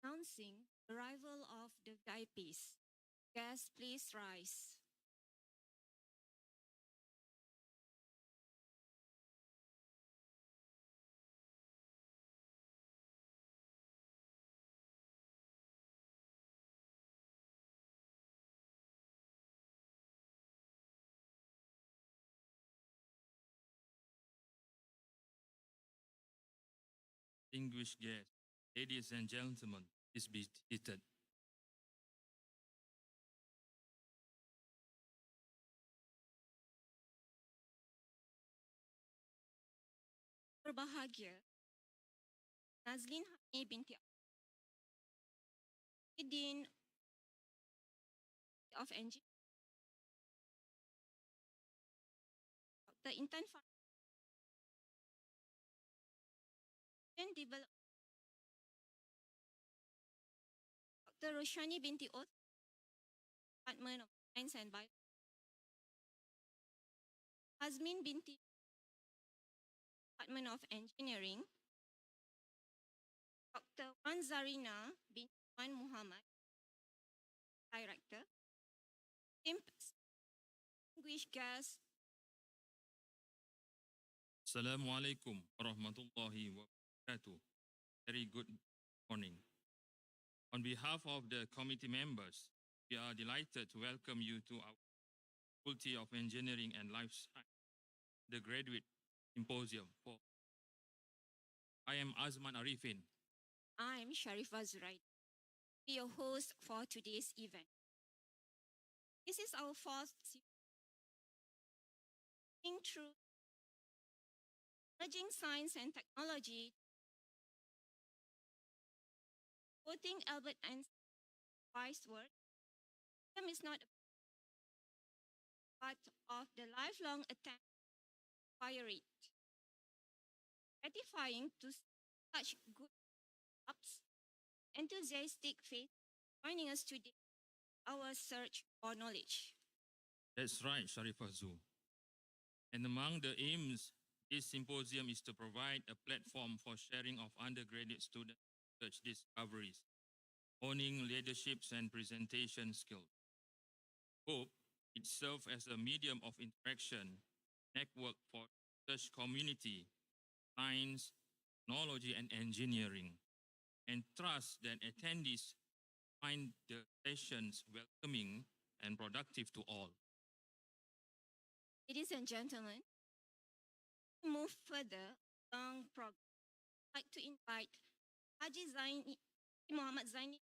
Announcing arrival of the VIPs. Guests, please rise. distinguished guests, ladies and gentlemen, please be seated. Berbahagia, Nazlin Hani binti Dean of Engineering, Dr. Intan Foundation Development, Dr. Roshani binti Oth, Department of Science and Bio, Hazmin binti Department of Engineering, Dr. Wan Zarina binti Wan Muhammad, Director, distinguished guests, Assalamualaikum warahmatullahi wabarakatuh. Very good morning. On behalf of the committee members, we are delighted to welcome you to our Faculty of Engineering and Life Science, the Graduate Symposium. I am Azman Arifin. I'm Sharifa Zuraid, be your host for today's event. This is our fourth seeing through emerging science and technology, quoting Albert Einstein's wise word, freedom is not a part of the lifelong attempt to acquire it. Gratifying to such good ups, enthusiastic faith joining us today, our search for knowledge. That's right, Sharifah Zu. And among the aims, this symposium is to provide a platform for sharing of undergraduate student research discoveries, owning leaderships and presentation skills. Hope it serves as a medium of interaction, network for research community, science, technology, and engineering, and trust that attendees find the sessions welcoming and productive to all. Ladies and gentlemen, to move further along program, I'd like to invite Haji Zaini, Muhammad Zaini.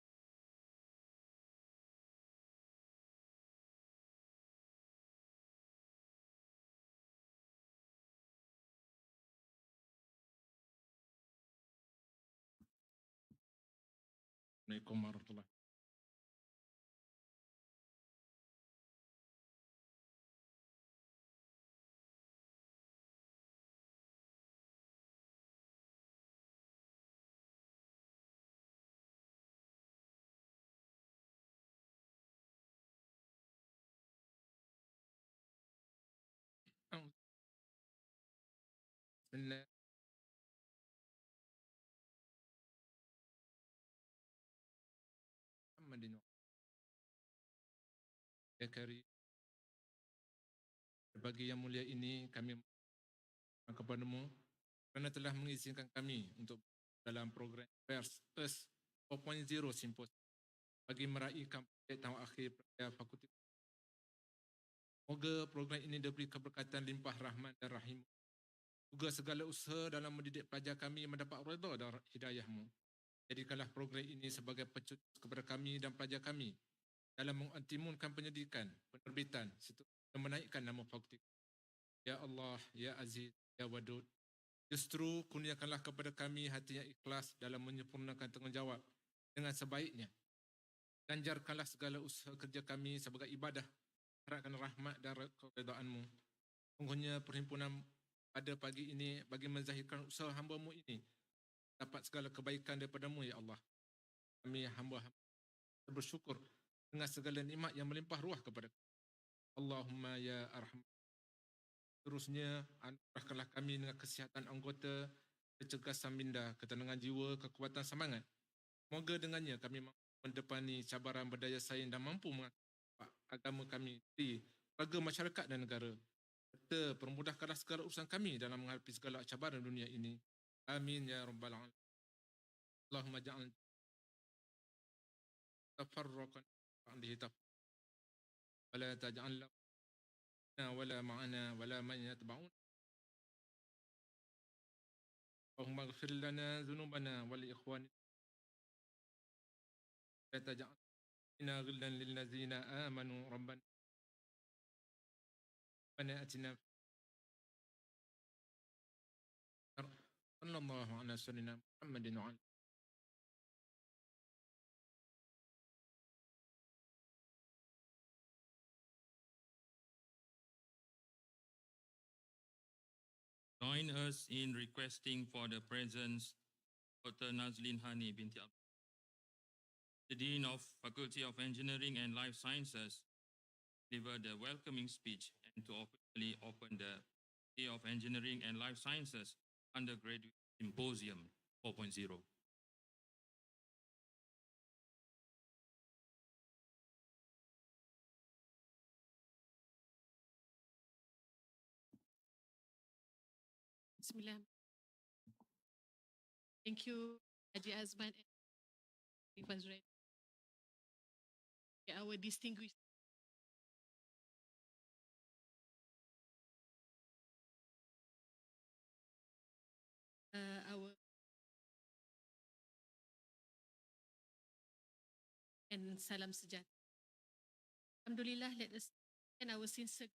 Assalamualaikum warahmatullahi. Bismillah. Muhammadin ya karim. Pagi yang mulia ini kami mohon kepadamu kerana telah mengizinkan kami untuk dalam program FELS-US 4.0 Symposium bagi meraihkan tahun akhir fakulti. Semoga program ini diberi keberkatan limpah rahmat dan rahim. Juga segala usaha dalam mendidik pelajar kami mendapat redha dan hidayahmu. Jadikanlah program ini sebagai pecut kepada kami dan pelajar kami dalam mengoptimalkan pendidikan, penerbitan serta menaikkan nama fakulti. Ya Allah, Ya Aziz, Ya Wadud, justru kurniakanlah kepada kami hati yang ikhlas dalam menyempurnakan tanggungjawab dengan sebaiknya. Ganjarkanlah segala usaha kerja kami sebagai ibadah, harapkan rahmat dan keredaanmu. Sungguhnya perhimpunan pada pagi ini bagi menzahirkan usaha hamba-Mu ini dapat segala kebaikan daripadamu, Ya Allah. Kami hamba-hamba bersyukur dengan segala nikmat yang melimpah ruah kepada kami. Allahumma ya arham. Terusnya, anugerahkanlah kami dengan kesihatan anggota, kecergasan minda, ketenangan jiwa, kekuatan semangat. Semoga dengannya kami mampu mendepani cabaran berdaya saing dan mampu mengangkat agama kami di keluarga, masyarakat dan negara. Serta permudahkanlah segala urusan kami dalam menghadapi segala cabaran dunia ini. Amin ya rabbal alamin. Allahumma ja'al tafarraqan ba'dihi wa la taj'al lana wala ma'ana wala man yatba'un اللهم اغفر لنا ذنوبنا ولإخواننا لا تجعلنا غلا للذين آمنوا ربنا آتنا صلى الله على سيدنا محمد وعلى Join us in requesting for the presence of Dr. Nazlin Hani binti Abdul, the Dean of Faculty of Engineering and Life Sciences, deliver the welcoming speech and to officially open the Day of Engineering and Life Sciences Undergraduate Symposium 4.0. Bismillah. Thank you, Haji Azman and Fazrain. Our distinguished our and salam sejahtera. Alhamdulillah, let us and our sincere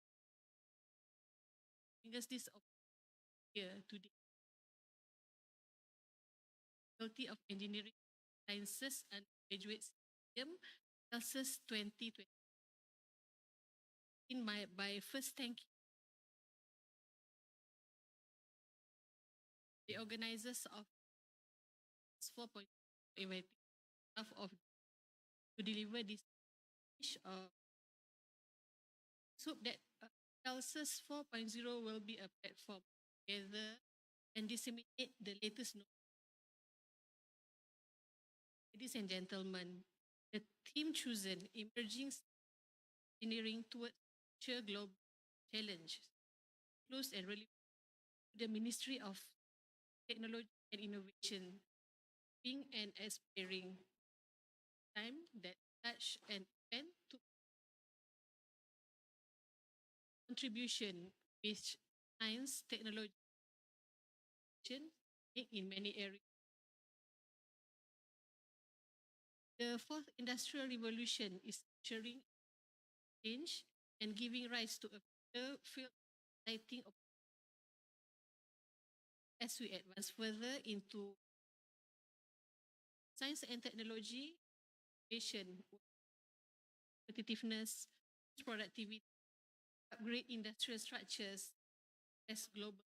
fingers this here today. Faculty of Engineering Sciences and Graduate Symposium, FELS-US 2020. By first thank you the organizers of 4.0 inviting staff of to deliver this speech. So that FELS-US 4.0 will be a platform together and disseminate the latest knowledge. Ladies and gentlemen, the theme chosen, emerging engineering towards future global challenges, close and relevant to the Ministry of Technology and Innovation, being an aspiring time that such an event to contribution with science, technology, in many areas. The fourth industrial revolution is ushering change and giving rise to a future field exciting as we advance further into science and technology, innovation, competitiveness, productivity, upgrade industrial structures as global.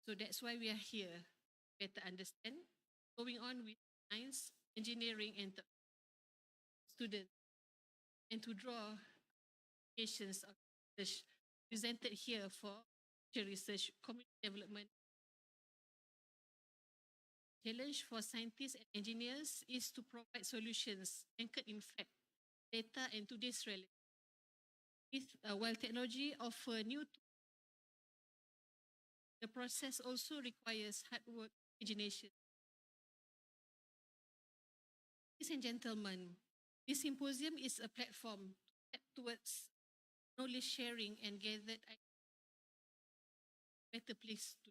So that's why we are here, better understand, going on with science, engineering, and students, and to draw applications of research presented here for future research, community development. Challenge for scientists and engineers is to provide solutions anchored in fact, data, and today's reality. While technology offer new tools, the process also requires hard work, imagination. Ladies and gentlemen, this symposium is a platform towards knowledge sharing and gathered better place to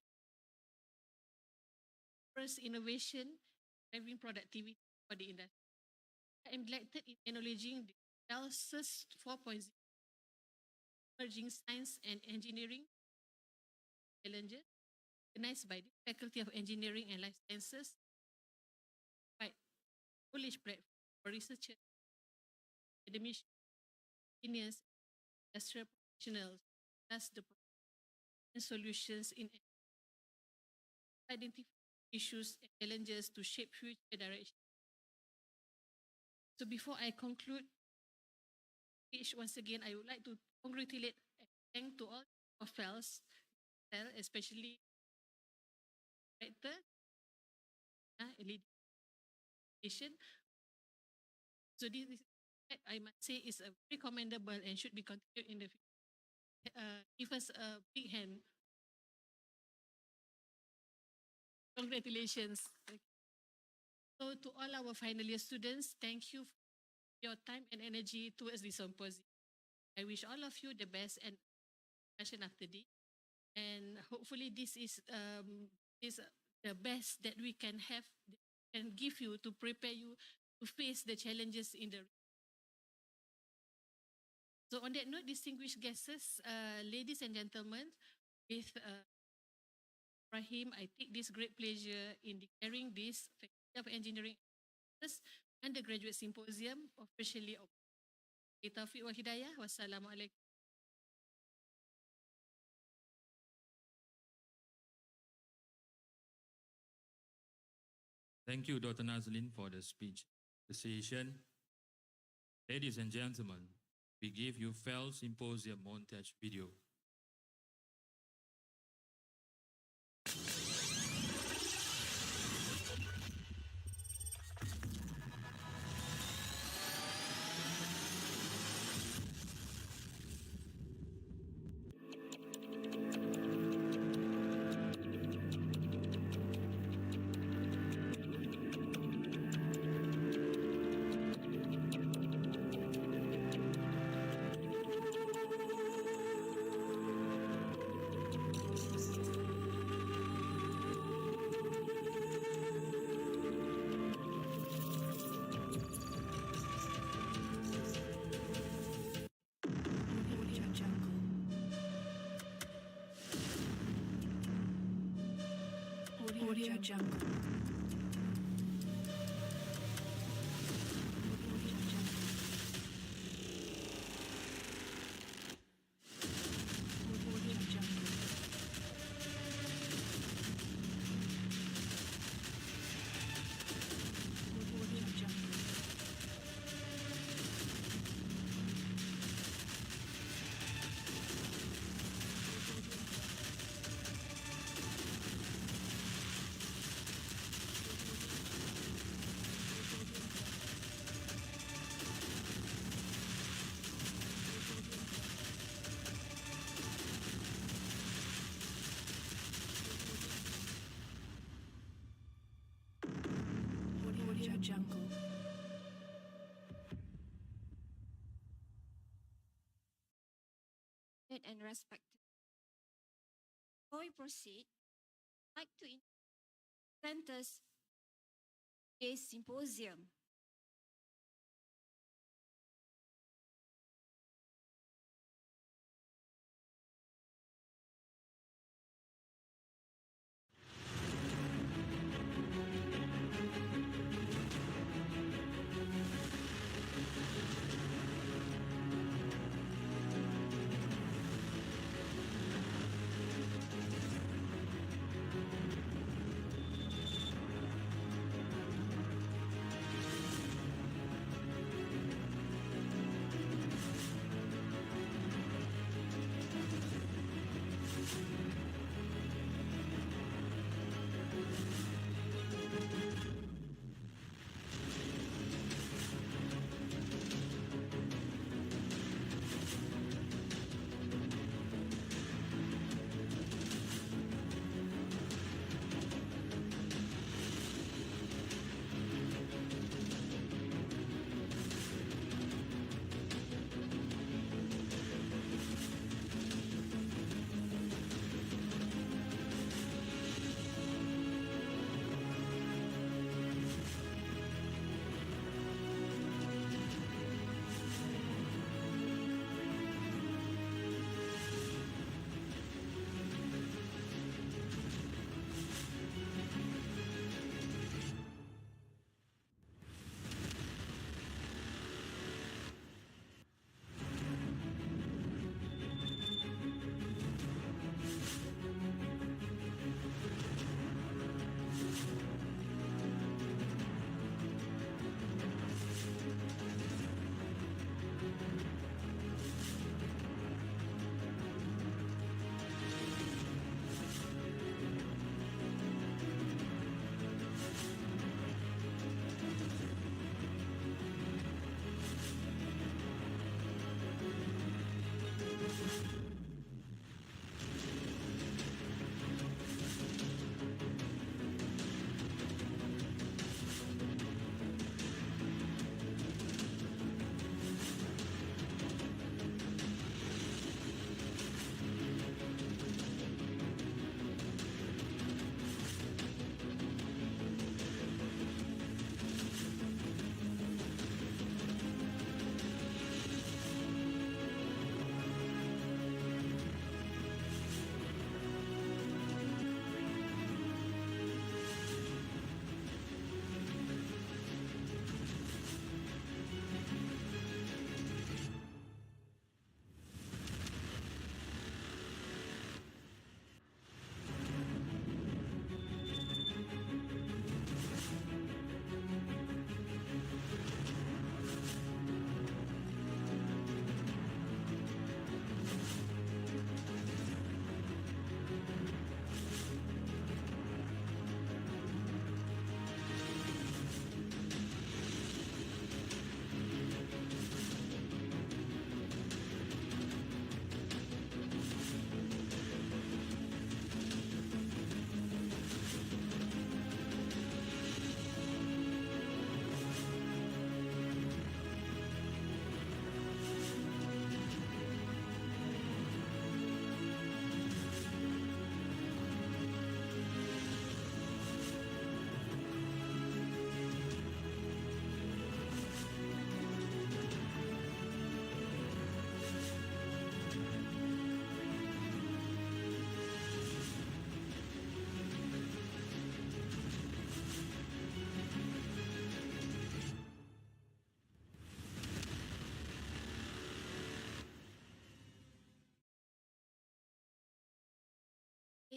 first innovation, driving productivity for the industry. I am delighted in acknowledging the FELS-US 4.0 emerging science and engineering challenges organized by the Faculty of Engineering and Life Sciences, by knowledge platform for researchers, academicians, engineers, industrial professionals, thus the solutions in identify issues and challenges to shape future direction. So before I conclude, once again, I would like to congratulate and thank to all of FELS, especially director, education. So this I must say is a very commendable and should be continued in the future. Give us a big hand. Congratulations. So to all our final year students, thank you for your time and energy towards this symposium. I wish all of you the best and passion after this. And hopefully this is is the best that we can have and give you to prepare you to face the challenges in the. So on that note, distinguished guests, ladies and gentlemen, with Rahim, I take this great pleasure in declaring this Faculty of Engineering Undergraduate Symposium officially open. Taufiq wal hidayah. Wassalamualaikum. Thank you, Dr. Nazlin, for the speech. The session. Ladies and gentlemen, we give you FELS Symposium montage video. Audio Jungle. Jungle. And respected. Before we proceed, I'd like to present us today's symposium.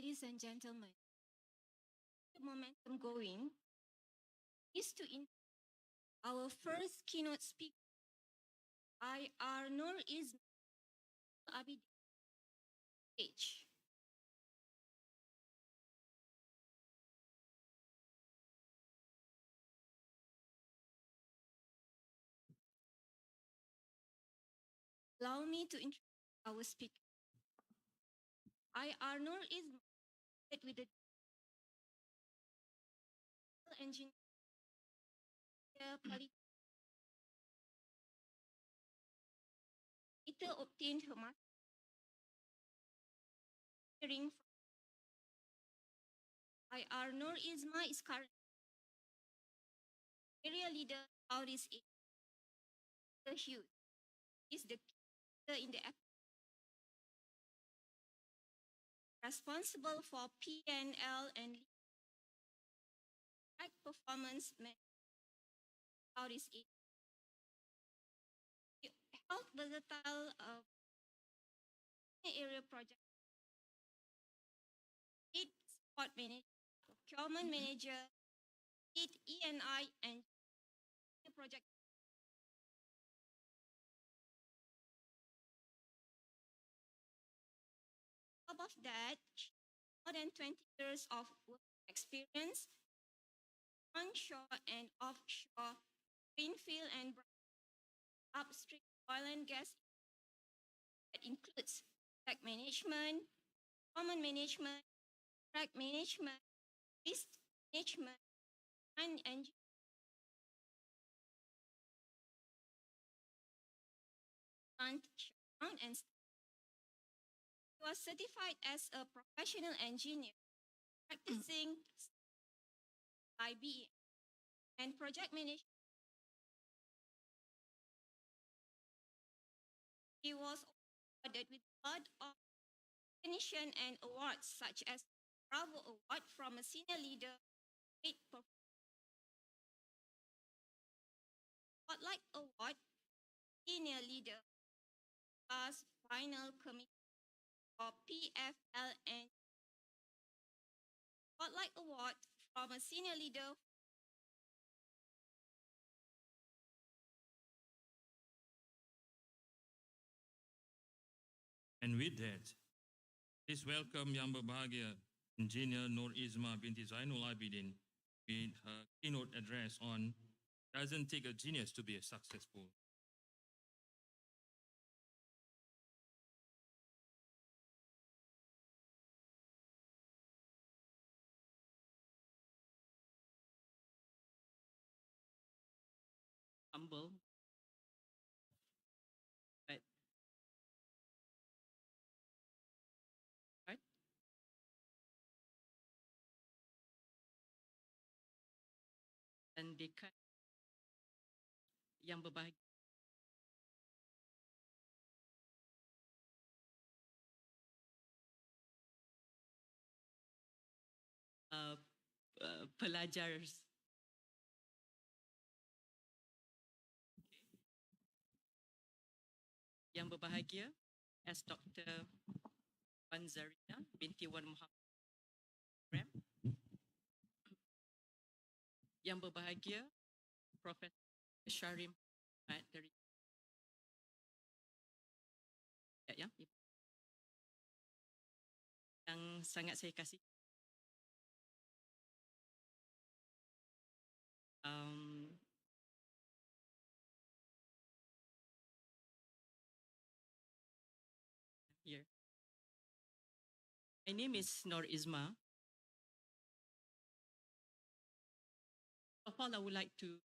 ladies and gentlemen, the momentum going is to invite our first keynote speaker, IR Nur is Abid H. Allow me to introduce our speaker. IR Nur is with the engineer quality. Later obtained her master's from IR Nur Isma is current area leader Southeast Asia. Hughes is the leader in the responsible for PNL and performance Southeast Asia. Health versatile area project. Lead support manager, procurement manager, lead ENI and project. Above that, more than 20 years of work experience onshore and offshore, greenfield and upstream oil and gas. That includes tech management, common management, track management, risk management, and engineering. And he was certified as a professional engineer, practicing IBE and project management. He was awarded with a lot of recognition and awards such as Bravo Award from a senior leader, Spotlight Award, senior leader, class final committee for PFL and Spotlight Award from a senior leader. And with that, please welcome Yang Berbahagia Engineer Nur Isma binti Zainul Abidin with her keynote address on "Doesn't Take a Genius to Be a Successful." Humble, but right? Dan dekat yang berbahagia. Pelajar yang berbahagia, as Dr. Wan Zarina binti Wan Muhammad Ram. Yang berbahagia, Profesor Syarim Ahmad dari yang sangat saya kasih. Here. My name is Nur Isma. First of all, I would like to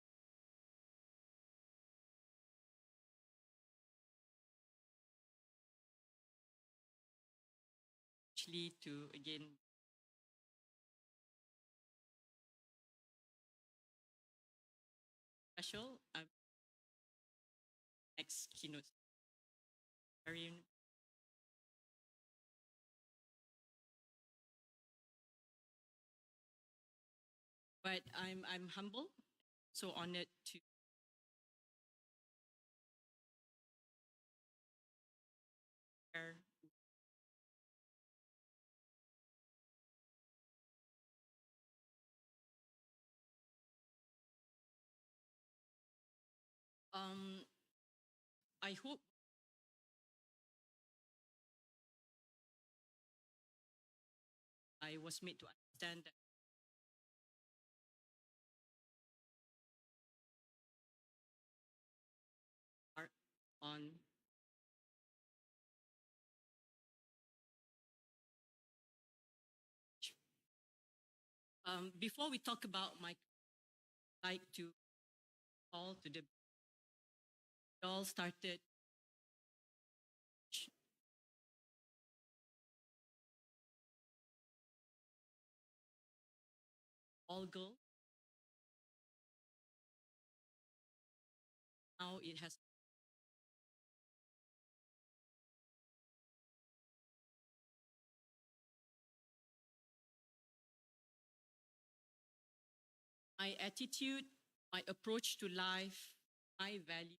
again special next keynote. But I'm humble, so honored to share Um, I hope I was made to understand that are on before we talk about my like to call to the all started all girl. Now it has my attitude, my approach to life, my value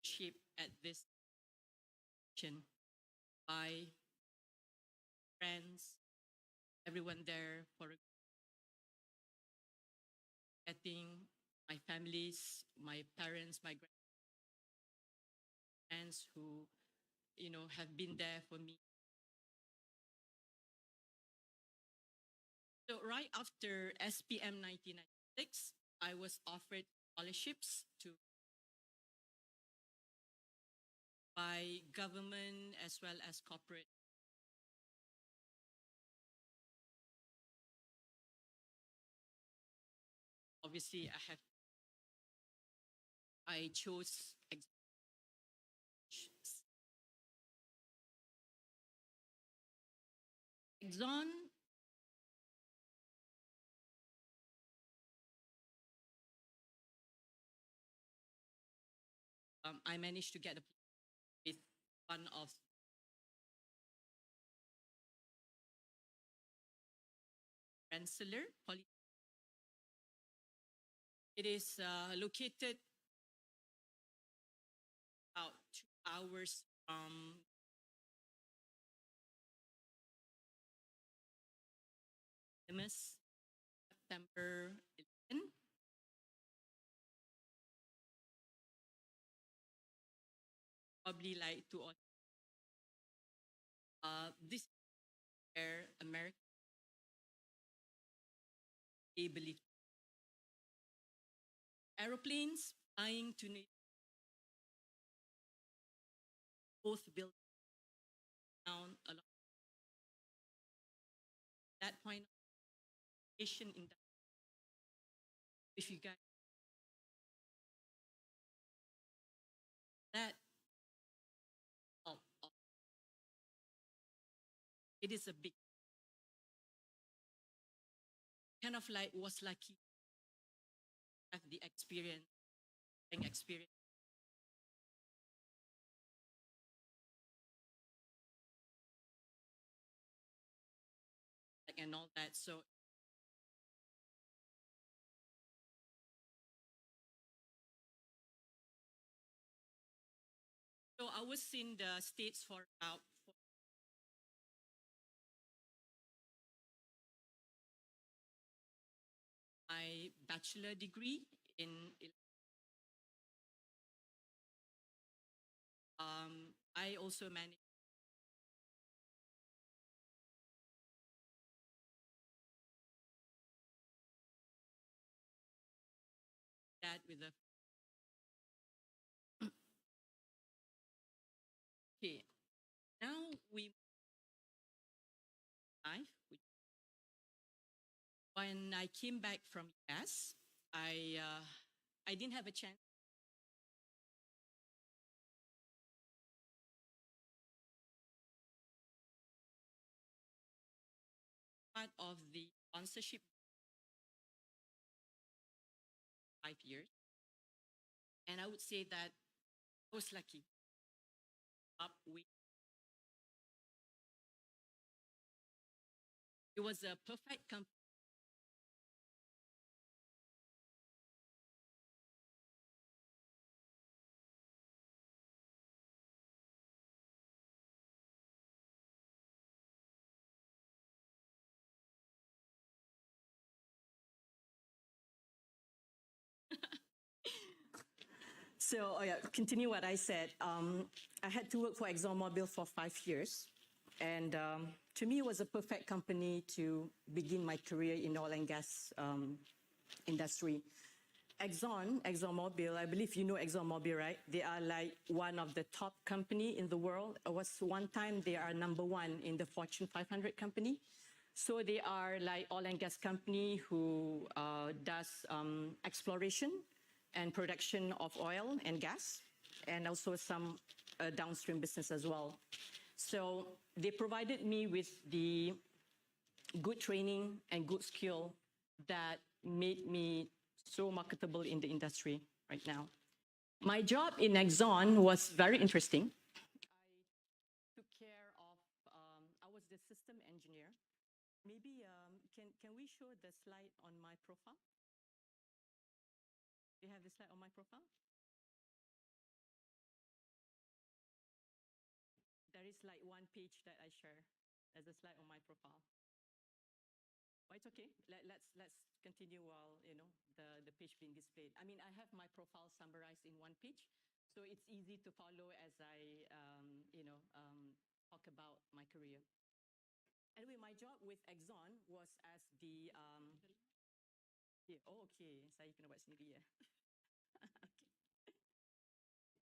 shaped at this session by friends, everyone there for getting my families, my parents, my grandparents who, have been there for me. So right after SPM 1996, I was offered scholarships to by government as well as corporate. Obviously, I chose Exxon. I managed to get a with one of Rensselaer Poly. It is located about 2 hours from Amos, September 11. Probably like to this is where America they believe aeroplanes flying to both built down along that point of Asian industry. If you guys that it is a big kind of like was lucky to have the experience and all that. So I was in the States for about my bachelor degree in I also managed that with a okay. Now we life. When I came back from US, I didn't have a chance part of the sponsorship 5 years, and I would say that I was lucky. Up with it was a perfect company. So, continue what I said. I had to work for ExxonMobil for 5 years. And to me, it was a perfect company to begin my career in oil and gas industry. ExxonMobil, I believe you know ExxonMobil, right? They are like one of the top company in the world. It was one time they are #1 in the Fortune 500 company. So they are like oil and gas company who does exploration and production of oil and gas, and also some downstream business as well. So they provided me with the good training and good skill that made me so marketable in the industry right now. My job in Exxon was very interesting. I took care of, I was the system engineer. Maybe can we show the slide on my profile? Do you have the slide on my profile? There is like one page that I share as a slide on my profile. But it's okay. Let's continue while the page being displayed. I mean, I have my profile summarized in one page, so it's easy to follow as I talk about my career. Anyway, my job with Exxon was as the oh, okay, saya kena buat sendiri ya. Okay,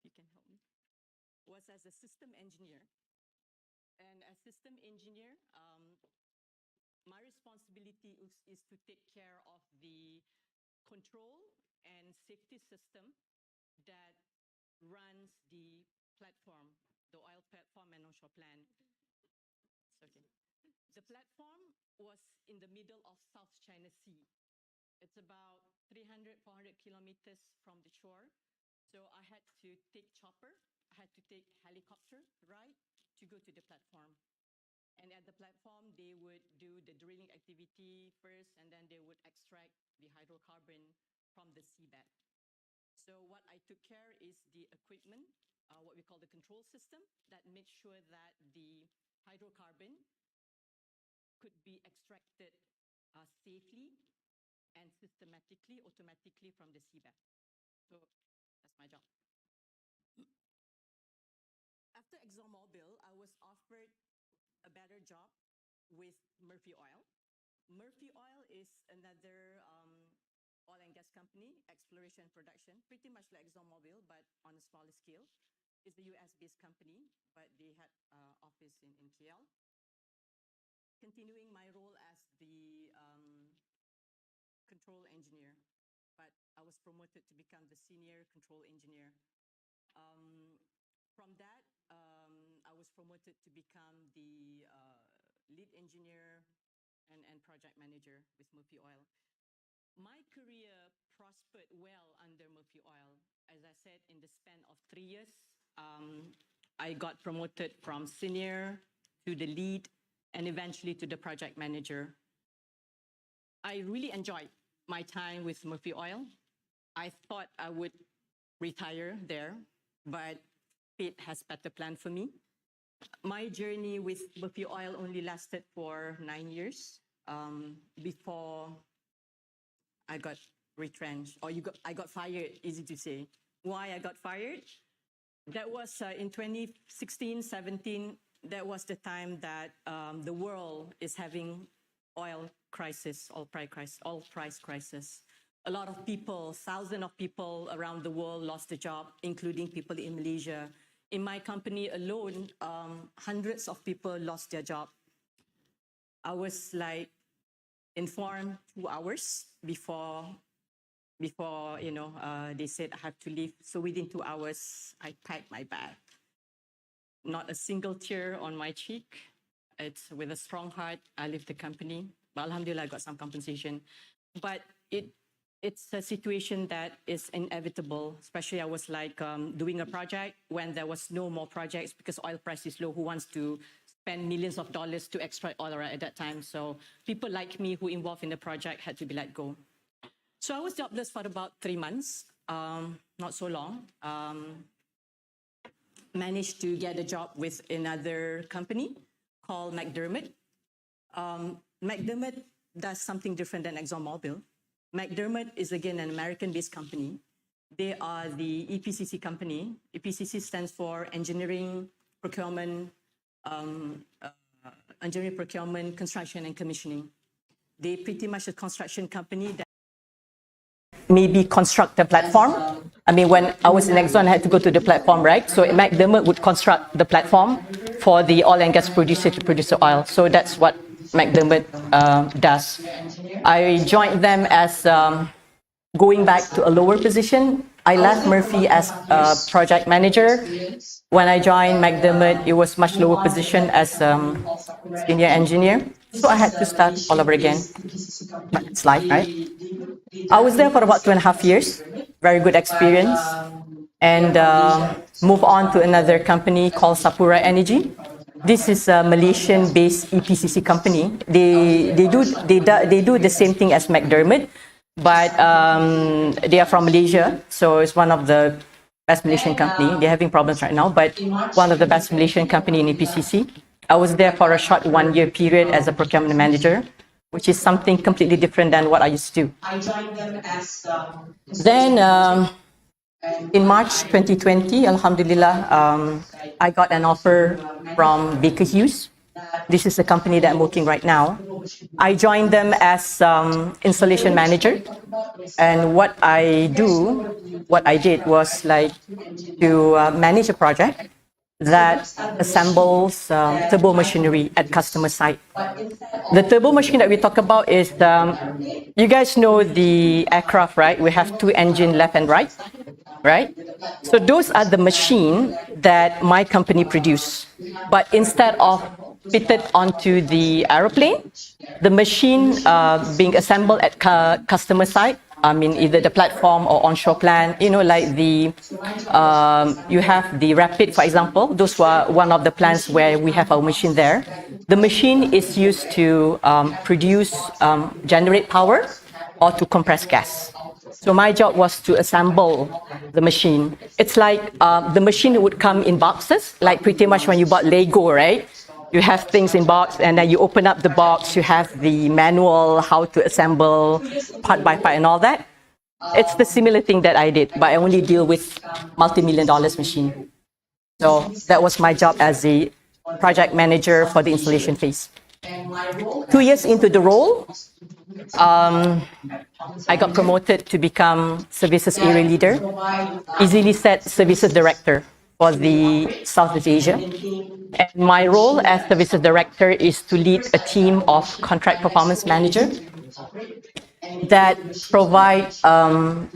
you can help me. Was as a system engineer, and as system engineer, my responsibility is to take care of the control and safety system that runs the platform, the oil platform and onshore plant. It's okay. The platform was in the middle of South China Sea. It's about 300, 400 kilometers from the shore. So I had to take chopper, I had to take helicopter ride to go to the platform. And at the platform, they would do the drilling activity first, and then they would extract the hydrocarbon from the seabed. So what I took care is the equipment, what we call the control system, that makes sure that the hydrocarbon could be extracted safely and systematically, automatically from the seabed. So that's my job. After ExxonMobil, I was offered a better job with Murphy Oil. Murphy Oil is another oil and gas company, exploration and production, pretty much like ExxonMobil, but on a smaller scale. It's a US-based company, but they had office in KL. Continuing my role as the control engineer, but I was promoted to become the senior control engineer. From that, I was promoted to become the lead engineer and project manager with Murphy Oil. My career prospered well under Murphy Oil. As I said, in the span of 3 years, I got promoted from senior to the lead and eventually to the project manager. I really enjoyed my time with Murphy Oil. I thought I would retire there, but fate has better plan for me. My journey with Murphy Oil only lasted for 9 years before I got retrenched, or I got fired, easy to say. Why I got fired? That was in 2016, 17. That was the time that the world is having oil crisis, oil price crisis. A lot of people, thousands of people around the world lost their job, including people in Malaysia. In my company alone, hundreds of people lost their job. I was like informed 2 hours before they said I have to leave. So within 2 hours, I packed my bag. Not a single tear on my cheek. It's with a strong heart, I left the company. But alhamdulillah, I got some compensation. But it's a situation that is inevitable. Especially I was like doing a project when there was no more projects because oil price is low. Who wants to spend millions of dollars to extract oil right at that time? So people like me who involved in the project had to be let go. So I was jobless for about 3 months, not so long. Managed to get a job with another company called McDermott. McDermott does something different than ExxonMobil. McDermott is again an American-based company. They are the EPCC company. EPCC stands for Engineering, Procurement, Construction and Commissioning. They pretty much a construction company that maybe construct the platform. I mean, when I was in Exxon, I had to go to the platform, right? So McDermott would construct the platform for the oil and gas producer to produce the oil. So that's what McDermott does. I joined them as going back to a lower position. I left Murphy as a project manager. When I joined McDermott, it was much lower position as senior engineer. So I had to start all over again. But it's life, right? I was there for about 2.5 years. Very good experience. And move on to another company called Sapura Energy. This is a Malaysian-based EPCC company. They do the same thing as McDermott, but they are from Malaysia, so it's one of the best Malaysian company. They're having problems right now, but one of the best Malaysian company in EPCC. I was there for a short 1-year period as a procurement manager, which is something completely different than what I used to do. Then in March 2020, Alhamdulillah, I got an offer from Baker Hughes. This is the company that I'm working right now. I joined them as installation manager. And what I did was like to manage a project that assembles turbo machinery at customer site. The turbo machine that we talk about is, you guys know the aircraft, right? We have 2 engines left and right, right? So those are the machine that my company produce. But instead of fitted onto the aeroplane, the machine being assembled at customer site, I mean, either the platform or onshore plant, you know, like the, you have the Rapid, for example. Those were one of the plants where we have our machine there. The machine is used to generate power or to compress gas. So my job was to assemble the machine. It's like the machine would come in boxes, like pretty much when you bought Lego, right? You have things in box, and then you open up the box, you have the manual, how to assemble part by part and all that. It's the similar thing that I did, but I only deal with multi-million-dollar machine. So that was my job as the project manager for the installation phase. 2 years into the role, I got promoted to become services area leader, easily said services director for the Southeast Asia. And my role as services director is to lead a team of contract performance managers that provide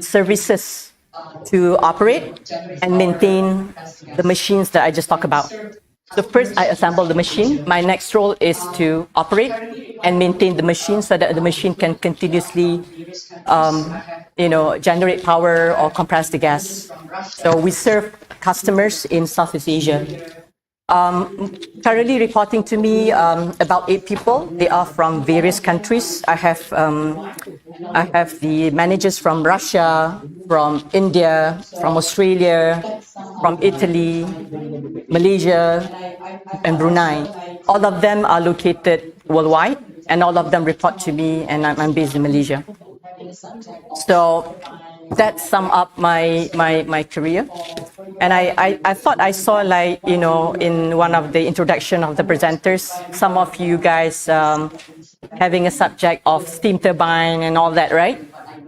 services to operate and maintain the machines that I just talked about. So first, I assemble the machine. My next role is to operate and maintain the machine so that the machine can continuously, generate power or compress the gas. So we serve customers in Southeast Asia. Currently reporting to me about 8 people. They are from various countries. I have the managers from Russia, from India, from Australia, from Italy, Malaysia, and Brunei. All of them are located worldwide, and all of them report to me, and I'm based in Malaysia. So that sums up my career. And I thought I saw, like, you know, in one of the introduction of the presenters, some of you guys having a subject of steam turbine and all that, right?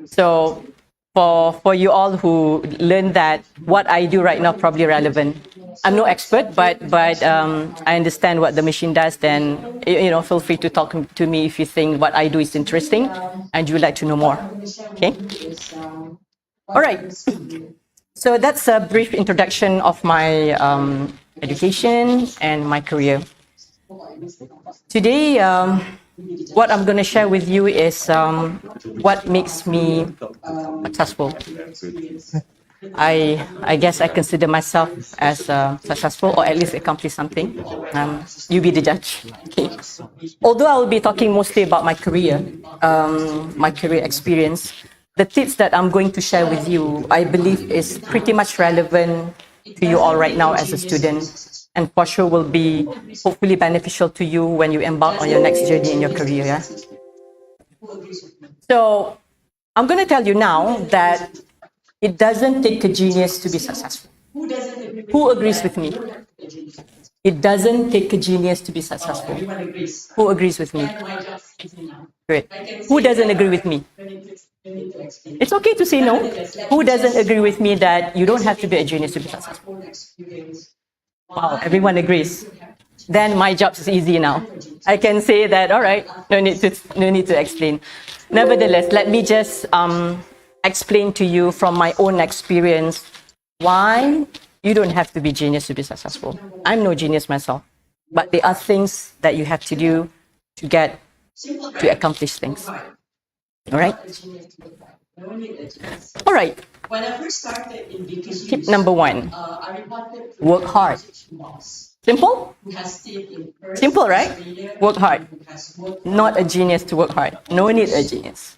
So for you all who learn that, what I do right now probably relevant. I'm no expert, but I understand what the machine does. Then, you know, feel free to talk to me if you think what I do is interesting and you would like to know more. Okay. All right. So that's a brief introduction of my education and my career. Today, what I'm going to share with you is what makes me successful. I guess I consider myself as successful, or at least accomplish something. You be the judge. Okay. Although I will be talking mostly about my career experience, the tips that I'm going to share with you, I believe, is pretty much relevant to you all right now as a student, and for sure will be hopefully beneficial to you when you embark on your next journey in your career. Yeah? So I'm going to tell you now that It doesn't take a genius to be successful. Who agrees with me? It doesn't take a genius to be successful. Who agrees with me? Great. Who doesn't agree with me? It's okay to say no. Who doesn't agree with me that you don't have to be a genius to be successful? Wow, everyone agrees. Then my job is easy now. I can say that, all right, no need to explain. Nevertheless, let me just explain to you from my own experience why you don't have to be genius to be successful. I'm no genius myself, but there are things that you have to do to accomplish things. All right? All right. Tip number 1, work hard. Simple? Simple, right? Work hard. Not a genius to work hard. No need a genius.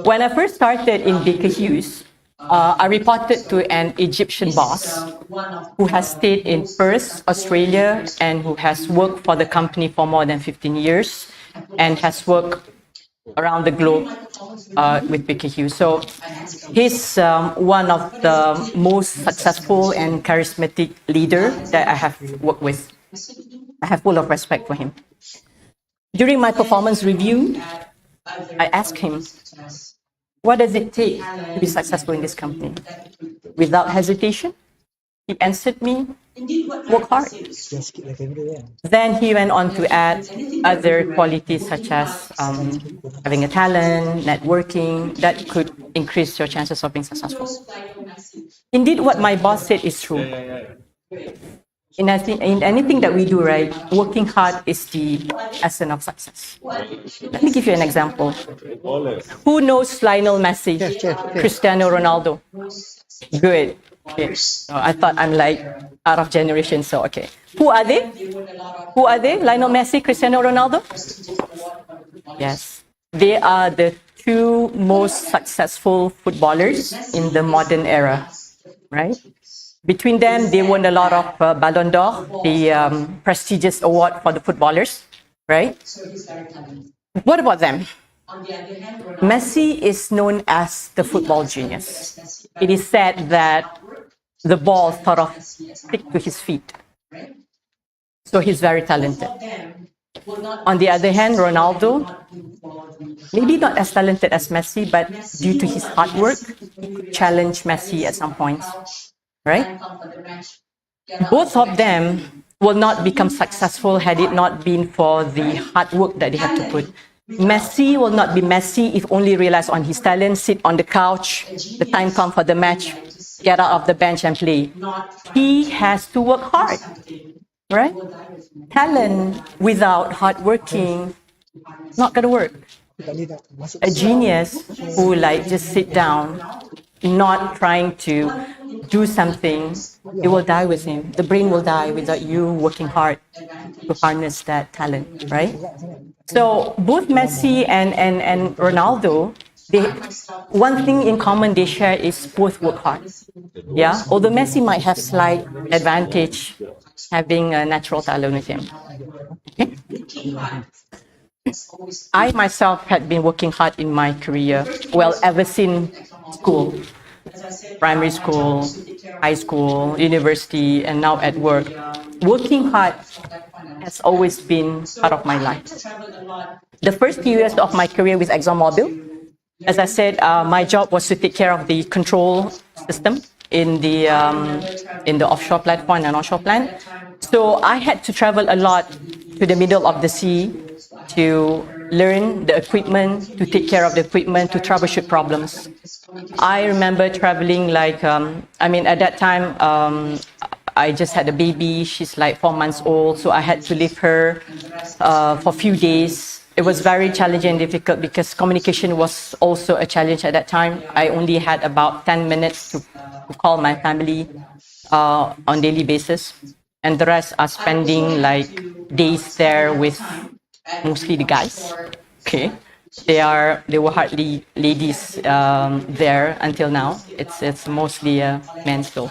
When I first started in Baker Hughes, I reported to an Egyptian boss who has stayed in Perth, Australia, and who has worked for the company for more than 15 years and has worked around the globe with Baker Hughes. So he's one of the most successful and charismatic leader that I have worked with. I have full of respect for him. During my performance review, I asked him, what does it take to be successful in this company? Without hesitation, he answered me, work hard. Then he went on to add other qualities such as having a talent, networking, that could increase your chances of being successful. Indeed, what my boss said is true. In anything that we do, right, working hard is the essence of success. Let me give you an example. Who knows Lionel Messi, Cristiano Ronaldo? Good. Okay. I thought I'm like out of generation, so okay. Who are they? Who are they? Lionel Messi, Cristiano Ronaldo? Yes. They are the 2 most successful footballers in the modern era, right? Between them, they won a lot of Ballon d'Or, the prestigious award for the footballers, right? What about them? Messi is known as the football genius. It is said that the ball sort of stick to his feet. So he's very talented. On the other hand, Ronaldo, maybe not as talented as Messi, but due to his hard work, he could challenge Messi at some points, right? Both of them will not become successful had it not been for the hard work that they have to put. Messi will not be Messi if only relies on his talent, sit on the couch, the time comes for the match, get out of the bench and play. He has to work hard, right? Talent without hard working, not going to work. A genius who just sit down, not trying to do something, it will die with him. The brain will die without you working hard to harness that talent, right? So both Messi and Ronaldo, one thing in common they share is both work hard. Yeah, although Messi might have slight advantage having a natural talent with him. Okay? I myself had been working hard in my career, well, ever since school, primary school, high school, university, and now at work. Working hard has always been part of my life. The first few years of my career with ExxonMobil, as I said, my job was to take care of the control system in the offshore platform and onshore plant. So I had to travel a lot to the middle of the sea to learn the equipment, to take care of the equipment, to troubleshoot problems. I remember traveling at that time, I just had a baby. She's like 4 months old, so I had to leave her for a few days. It was very challenging and difficult because communication was also a challenge at that time. I only had about 10 minutes to call my family on daily basis, and the rest are spending days there with mostly the guys. Okay, they were hardly ladies there until now. It's mostly men still.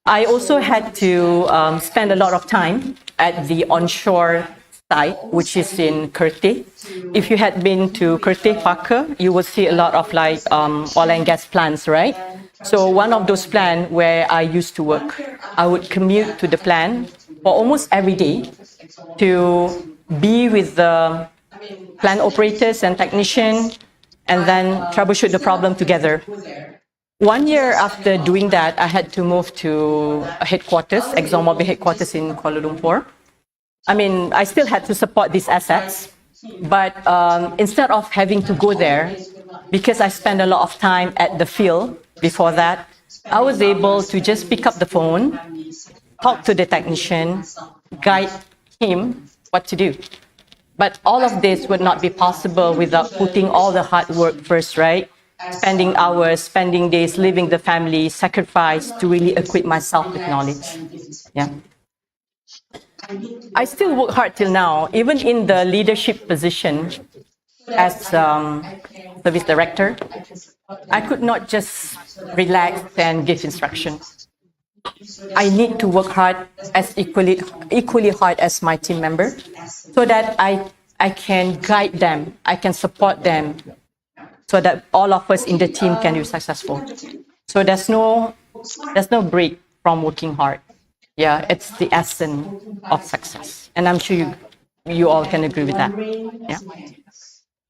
I also had to spend a lot of time at the onshore site, which is in Kerteh. If you had been to Kerteh, Parker, you will see a lot of oil and gas plants, right? So one of those plants where I used to work, I would commute to the plant for almost every day to be with the plant operators and technicians and then troubleshoot the problem together. 1 year after doing that, I had to move to headquarters, ExxonMobil headquarters in Kuala Lumpur. I mean, I still had to support these assets, but instead of having to go there, because I spent a lot of time at the field before that, I was able to just pick up the phone, talk to the technician, guide him what to do. But all of this would not be possible without putting all the hard work first, right? Spending hours, spending days, leaving the family, sacrifice to really equip myself with knowledge. Yeah. I still work hard till now, even in the leadership position as service director. I could not just relax and give instruction. I need to work hard as equally hard as my team member, so that I can guide them, I can support them, so that all of us in the team can be successful. So there's no break from working hard. Yeah, it's the essence of success, and I'm sure you all can agree with that. Yeah.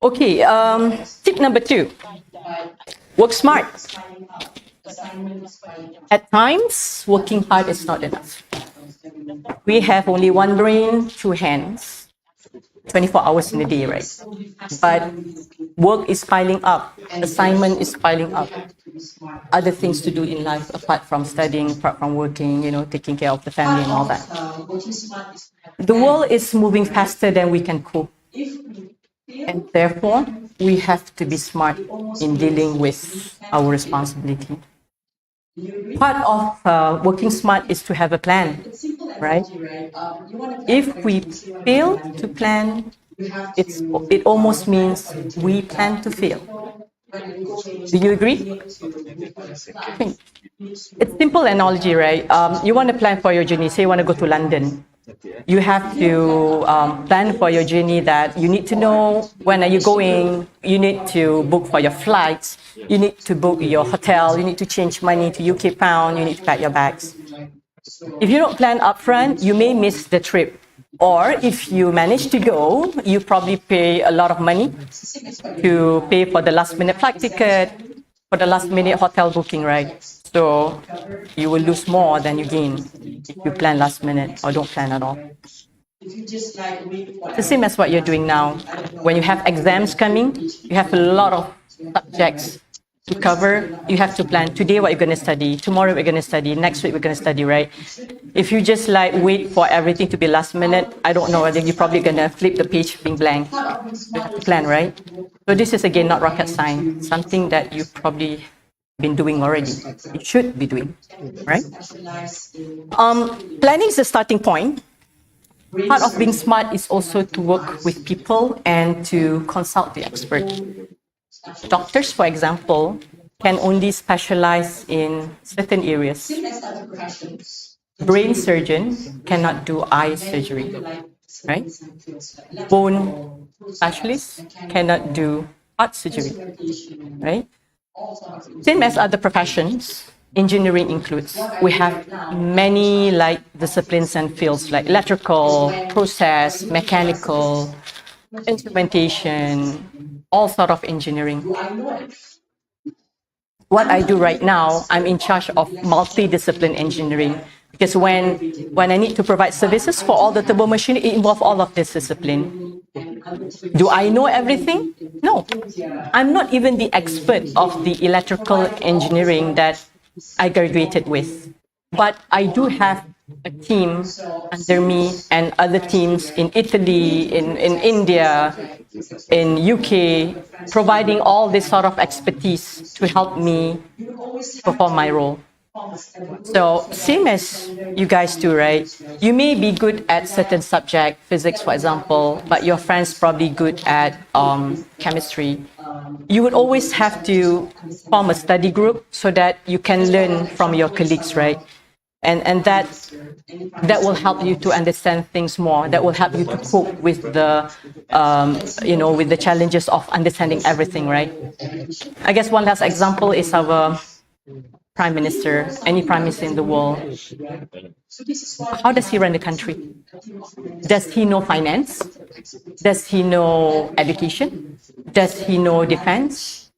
Okay. Tip number 2: work smart. At times, working hard is not enough. We have only one brain, two hands, 24 hours in a day, right? But work is piling up, assignment is piling up, other things to do in life apart from studying, apart from working, taking care of the family and all that. The world is moving faster than we can cope. And therefore, we have to be smart in dealing with our responsibility. Part of working smart is to have a plan, right? If we fail to plan, it almost means we plan to fail. Do you agree? It's simple analogy, right? You want to plan for your journey. Say you want to go to London. You have to plan for your journey, that you need to know when are you going, you need to book for your flights, you need to book your hotel, you need to change money to UK pound, you need to pack your bags. If you don't plan upfront, you may miss the trip. Or if you manage to go, you probably pay a lot of money to pay for the last minute flight ticket, for the last minute hotel booking, right? So you will lose more than you gain if you plan last minute or don't plan at all. It's the same as what you're doing now. When you have exams coming, you have a lot of subjects to cover. You have to plan today what you're going to study, tomorrow we're going to study, next week we're going to study, right? If you just wait for everything to be last minute, I don't know whether you're probably going to flip the page being blank. You have to plan, right? So this is again not rocket science, something that you probably been doing already. You should be doing, right? Planning is the starting point. Part of being smart is also to work with people and to consult the expert. Doctors, for example, can only specialize in certain areas. Brain surgeon cannot do eye surgery, right? Bone specialists cannot do heart surgery, right? Same as other professions, engineering includes. We have many disciplines and fields like electrical, process, mechanical, instrumentation, all sort of engineering. What I do right now, I'm in charge of multidiscipline engineering, because when I need to provide services for all the turbo machine, it involves all of this discipline. Do I know everything? No. I'm not even the expert of the electrical engineering that I graduated with. But I do have a team under me and other teams in Italy, in India, in UK, providing all this sort of expertise to help me perform my role. So same as you guys do, right? You may be good at certain subject, physics, for example, but your friend's probably good at chemistry. You would always have to form a study group so that you can learn from your colleagues, right? And that will help you to understand things more. That will help you to cope with the, with the challenges of understanding everything, right? I guess one last example is our prime minister, any prime minister in the world, how does he run the country? Does he know finance? Does he know education? Does he know defense?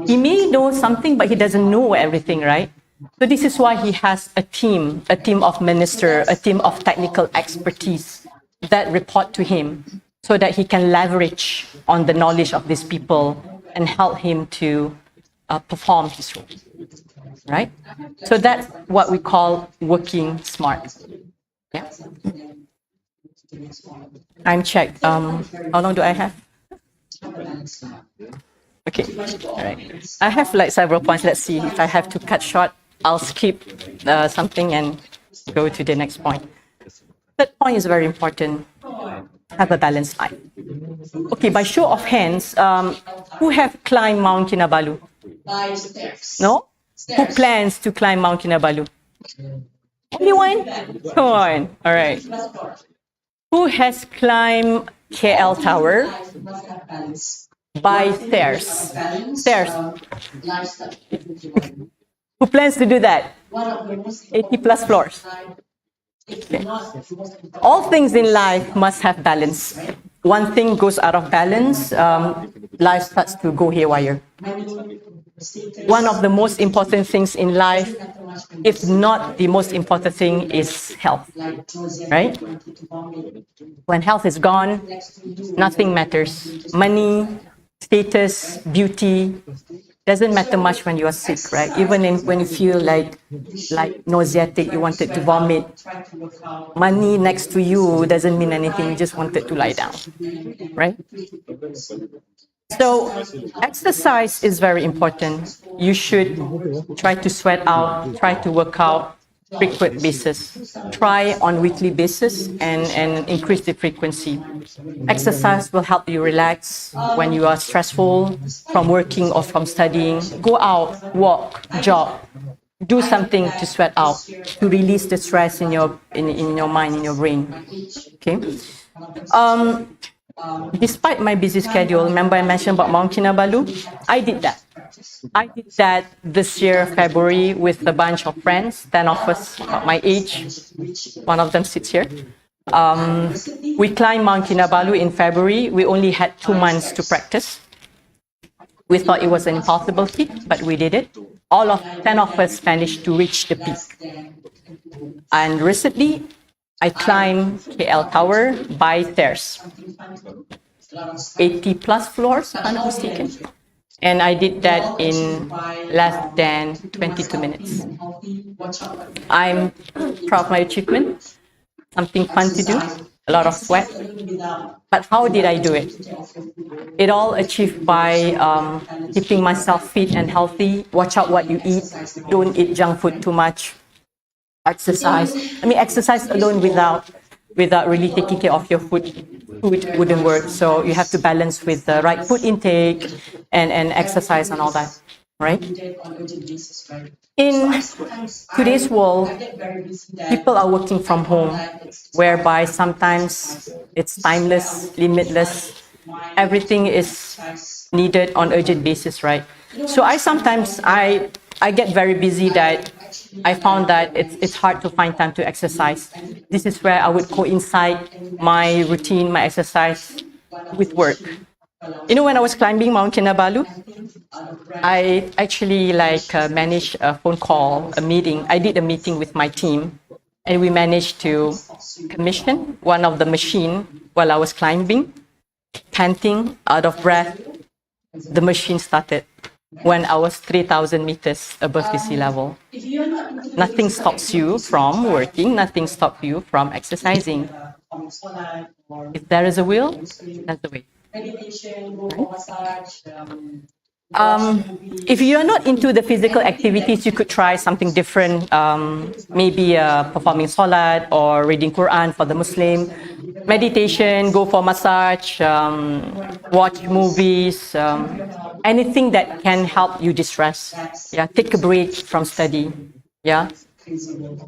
He may know something, but he doesn't know everything, right? So this is why he has a team of ministers, a team of technical expertise that report to him so that he can leverage on the knowledge of these people and help him to perform his role, right? So that's what we call working smart. Yeah. I'm checked. How long do I have? Okay. All right. I have like several points. Let's see if I have to cut short. I'll skip something and go to the next point. Third point is very important. Have a balanced life. Okay, by show of hands, who have climbed Mount Kinabalu? No? Who plans to climb Mount Kinabalu? Anyone? Come on. All right. Who has climbed KL Tower by stairs? Stairs. Who plans to do that? 80 plus floors. Okay. All things in life must have balance. One thing goes out of balance, life starts to go haywire. One of the most important things in life, if not the most important thing, is health, right? When health is gone, nothing matters. Money, status, beauty, doesn't matter much when you are sick, right? Even when you feel like nauseatic, you wanted to vomit. Money next to you doesn't mean anything, you just wanted to lie down, right? So exercise is very important. You should try to sweat out, try to work out frequent basis. Try on weekly basis and increase the frequency. Exercise will help you relax when you are stressful from working or from studying. Go out, walk, jog. Do something to sweat out, to release the stress in your mind, in your brain. Okay. Despite my busy schedule, remember I mentioned about Mount Kinabalu? I did that. I did that this year, February, with a bunch of friends, 10 of us about my age. One of them sits here. We climbed Mount Kinabalu in February. We only had 2 months to practice. We thought it was an impossible feat, but we did it. All of 10 of us managed to reach the peak. And recently, I climbed KL Tower by stairs. 80 plus floors, if I'm not mistaken. And I did that in less than 22 minutes. I'm proud of my achievement. Something fun to do, a lot of sweat. But how did I do it? It all achieved by keeping myself fit and healthy. Watch out what you eat. Don't eat junk food too much. Exercise. I mean, exercise alone without really taking care of your food wouldn't work. So you have to balance with the right food intake and exercise and all that, right? In today's world, people are working from home, whereby sometimes it's timeless, limitless. Everything is needed on urgent basis, right? So I get very busy that I found that it's hard to find time to exercise. This is where I would coincide my routine, my exercise with work. You know, when I was climbing Mount Kinabalu, I actually managed a phone call, a meeting. I did a meeting with my team, and we managed to commission one of the machine while I was climbing, panting, out of breath. The machine started when I was 3,000 meters above the sea level. Nothing stops you from working, nothing stops you from exercising. If there is a will, there's a way. If you're not into the physical activities, you could try something different, maybe performing salat or reading Quran for the Muslim, meditation, go for massage, watch movies, anything that can help you distress. Yeah, take a break from study. Yeah,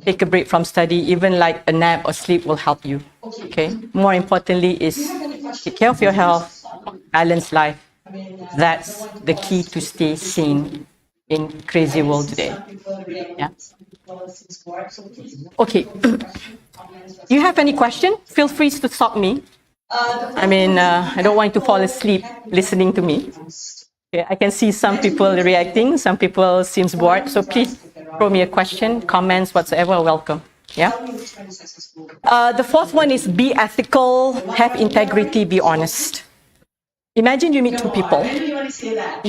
take a break from study. Even like a nap or sleep will help you. Okay. More importantly is take care of your health, balanced life. That's the key to stay sane in crazy world today. Yeah. Okay. You have any question? Feel free to stop me. I mean, I don't want to fall asleep listening to me. Okay, I can see some people reacting, some people seems bored. So please throw me a question, comments, whatsoever, welcome. Yeah. The fourth one is be ethical, have integrity, be honest. Imagine you meet two people.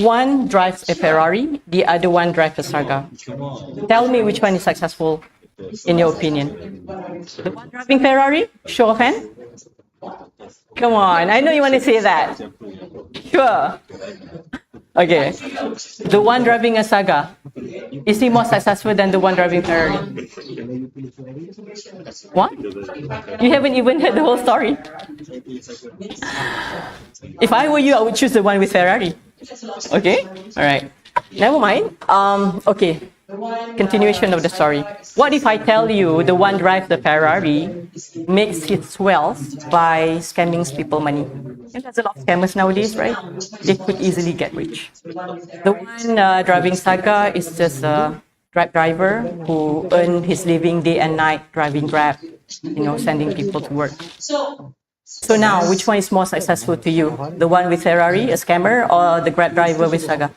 One drives a Ferrari, the other one drives a Saga. Tell me which one is successful in your opinion. The one driving Ferrari? Show of hand. Come on, I know you want to say that. Sure. Okay. The one driving a Saga, is he more successful than the one driving Ferrari? What? You haven't even heard the whole story. If I were you, I would choose the one with Ferrari. Okay? All right. Never mind. Okay. Continuation of the story. What if I tell you the one drives the Ferrari makes his wealth by scamming people money? And there's a lot of scammers nowadays, right? They could easily get rich. The one driving Saga is just a Grab driver who earn his living day and night driving Grab, sending people to work. So now, which one is more successful to you? The one with Ferrari, a scammer, or the Grab driver with Saga?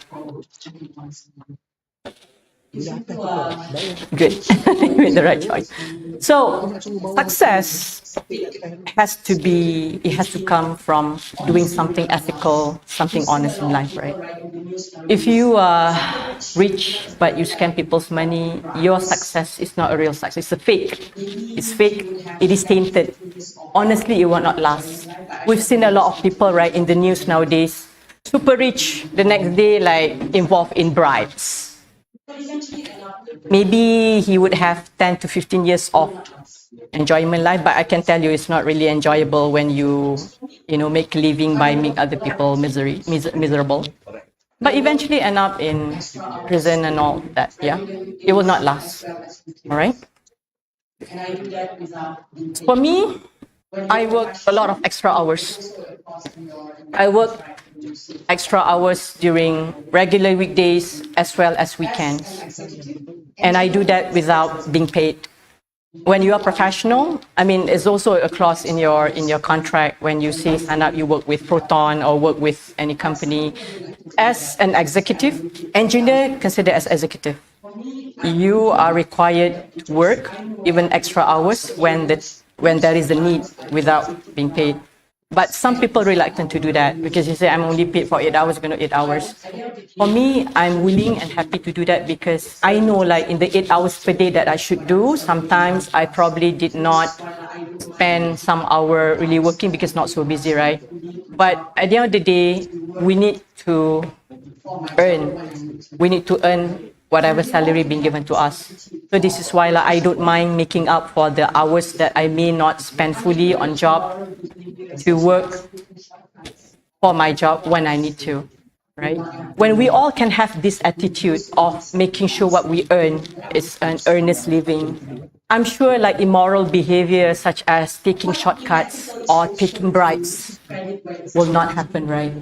Good. You made the right choice. So, success has to come from doing something ethical, something honest in life, right? If you are rich but you scam people's money, your success is not a real success. It's a fake. It's fake. It is tainted. Honestly, it will not last. We've seen a lot of people, right, in the news nowadays, super rich, the next day, like, involved in bribes. Maybe he would have 10 to 15 years of enjoyment life, but I can tell you it's not really enjoyable when you make a living by making other people miserable. But eventually end up in prison and all that, yeah? It will not last, all right? For me, I work a lot of extra hours. I work extra hours during regular weekdays as well as weekends. And I do that without being paid. When you are professional, I mean, it's also a clause in your contract when you say sign up, you work with Proton or work with any company. As an executive, engineer considered as executive. You are required to work even extra hours when there is a need without being paid. But some people are reluctant to do that because you say, I'm only paid for 8 hours, 8 hours. For me, I'm willing and happy to do that because I know, like, in the 8 hours per day that I should do, sometimes I probably did not spend some hour really working because not so busy, right? But at the end of the day, we need to earn. We need to earn whatever salary being given to us. So this is why I don't mind making up for the hours that I may not spend fully on job to work for my job when I need to, right? When we all can have this attitude of making sure what we earn is an earnest living, I'm sure like immoral behavior such as taking shortcuts or taking bribes will not happen, right?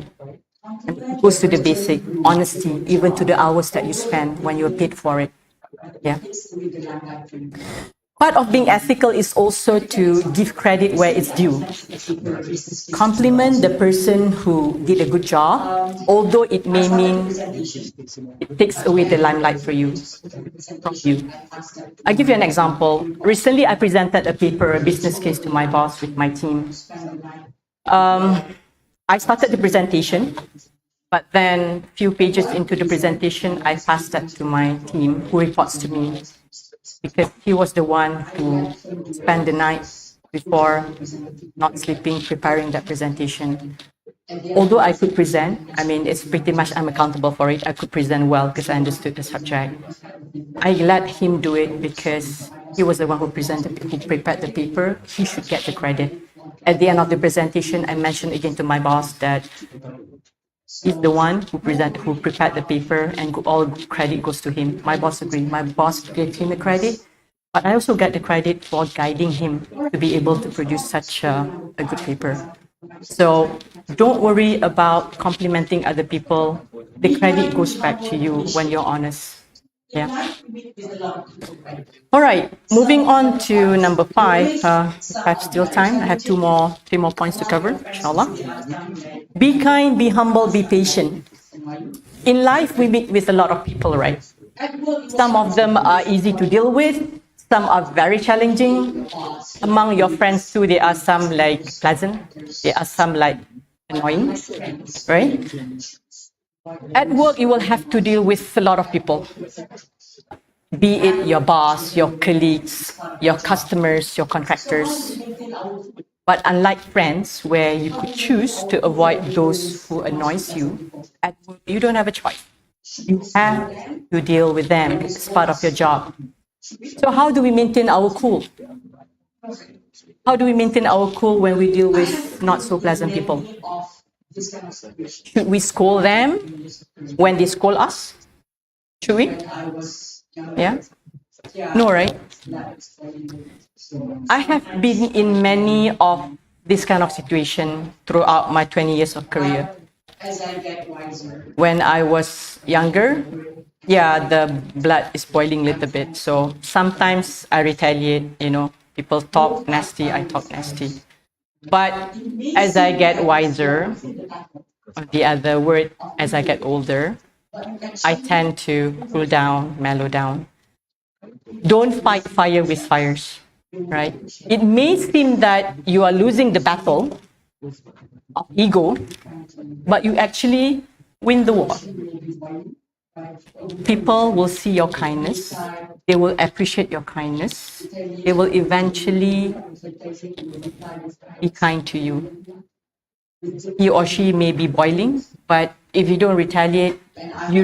And it goes to the basic honesty, even to the hours that you spend when you're paid for it. Yeah. Part of being ethical is also to give credit where it's due. Compliment the person who did a good job, although it may mean it takes away the limelight from you. I'll give you an example. Recently, I presented a paper, a business case to my boss with my team. I started the presentation, but then a few pages into the presentation, I passed that to my team who reports to me because he was the one who spent the night before not sleeping, preparing that presentation. Although I could present, I mean, it's pretty much I'm accountable for it. I could present well because I understood the subject. I let him do it because he was the one who prepared the paper. He should get the credit. At the end of the presentation, I mentioned again to my boss that he's the one who prepared the paper and all credit goes to him. My boss agreed. My boss gave him the credit, but I also get the credit for guiding him to be able to produce such a good paper. So don't worry about complimenting other people. the credit goes back to you when you're honest. Yeah. All right, moving on to number 5. If I have still time, I have three more points to cover, inshallah. Be kind, be humble, be patient. In life, we meet with a lot of people, right? Some of them are easy to deal with. Some are very challenging. Among your friends too, there are some like pleasant. There are some like annoying, right? At work, you will have to deal with a lot of people. Be it your boss, your colleagues, your customers, your contractors. But unlike friends, where you could choose to avoid those who annoys you, at work, you don't have a choice. You have to deal with them. It's part of your job. So how do we maintain our cool? How do we maintain our cool when we deal with not so pleasant people? Should we scold them when they scold us? Should we? Yeah? No, right? I have been in many of this kind of situation throughout my 20 years of career. When I was younger, yeah, the blood is boiling a little bit. So sometimes I retaliate, people talk nasty, I talk nasty. But as I get wiser, or the other word, as I get older, I tend to cool down, mellow down. Don't fight fire with fires, right? It may seem that you are losing the battle of ego, but you actually win the war. People will see your kindness. They will appreciate your kindness. They will eventually be kind to you. He or she may be boiling, but if you don't retaliate, you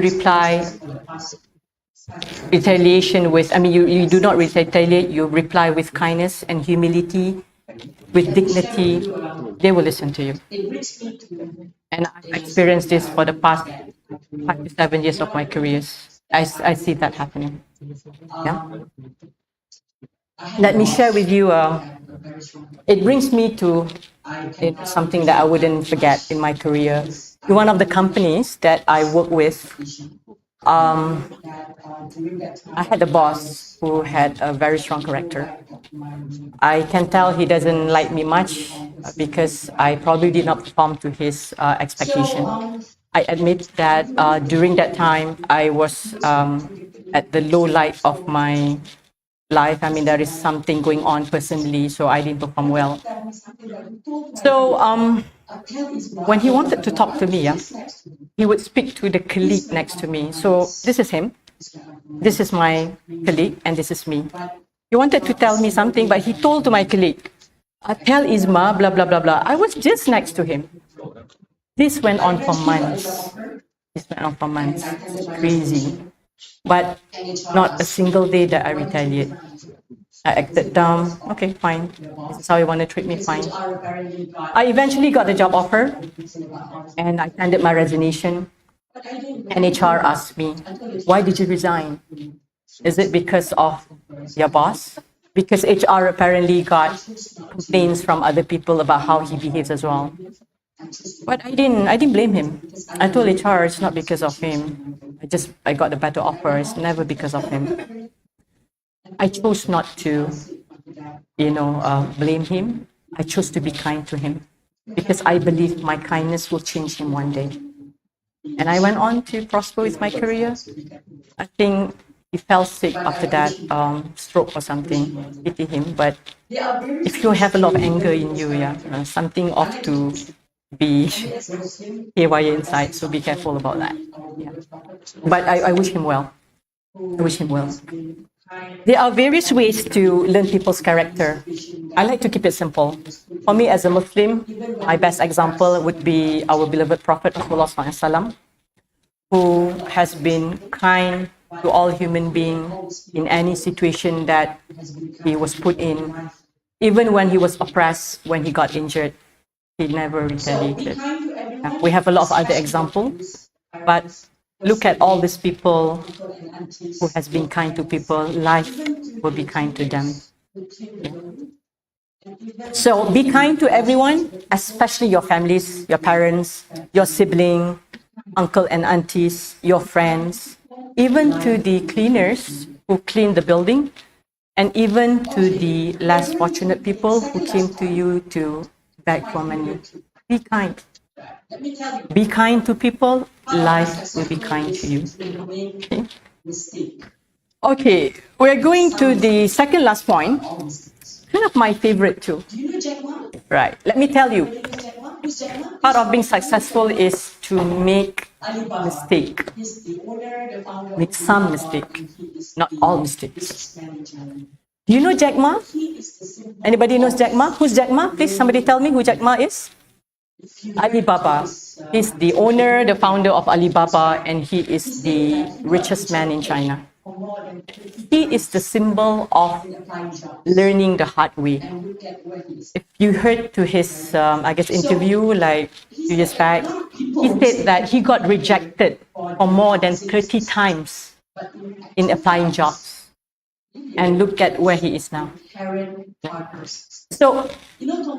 you do not retaliate, you reply with kindness and humility, with dignity, they will listen to you. And I've experienced this for the past 5 to 7 years of my careers. I see that happening. Yeah. Let me share with you, it brings me to something that I wouldn't forget in my career. In one of the companies that I work with, I had a boss who had a very strong character. I can tell he doesn't like me much because I probably did not perform to his expectation. I admit that during that time, I was at the low light of my life. I mean, there is something going on personally, so I didn't perform well. So when he wanted to talk to me, he would speak to the colleague next to me. So this is him. This is my colleague, and this is me. He wanted to tell me something, but he told to my colleague, tell Isma, blah, blah, blah, blah. I was just next to him. This went on for months. It's crazy. But not a single day that I retaliate. I acted dumb. Okay, fine. This is how you want to treat me, fine. I eventually got a job offer, and I handed my resignation. And HR asked me, why did you resign? Is it because of your boss? Because HR apparently got complaints from other people about how he behaves as well. But I didn't blame him. I told HR it's not because of him. I got a better offer. It's never because of him. I chose not to, blame him. I chose to be kind to him because I believe my kindness will change him one day. And I went on to prosper with my career. I think he fell sick after that, stroke or something. Pity him. But if you have a lot of anger in you, something ought to be haywire inside. So be careful about that. Yeah. But I wish him well. I wish him well. There are various ways to learn people's character. I like to keep it simple. For me, as a Muslim, my best example would be our beloved Prophet Muhammad, who has been kind to all human beings in any situation that he was put in. Even when he was oppressed, when he got injured, he never retaliated. We have a lot of other examples, but look at all these people who has been kind to people. Life will be kind to them. So be kind to everyone, especially your families, your parents, your sibling, uncle and aunties, your friends, even to the cleaners who clean the building, and even to the less fortunate people who came to you to beg for money. Be kind. Be kind to people, life will be kind to you. Okay? Okay, we're going to the second last point. Kind of my favorite too. Right, let me tell you. Part of being successful is to make mistake. Make some mistake, not all mistakes. Do you know Jack Ma? Anybody knows Jack Ma? Who's Jack Ma? Please, somebody tell me who Jack Ma is. Alibaba. He's the owner, the founder of Alibaba, and he is the richest man in China. He is the symbol of learning the hard way. If you heard to his, interview like 2 years back, he said that he got rejected for more than 30 times in applying jobs. And look at where he is now. So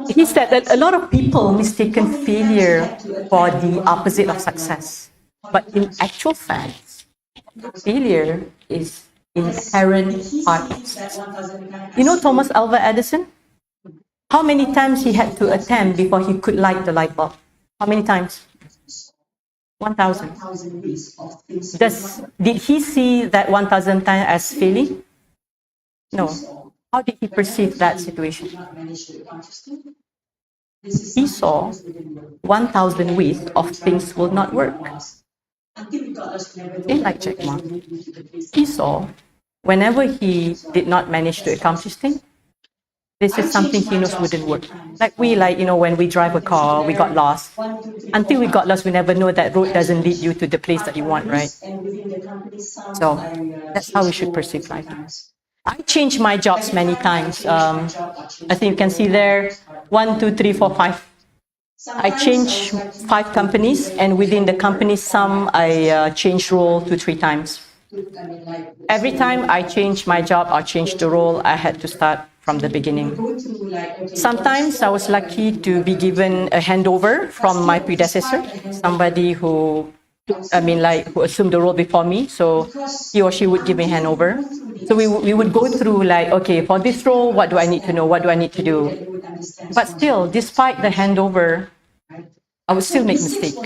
he said that a lot of people mistaken failure for the opposite of success. But in actual fact, failure is inherent part of success. You know Thomas Alva Edison? How many times he had to attempt before he could light the light bulb? How many times? 1,000. Did he see that 1,000 times as failing? No. How did he perceive that situation? He saw 1,000 ways of things will not work. Same like Jack Ma. He saw whenever he did not manage to accomplish things, this is something he knows wouldn't work. Like when we drive a car, we got lost. Until we got lost, we never know that road doesn't lead you to the place that you want, right? So that's how we should perceive life. I changed my jobs many times. I think you can see there, 1, 2, 3, 4, 5. I changed 5 companies, and within the company, some I changed role 2, 3 times. Every time I changed my job or changed the role, I had to start from the beginning. Sometimes I was lucky to be given a handover from my predecessor, somebody who assumed the role before me, so he or she would give me a handover. So we would go through okay, for this role, what do I need to know? What do I need to do? But still, despite the handover, I would still make mistakes.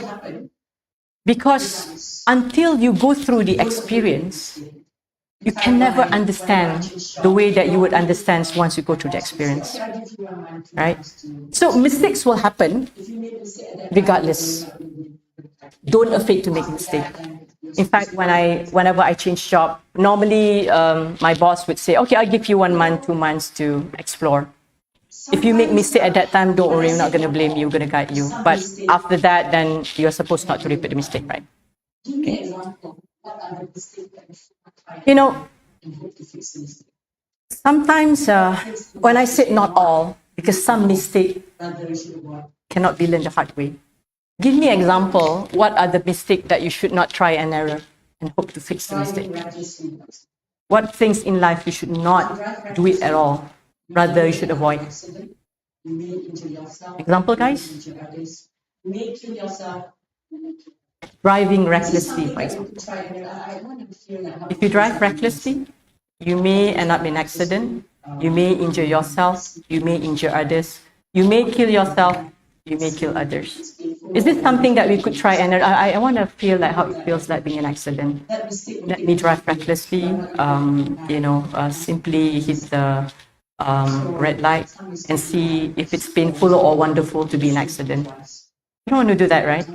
Because until you go through the experience, you can never understand the way that you would understand once you go through the experience. Right? So mistakes will happen regardless. Don't afraid to make mistakes. In fact, whenever I change job, normally my boss would say, okay, I'll give you 1 month, 2 months to explore. If you make mistake at that time, don't worry, I'm not going to blame you, I'm going to guide you. But after that, then you're supposed not to repeat the mistake, right? Okay. Sometimes when I say not all, because some mistake cannot be learned the hard way. Give me an example. What are the mistakes that you should not try and error and hope to fix the mistake? What things in life you should not do it at all? Rather, you should avoid. Example, guys? Driving recklessly, for example. If you drive recklessly, you may end up in an accident. You may injure yourself. You may injure others. You may kill yourself. You may kill others. Is this something that we could try? And I want to feel like how it feels like being an accident. Let me drive recklessly. Simply hit the red light and see if it's painful or wonderful to be an accident. You don't want to do that, right?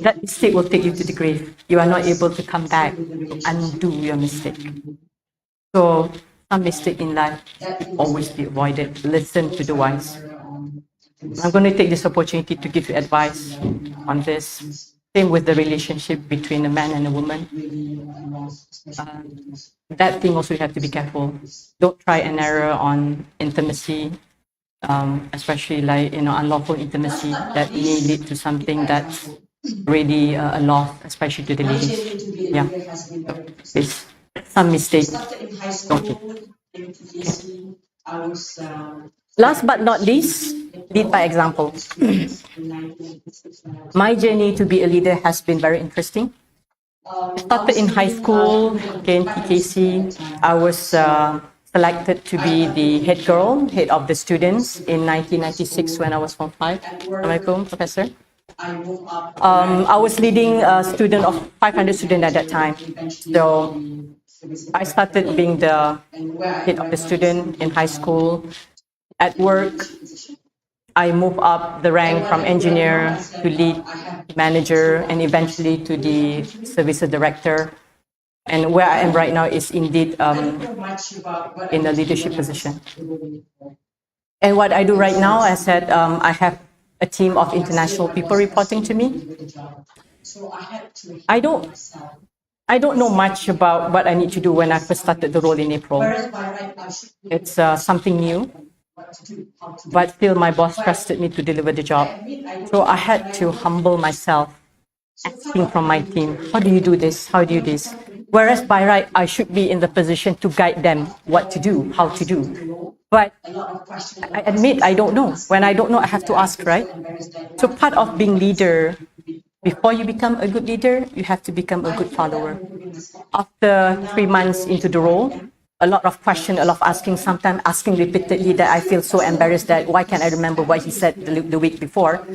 That mistake will take you to the grave. You are not able to come back to undo your mistake. So some mistake in life should always be avoided. Listen to the wise. I'm going to take this opportunity to give you advice on this. Same with the relationship between a man and a woman. That thing also you have to be careful. Don't try and error on intimacy, especially unlawful intimacy that may lead to something that's really a loss, especially to the ladies. Yeah, it's some mistake. Don't do. Okay. Last but not least, Lead by example. My journey to be a leader has been very interesting. I started in high school, okay, in PKC. I was selected to be the head girl, head of the students in 1996 when I was Form 5. Assalamualaikum, Professor. I was leading a student of 500 students at that time. So I started being the head of the student in high school. At work, I moved up the rank from engineer to lead manager and eventually to the services director. And where I am right now is indeed in a leadership position. And what I do right now, I said, I have a team of international people reporting to me. I don't know much about what I need to do when I first started the role in April. It's something new, but still my boss trusted me to deliver the job. So I had to humble myself, asking from my team, how do you do this? How do you do this? Whereas by right, I should be in the position to guide them what to do, how to do. But I admit I don't know. When I don't know, I have to ask, right? So part of being leader, before you become a good leader, you have to become a good follower. After 3 months into the role, a lot of questions, a lot of asking, sometimes asking repeatedly that I feel so embarrassed that why can't I remember what he said the week before.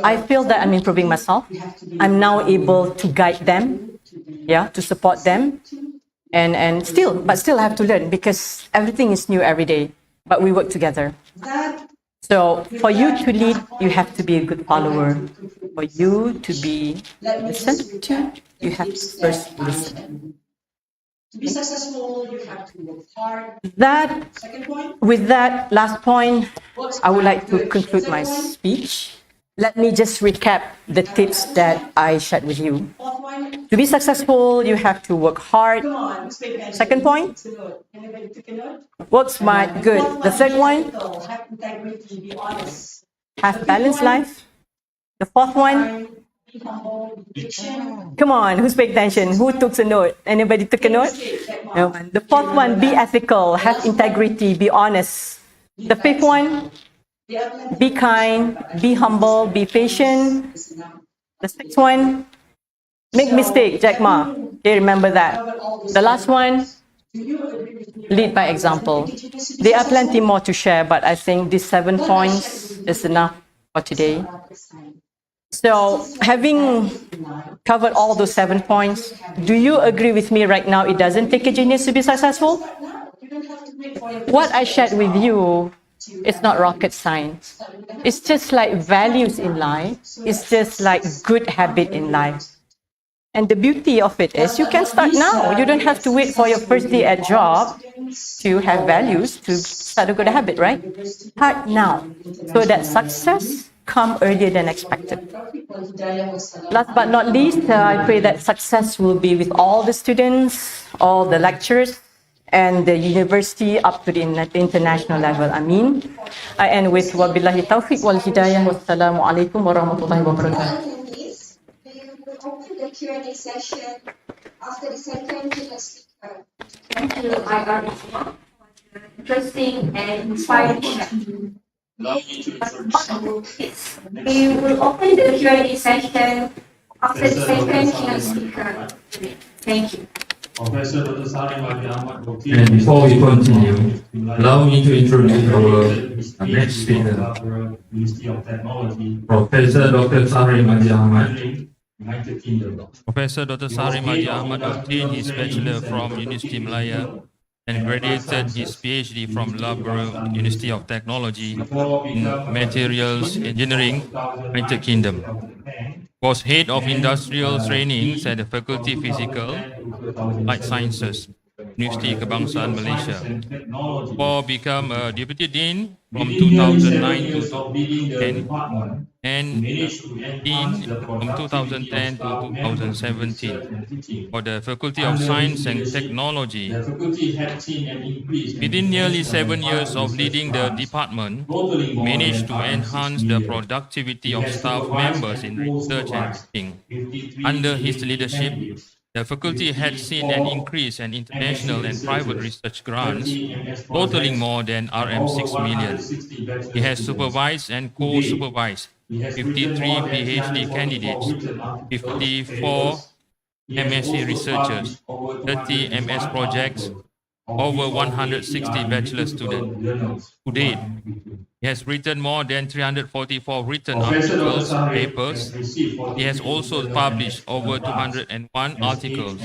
I feel that I'm improving myself. I'm now able to guide them, yeah, to support them. And still I have to learn because everything is new every day, but we work together. So for you to lead, you have to be a good follower. For you to be listened to, you have to first listen. To be successful, you have to work hard. With that last point, I would like to conclude my speech. Let me just recap the tips that I shared with you. To be successful, you have to work hard. Second point, work smart, good. The third one, have balanced life. The fourth one, come on, who's paying attention? Who took a note? Anybody took a note? No. The fourth one, be ethical, have integrity, be honest. The fifth one, be kind, be humble, be patient. The sixth one, make mistake, Jack Ma. Okay, remember that. The last one, lead by example. There are plenty more to share, but I think these 7 points is enough for today. So, having covered all those 7 points, do you agree with me right now it doesn't take a genius to be successful? What I shared with you, it's not rocket science. It's just like values in life. It's just like good habit in life. And the beauty of it is you can start now. You don't have to wait for your first day at job to have values to start a good habit, right? Start now so that success come earlier than expected. Last but not least, I pray that success will be with all the students, all the lecturers, and the university up to the international level. Ameen. I end with wabillahi taufiq wal hidayah. Wassalamu alaikum warahmatullahi wabarakatuh. Open the Q&A session after the second keynote speaker. Thank you, IR, for the interesting and inspiring session. We will open the Q&A session after the second keynote speaker. Thank you. And before we continue, allow me to introduce our next speaker, Professor Dr. Sarim Adi Ahmad. Professor Dr. Sarim Adi Ahmad obtained his bachelor from University Malaya and graduated his PhD from Loughborough University of Technology in Materials Engineering, United Kingdom. Was head of industrial trainings at the Faculty Physical Light Sciences, University Kebangsaan Malaysia. For become a deputy dean from 2009 to 2010 and dean from 2010 to 2017 for the Faculty of Science and Technology. Within nearly 7 years of leading the department, managed to enhance the productivity of staff members in research and teaching. Under his leadership, The faculty had seen an increase in international and private research grants, totaling more than RM 6 million. He has supervised and co-supervised 53 PhD candidates, 54 MSc researchers, 30 MS projects, over 160 bachelor students. To date, he has written more than 344 written articles, papers. He has also published over 201 articles,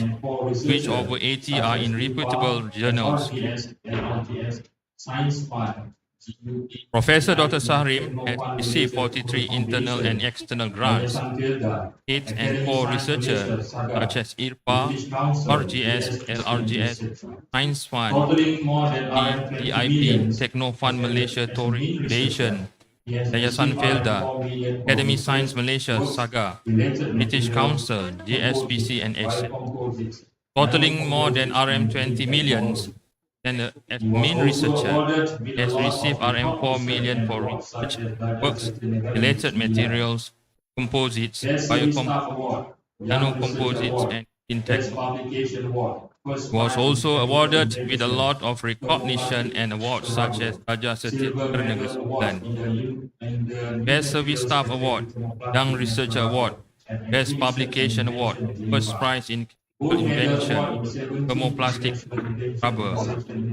which over 80 are in reputable journals. Professor Dr. Sahrim has received 43 internal and external grants. 8 and 4 researchers such as IRPA, RGS, LRGS, Science Fund, DIP, Techno Fund Malaysia Touring Foundation, Yayasan Felda, Academy Science Malaysia, SAGA, British Council, JSPC and ASIC, totaling more than RM 20 millions. Then as main researcher, has received RM 4 million for research works, related materials, composites, nanocomposites, and in technology. He was also awarded with a lot of recognition and awards such as Raja Sejahtera Negeri Sembilan, Best Service Staff Award, Young Researcher Award, Best Publication Award, First Prize in Chemical Invention, Thermoplastic Rubber,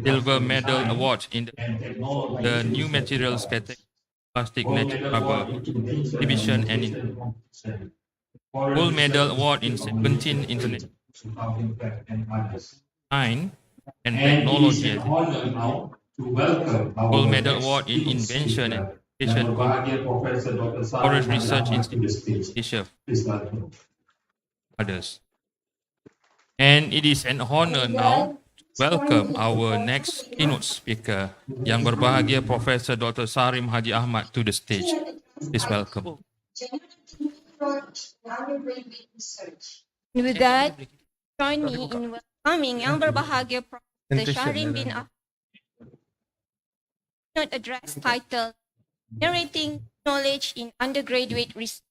Silver Medal Award in the New Materials category, Plastic Natural Rubber, Exhibition and Gold Medal Award in 17 international 9 and Technology, Gold Medal Award in Invention and Application, Forest Research Institute, Asia, others. And it is an honor now to welcome our next keynote speaker, Yang Berbahagia Professor Dr. Sarim Haji Ahmad, to the stage. Please welcome. With that, join me in welcoming Yang Berbahagia Professor Shahrin bin Ahmad keynote address titled Generating Knowledge in Undergraduate Research.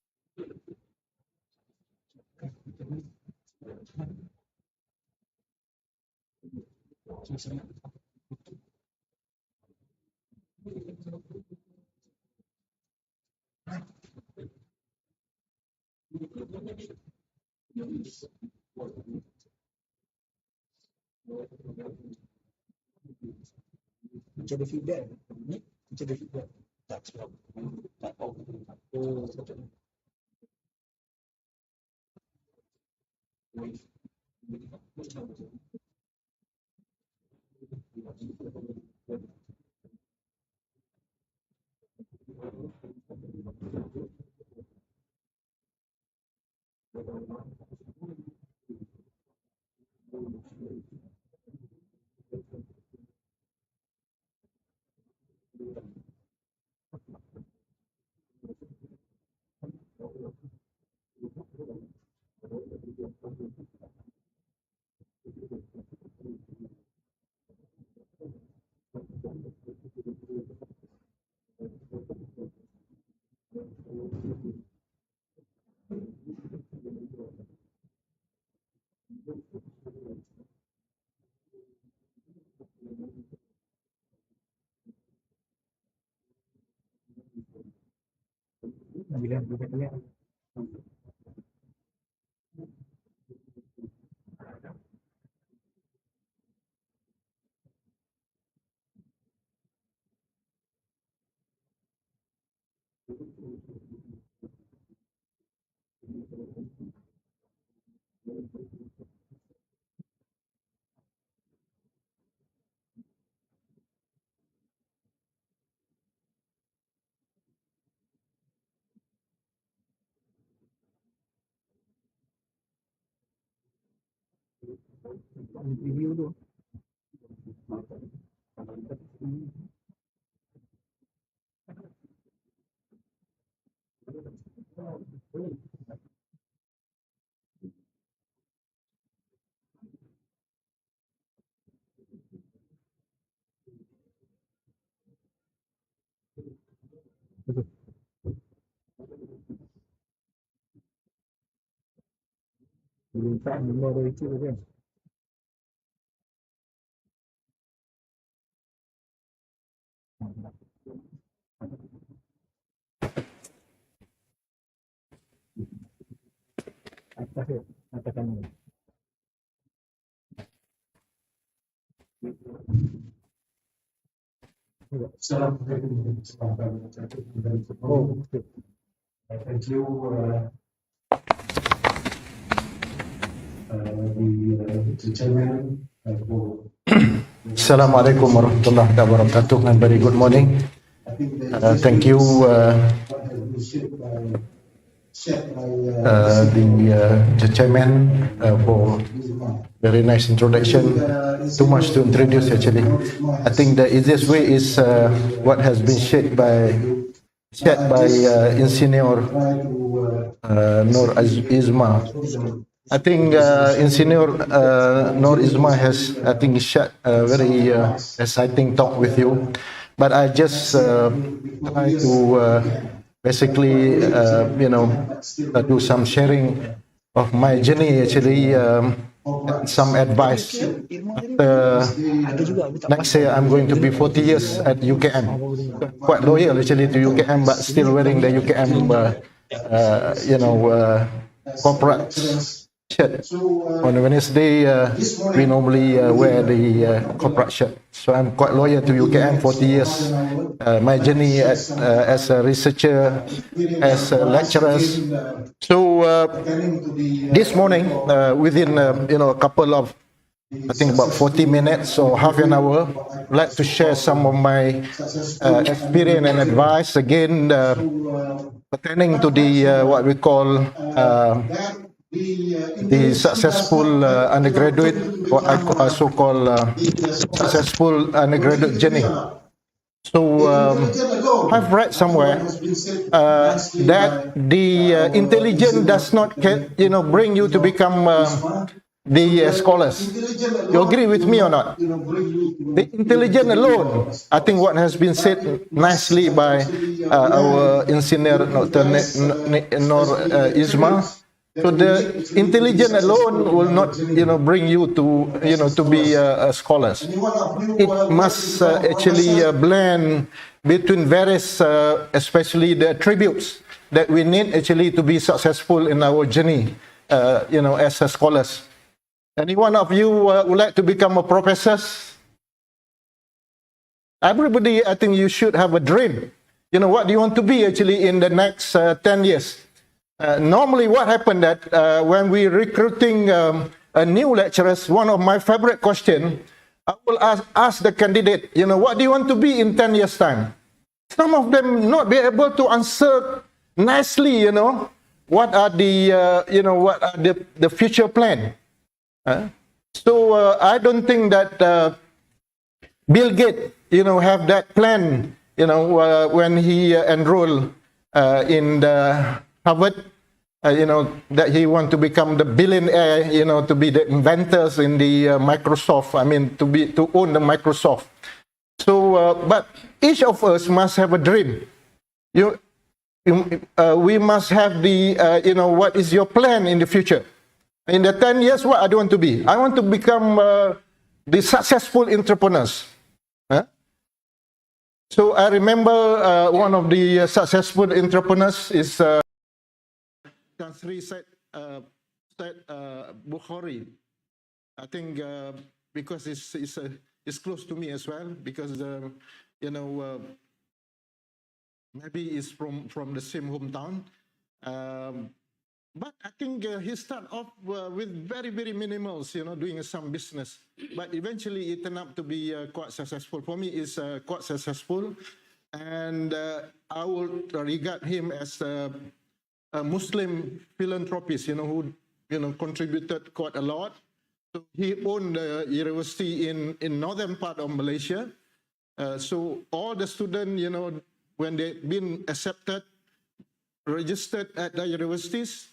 Assalamualaikum warahmatullahi wabarakatuh. Oh, thank you, the chairman for. Assalamualaikum warahmatullahi wabarakatuh and very good morning. Thank you, the chairman for very nice introduction. Too much to introduce actually. I think the easiest way is what has been shared by Insinyur Nur Izma. I think Insinyur Nur Izma has, I think, shared a very exciting talk with you. But I just try to basically, do some sharing of my journey actually, some advice. Next year I'm going to be 40 years at UKM. Quite loyal actually to UKM, but still wearing the UKM, corporate shirt. On Wednesday, we normally wear the corporate shirt. So I'm quite loyal to UKM, 40 years. My journey as a researcher, as a lecturer. So this morning, within a couple of, I think about 40 minutes or half an hour, I'd like to share some of my experience and advice again pertaining to the what we call the successful undergraduate, or I also call successful undergraduate journey. So I've read somewhere that the intelligence does not, bring you to become the scholars. You agree with me or not? The intelligence alone, I think what has been said nicely by our engineer Nur Izma. So the intelligence alone will not, bring you to be scholars. It must actually blend between various, especially the attributes that we need actually to be successful in our journey, as scholars. Any one of you would like to become a professor? Everybody, I think you should have a dream. What do you want to be actually in the next 10 years? Normally what happened that when we recruiting new lecturers, one of my favorite questions, I will ask the candidate, what do you want to be in 10 years time? Some of them not be able to answer nicely, what are the future plan. So I don't think that Bill Gates, have that plan, when he enrolled in the Harvard, that he want to become the billionaire, to be the inventors in the Microsoft. I mean, to own the Microsoft. So, but each of us must have a dream. We must have the, what is your plan in the future? In the 10 years, what I want to be? I want to become the successful entrepreneurs. So I remember one of the successful entrepreneurs is Sri Said Bukhari. I think because it's close to me as well, because maybe it's from the same hometown. But I think he started off with very, very minimals, doing some business. But eventually it turned out to be quite successful. For me, it's quite successful. And I would regard him as a Muslim philanthropist, who, contributed quite a lot. So he owned a university in northern part of Malaysia. So all the students, when they've been accepted, registered at the universities,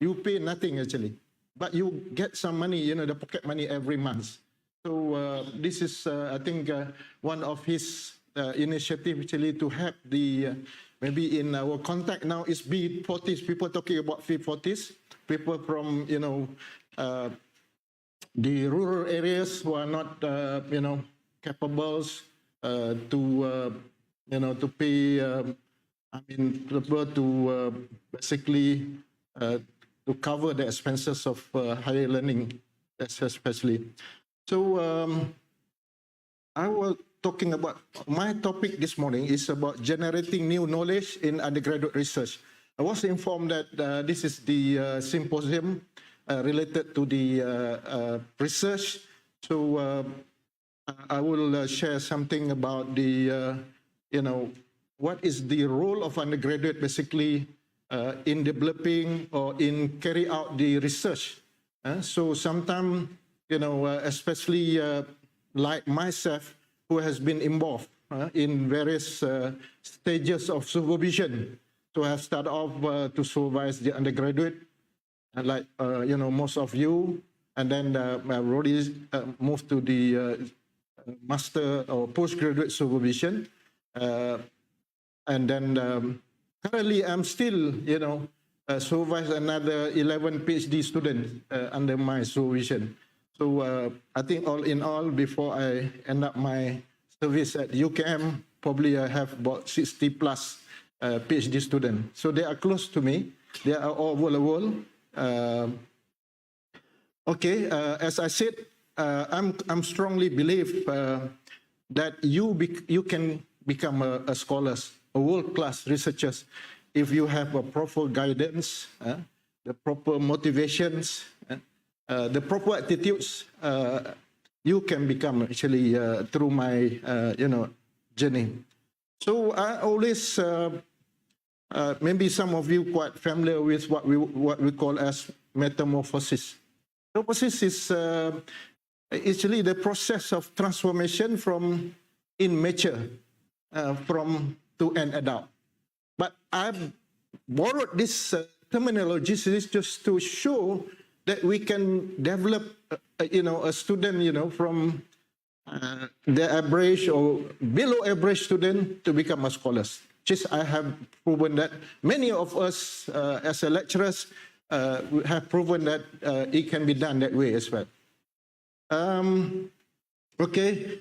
you pay nothing actually, but you get some money, the pocket money every month. So this is, I think, one of his initiatives actually to help the maybe in our contact now is B40s, people talking about V40s, people from, the rural areas who are not, capable to pay, to basically to cover the expenses of higher learning, especially. So I was talking about, my topic this morning is about generating new knowledge in undergraduate research. I was informed that this is the symposium related to the research. So I will share something about the, what is the role of undergraduate basically in developing or in carry out the research. So sometimes, especially like myself, who has been involved in various stages of supervision. So I have started off to supervise the undergraduate, like most of you, and then I've already moved to the master or postgraduate supervision, and then currently I'm still, supervise another 11 PhD students under my supervision. So I think all in all, before I end up my service at UKM, probably I have about 60 plus PhD students. So they are close to me. They are all over the world. Okay, as I said, I'm strongly believe that you can become a scholar, a world-class researcher, if you have a proper guidance, the proper motivations, the proper attitudes. You can become actually through my journey. So I always maybe some of you quite familiar with what we call as metamorphosis. Metamorphosis is actually the process of transformation from immature from to an adult. But I've borrowed this terminology just to show that we can develop, a student, from the average or below average student to become a scholar. Just I have proven that many of us as a lecturers have proven that it can be done that way as well. Okay,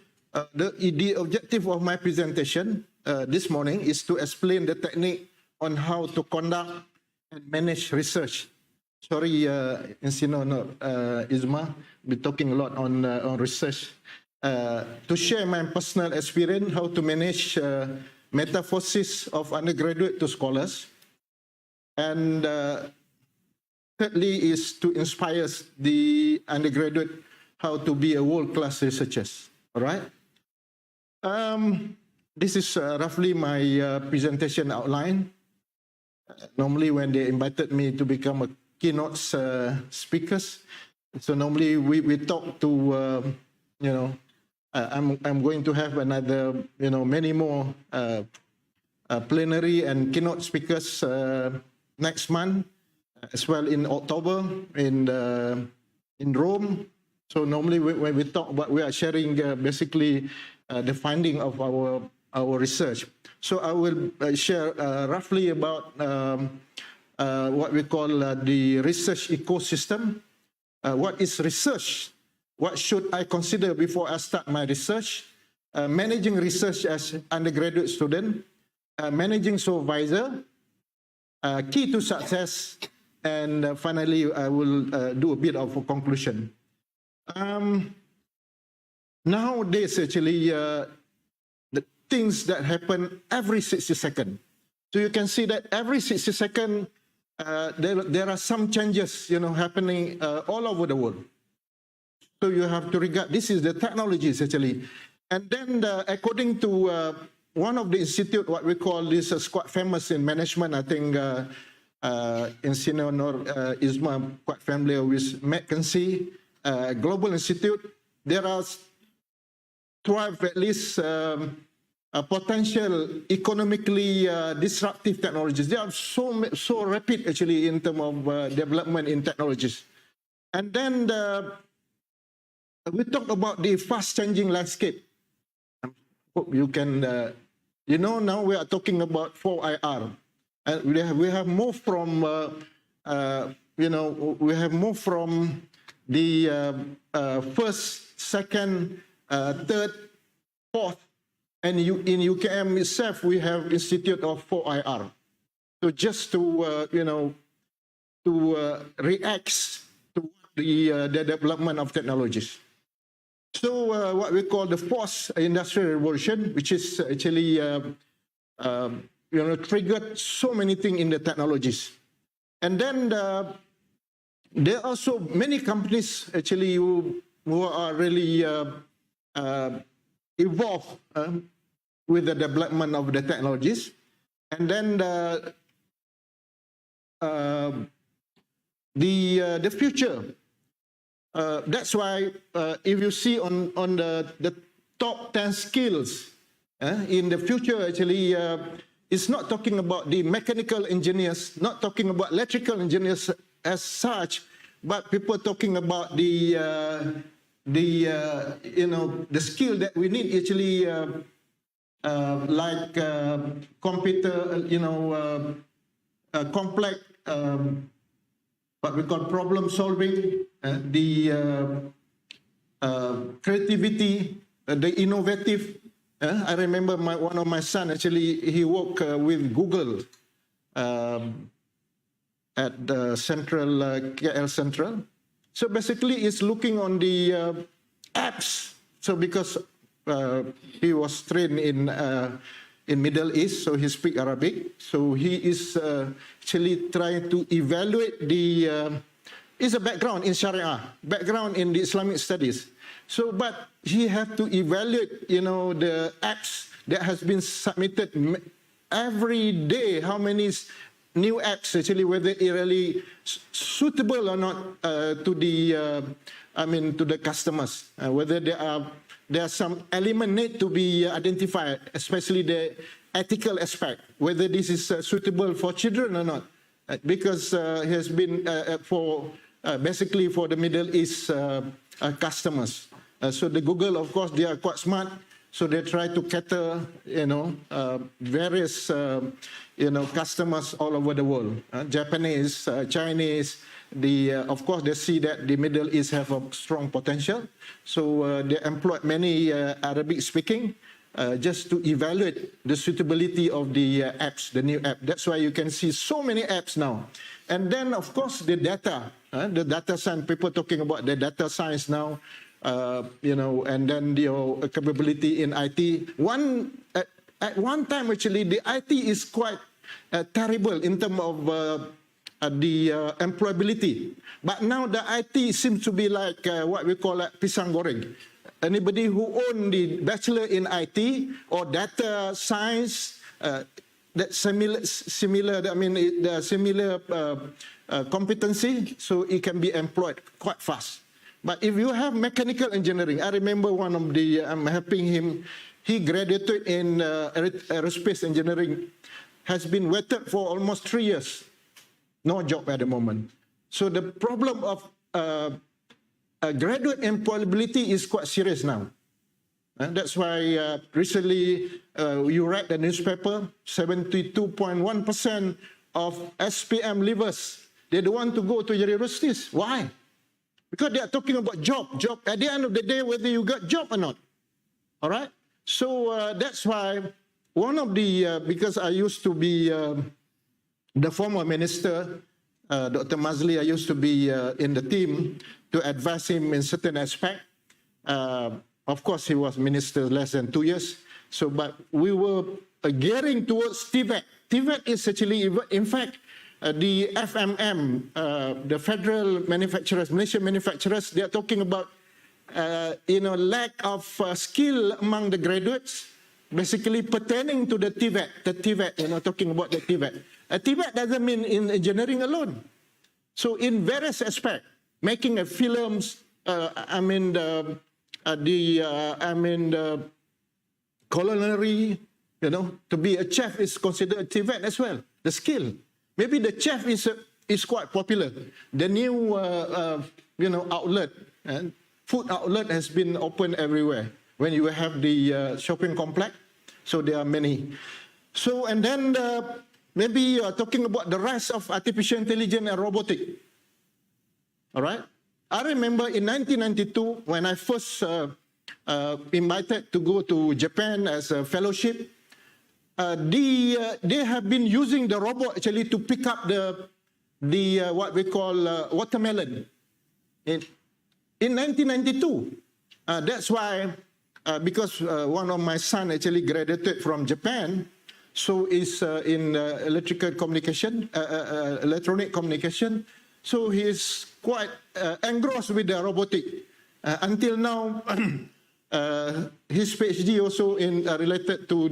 the objective of my presentation this morning is to explain the technique on how to conduct and manage research. Sorry, Isma, we're talking a lot on research. To share my personal experience, how to manage metamorphosis of undergraduate to scholars. And thirdly is to inspire the undergraduate how to be a world-class researchers. All right. This is roughly my presentation outline. Normally, when they invited me to become a keynote speakers, so normally we talk to I'm going to have another many more plenary and keynote speakers next month, as well in October in Rome. So normally when we talk about, we are sharing basically the finding of our research. So I will share roughly about what we call the research ecosystem. What is research? What should I consider before I start my research? Managing research as undergraduate student, managing supervisor, key to success, and finally I will do a bit of a conclusion. Nowadays, actually, the things that happen every 60 seconds. So you can see that every 60 seconds, there are some changes, happening all over the world. So you have to regard, this is the technologies actually. And then according to one of the institute, what we call this quite famous in management, I think in Sino Isma quite familiar with McKinsey Global Institute. There are 12 at least potential economically disruptive technologies. They are so rapid actually in terms of development in technologies. And then we talk about the fast changing landscape. I hope you can You know, now we are talking about 4IR. And we have moved from, we have moved from the first, second, third, fourth, and in UKM itself, we have Institute of 4IR. So just to, react to the development of technologies. So what we call the fourth industrial revolution, which is actually, triggered so many things in the technologies. And then there are also many companies actually who are really evolved with the development of the technologies. And then the future. That's why if you see on the top 10 skills in the future, actually, it's not talking about the mechanical engineers, not talking about electrical engineers as such, but people talking about the skill that we need actually, like computer, complex, what we call problem solving, the creativity, the innovative. I remember one of my son actually, he worked with Google at the KL Central. So basically, it's looking on the apps. So because he was trained in Middle East, so he speaks Arabic. So he is actually trying to evaluate the. It's a background in Sharia, background in the Islamic studies. So, but he have to evaluate, the apps that has been submitted every day. How many new apps actually, whether it really suitable or not to the, to the customers. Whether there are some element need to be identified, especially the ethical aspect. Whether this is suitable for children or not, because it has been basically for the Middle East customers. So the Google, of course, they are quite smart. So they try to cater, various, customers all over the world. Japanese, Chinese. Of course, they see that the Middle East have a strong potential. So they employ many Arabic speaking just to evaluate the suitability of the apps, the new app. That's why you can see so many apps now. And then, of course, the data science, people talking about the data science now, and then your capability in IT. At one time, actually, the IT is quite terrible in terms of the employability. But now the IT seems to be like what we call pisang goreng. Anybody who own the bachelor in IT or data science, that similar, the similar competency, so it can be employed quite fast. But if you have mechanical engineering, I remember one of I'm helping him, he graduated in aerospace engineering, has been waited for almost 3 years. No job at the moment. So the problem of graduate employability is quite serious now. And that's why recently you read the newspaper, 72.1% of SPM leavers, they don't want to go to universities. Why? Because they are talking about job at the end of the day, whether you got job or not. All right? So that's why one of the, because I used to be the former minister, Dr. Mazli, I used to be in the team to advise him in certain aspect. Of course, he was minister less than 2 years. So, but we were gearing towards TVET. TVET is actually, in fact, the FMM, the federal manufacturers, Malaysian manufacturers, they are talking about, lack of skill among the graduates, basically pertaining to the TVET. The TVET, talking about the TVET. TVET doesn't mean in engineering alone. So, in various aspects, making a films, the culinary, to be a chef is considered a TVET as well, the skill. Maybe the chef is quite popular. The new, outlet, food outlet has been opened everywhere. When you have the shopping complex, So there are many. So, and then maybe talking about the rise of artificial intelligence and robotic. All right. I remember in 1992 when I first invited to go to Japan as a fellowship. They have been using the robot actually to pick up the what we call watermelon. In 1992, that's why because one of my son actually graduated from Japan, so is in electronic communication. So he's quite engrossed with the robotic. Until now, his PhD also in related to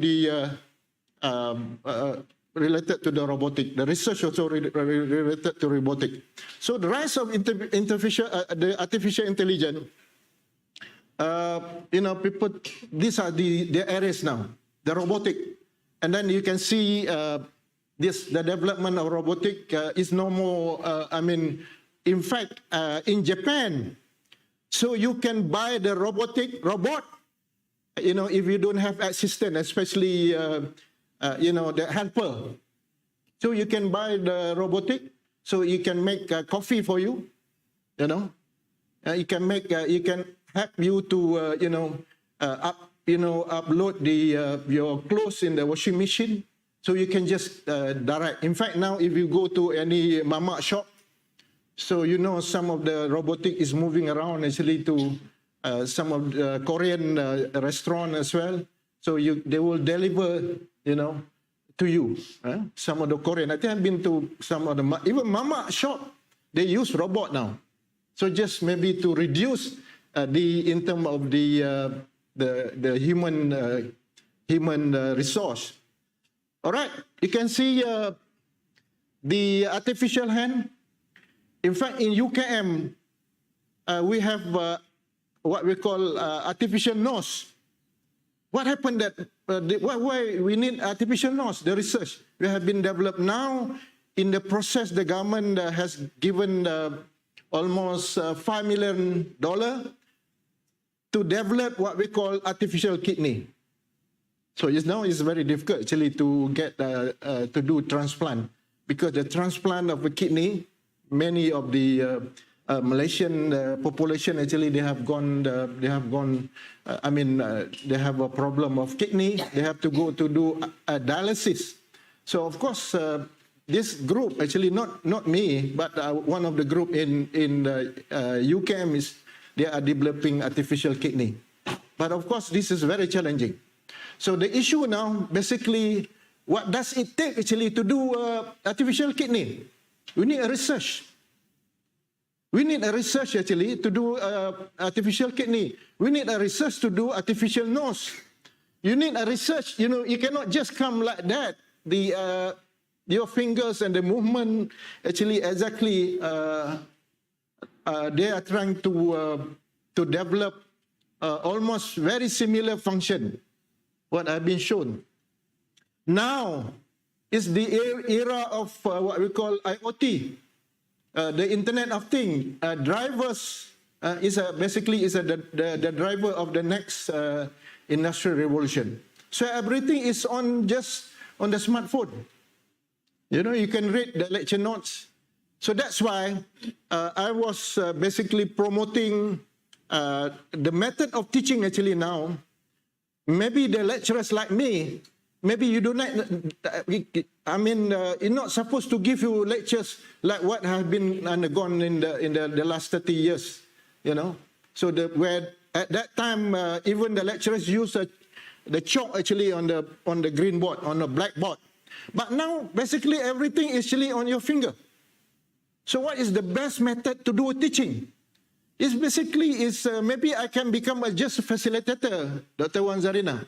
the robotic. The research also related to robotic. So the rise of the artificial intelligence. People. These are the areas now. The robotic, and then you can see the development of robotic is no more. In fact, in Japan, so you can buy the robot. If you don't have assistant, especially the helper, so you can buy the robotic. So you can make coffee for you. You can make. You can help you to upload your clothes in the washing machine. So you can just direct. In fact, now if you go to any mama shop, so some of the robotic is moving around actually to some of the Korean restaurant as well. So they will deliver, to you. Some of the Korean. I think I've been to some of the even mama shop. They use robot now. So just maybe to reduce in terms of the human resource. All right, you can see the artificial hand. In fact, in UKM, we have what we call artificial nose. What happened that, why we need artificial nose? The research we have been developed now. In the process, the government has given almost $5 million to develop what we call artificial kidney. So now it's very difficult actually to get to do transplant, because the transplant of a kidney, many of the Malaysian population actually they have a problem of kidney. They have to go to do dialysis. So of course this group actually not me, but one of the group in UKM is they are developing artificial kidney. But of course this is very challenging. So the issue now, basically, what does it take actually to do artificial kidney? We need a research. We need a research actually to do artificial kidney. We need a research to do artificial nose. You need a research, you cannot just come like that. Your fingers and the movement actually exactly, they are trying to develop almost very similar function. What I've been shown. Now is the era of what we call IoT, the Internet of Things. Drivers is basically the driver of the next industrial revolution. So everything is just on the smartphone. You can read the lecture notes. So that's why I was basically promoting the method of teaching actually now. Maybe the lecturers like me, maybe you do not, you're not supposed to give you lectures like what have been undergone in the last 30 years, So where at that time, even the lecturers use the chalk actually on the green board, on the blackboard. But now, basically, everything is actually on your finger. So what is the best method to do teaching? It's basically, maybe I can become just a facilitator, Dr. Wan Zarina.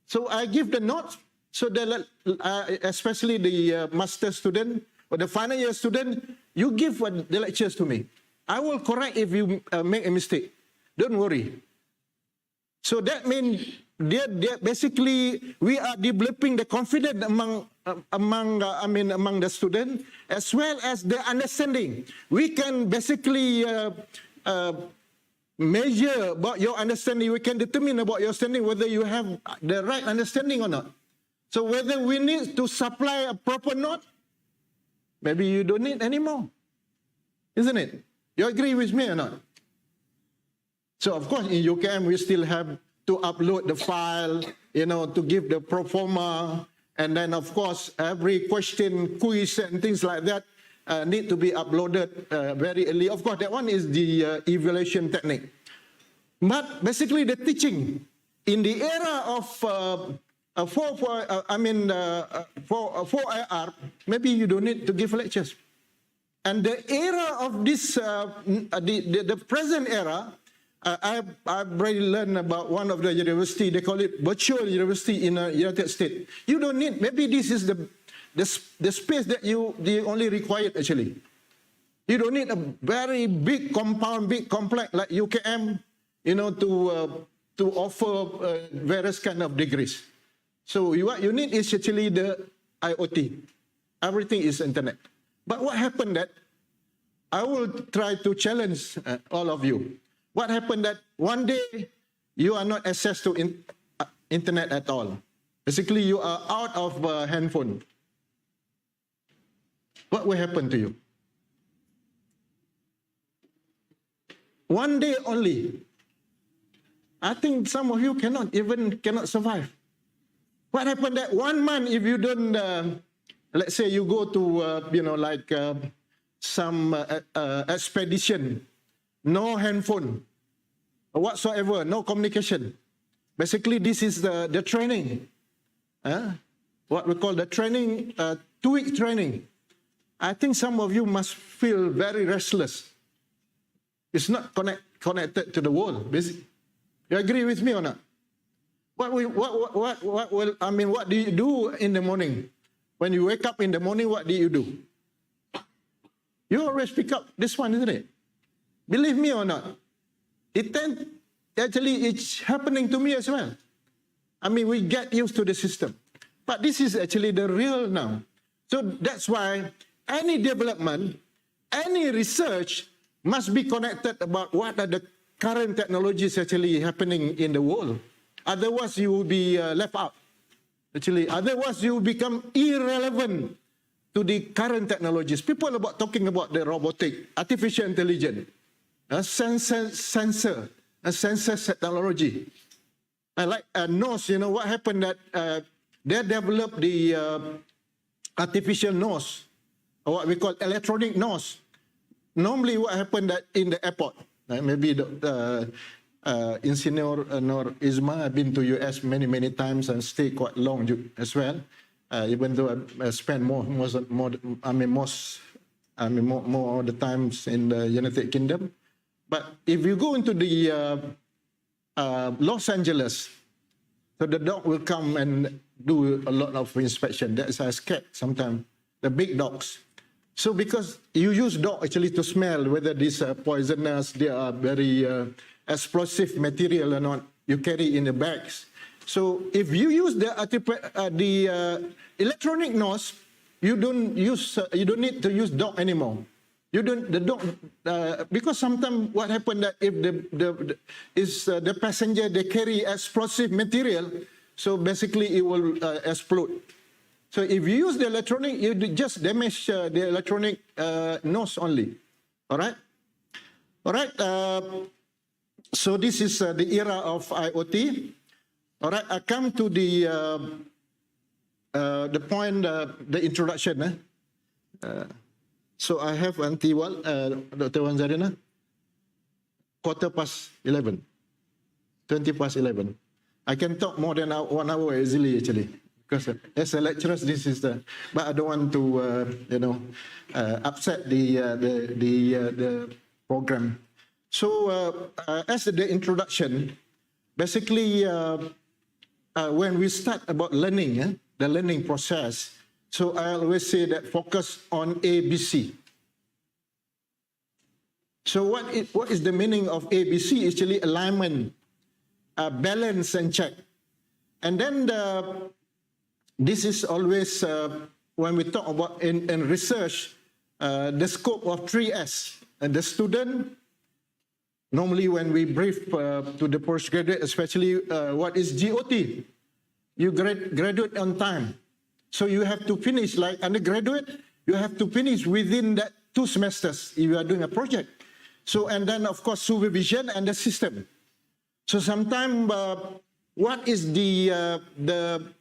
So I give the notes, so that especially the master student or the final year student, you give the lectures to me. I will correct if you make a mistake. Don't worry. So that means basically we are developing the confidence among the student, as well as the understanding. We can basically measure about your understanding, we can determine about your understanding whether you have the right understanding or not. So whether we need to supply a proper note, maybe you don't need anymore. Isn't it? You agree with me or not? So of course in UKM we still have to upload the file, to give the pro forma, and then of course every question, quiz and things like that need to be uploaded very early. Of course that one is the evaluation technique. But basically the teaching in the era of 4IR, maybe you don't need to give lectures. And the era of this, the present era, I've already learned about one of the university, they call it virtual university in the United States. You don't need, maybe this is the space that you only required actually. You don't need a very big compound, big complex like UKM, to offer various kind of degrees. So what you need is actually the IoT. Everything is internet. But what happened that, I will try to challenge all of you. What happened that one day you are not access to internet at all. Basically you are out of handphone. What will happen to you? One day only. I think some of you cannot survive. What happened that 1 month if you don't, let's say you go to, some expedition, no handphone, whatsoever, no communication. Basically this is the training, what we call the training, 2-week training. I think some of you must feel very restless. It's not connected to the world, basically. You agree with me or not? What do you do in the morning? When you wake up in the morning, what do you do? You always pick up this one, isn't it? Believe me or not, it's happening to me as well. We get used to the system. But this is actually the real now. So that's why any development, any research must be connected about what are the current technologies actually happening in the world. Otherwise, you will be left out. Actually, otherwise you will become irrelevant to the current technologies. People are talking about the robotic, artificial intelligence, sensor technology. Like nose, what happened that they developed the artificial nose, or what we call electronic nose. Normally what happened that in the airport, maybe Insinyur Nur Isma have been to US many times and stay quite long as well. Even though I spent more of the times in the United Kingdom. But if you go into the Los Angeles, so the dog will come and do a lot of inspection. That's I scared sometimes, the big dogs. So because you use dog actually to smell whether these are poisonous, they are very explosive material or not, you carry in the bags. So if you use the electronic nose, you don't need to use dog anymore. Because sometimes what happened that if the passenger, they carry explosive material, so basically it will explode. So if you use the electronic, you just damage the electronic nose only. All right? So this is the era of IoT. All right, I come to the point, the introduction. So I have until Dr. Wanzarina, 11:15, 11:20. I can talk more than 1 hour easily actually, because as a lecturer, this is the. But I don't want to, upset the program. So as the introduction, basically when we start about learning, the learning process, so I always say that focus on ABC. So what is the meaning of ABC? Actually alignment, balance and check. And then this is always, when we talk about in research, the scope of 3S, and the student, Normally when we brief to the postgraduate, especially what is GOT, you graduate on time. So you have to finish, like undergraduate, you have to finish within that 2 semesters if you are doing a project. So, and then of course supervision and the system. So sometimes what is the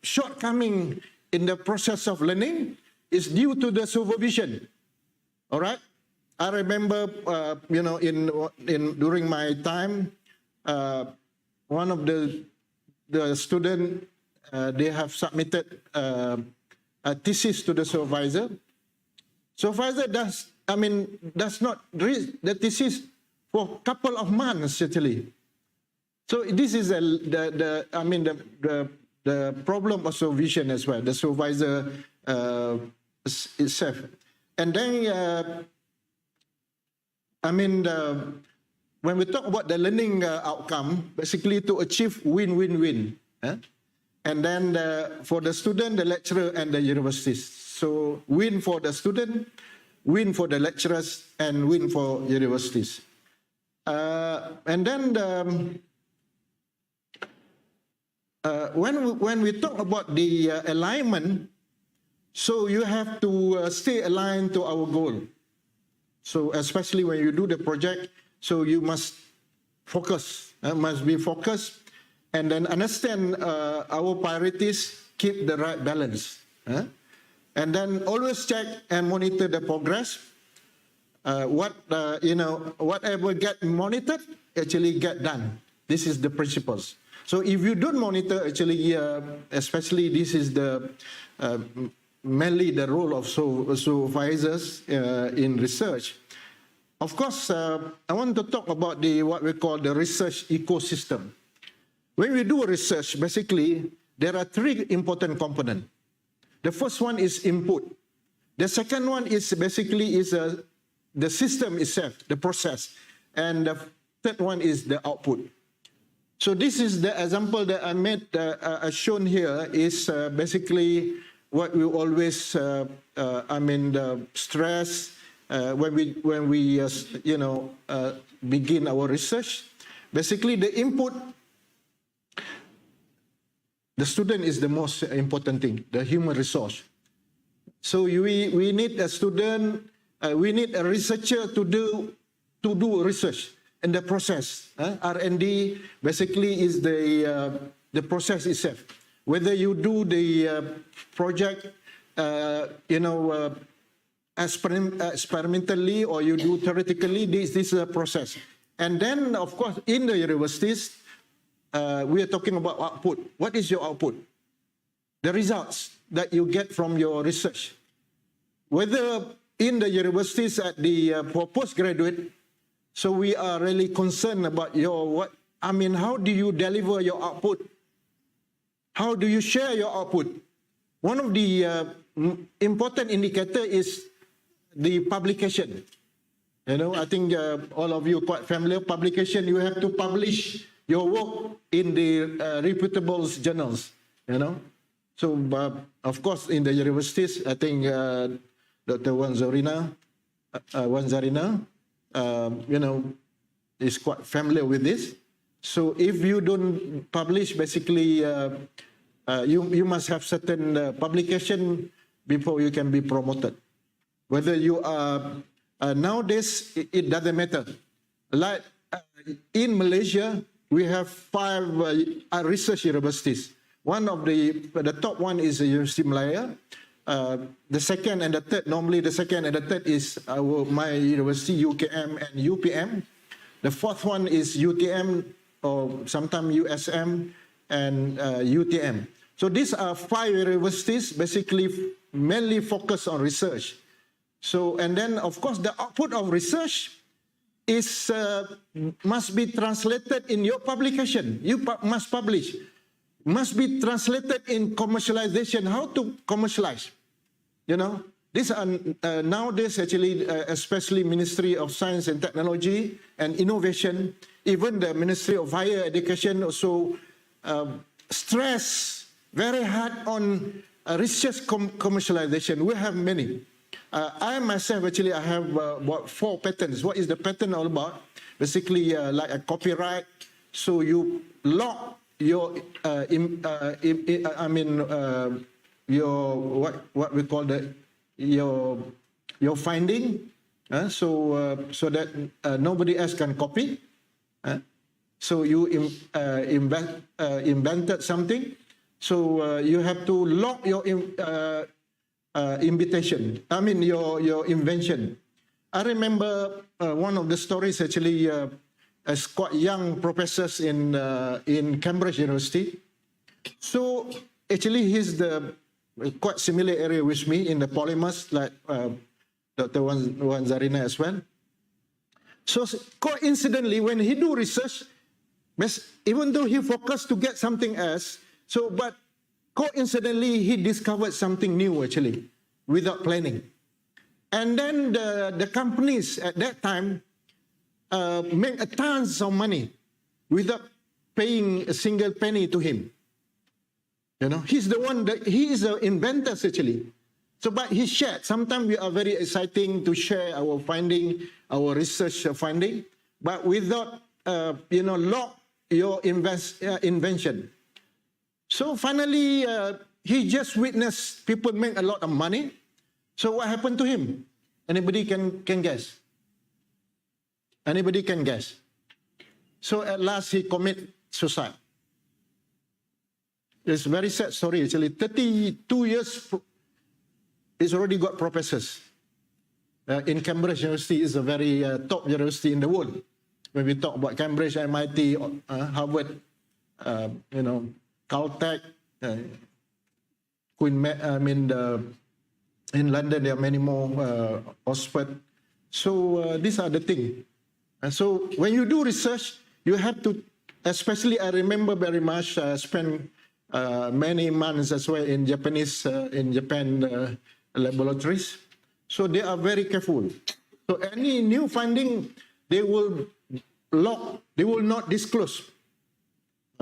shortcoming in the process of learning is due to the supervision. All right. I remember, during my time, one of the student they have submitted a thesis to the supervisor. Supervisor does not read the thesis for a couple of months actually. So this is the problem of supervision as well. The supervisor itself, and then. When we talk about the learning outcome, basically to achieve win-win-win. And then for the student, the lecturer, and the universities. So win for the student, win for the lecturers, and win for universities. And then when we talk about the alignment, so you have to stay aligned to our goal. So especially when you do the project, so you must focus, must be focused, and then understand our priorities, keep the right balance. And then always check and monitor the progress. Whatever get monitored, actually get done. This is the principles. So if you don't monitor, actually, especially this is the mainly the role of supervisors in research. Of course, I want to talk about what we call the research ecosystem. When we do research, basically, there are 3 important components. The first one is input. The second one is basically the system itself, the process. And the third one is the output. So this is the example that I made, shown here is basically what we always, stress when we begin our research. Basically, the input, the student is the most important thing, the human resource. So we need a student, we need a researcher to do research in the process. R&D basically is the process itself. Whether you do the project, experimentally or you do theoretically, this is a process. And then, of course, in the universities, we are talking about output. What is your output? The results that you get from your research. Whether in the universities for postgraduate, so we are really concerned about how do you deliver your output? How do you share your output? One of the important indicator is the publication. I think all of you are quite familiar. Publication, you have to publish your work in the reputable journals. So of course in the universities, I think Dr. Wanzarina, is quite familiar with this. So if you don't publish, basically you must have certain publication before you can be promoted. Whether you are nowadays, it doesn't matter. Like in Malaysia, we have 5 research universities. One of the top one is the University Malaya. The second and the third, normally the second and the third is my university, UKM and UPM. The fourth one is UTM or sometimes USM and UTM. So these are 5 universities basically mainly focused on research. So, and then of course the output of research is must be translated in your publication. You must publish. Must be translated in commercialization. How to commercialize? These are nowadays actually, especially Ministry of Science and Technology and Innovation, even the Ministry of Higher Education also stress very hard on research commercialization. We have many. I myself, actually, I have about 4 patents. What is the patent all about? Basically, like a copyright. So you lock your, your what we call your finding, so that nobody else can copy. So you invented something. So you have to lock your invitation. I mean your invention. I remember one of the stories actually. As quite young professors in Cambridge University. So actually he's the quite similar area with me in the polymers, like Dr. Wan Zarina as well. So coincidentally, when he do research, even though he focused to get something else, so but coincidentally he discovered something new actually without planning. And then the companies at that time make tons of money without paying a single penny to him. You know, he's the one that he is the inventor actually. So, but he shared. Sometimes we are very exciting to share our finding, our research finding, but without lock your invention. So finally, he just witnessed people make a lot of money. So what happened to him? Anybody can guess? Anybody can guess? So at last he commit suicide. It's a very sad story actually. 32 years, he's already got professors. In Cambridge University is a very top university in the world. When we talk about Cambridge, MIT, Harvard, Caltech, in London there are many more, Oxford. So these are the things. And so when you do research, you have to, especially I remember very much, spent many months as well in Japan laboratories. So they are very careful. So any new finding, they will lock, they will not disclose.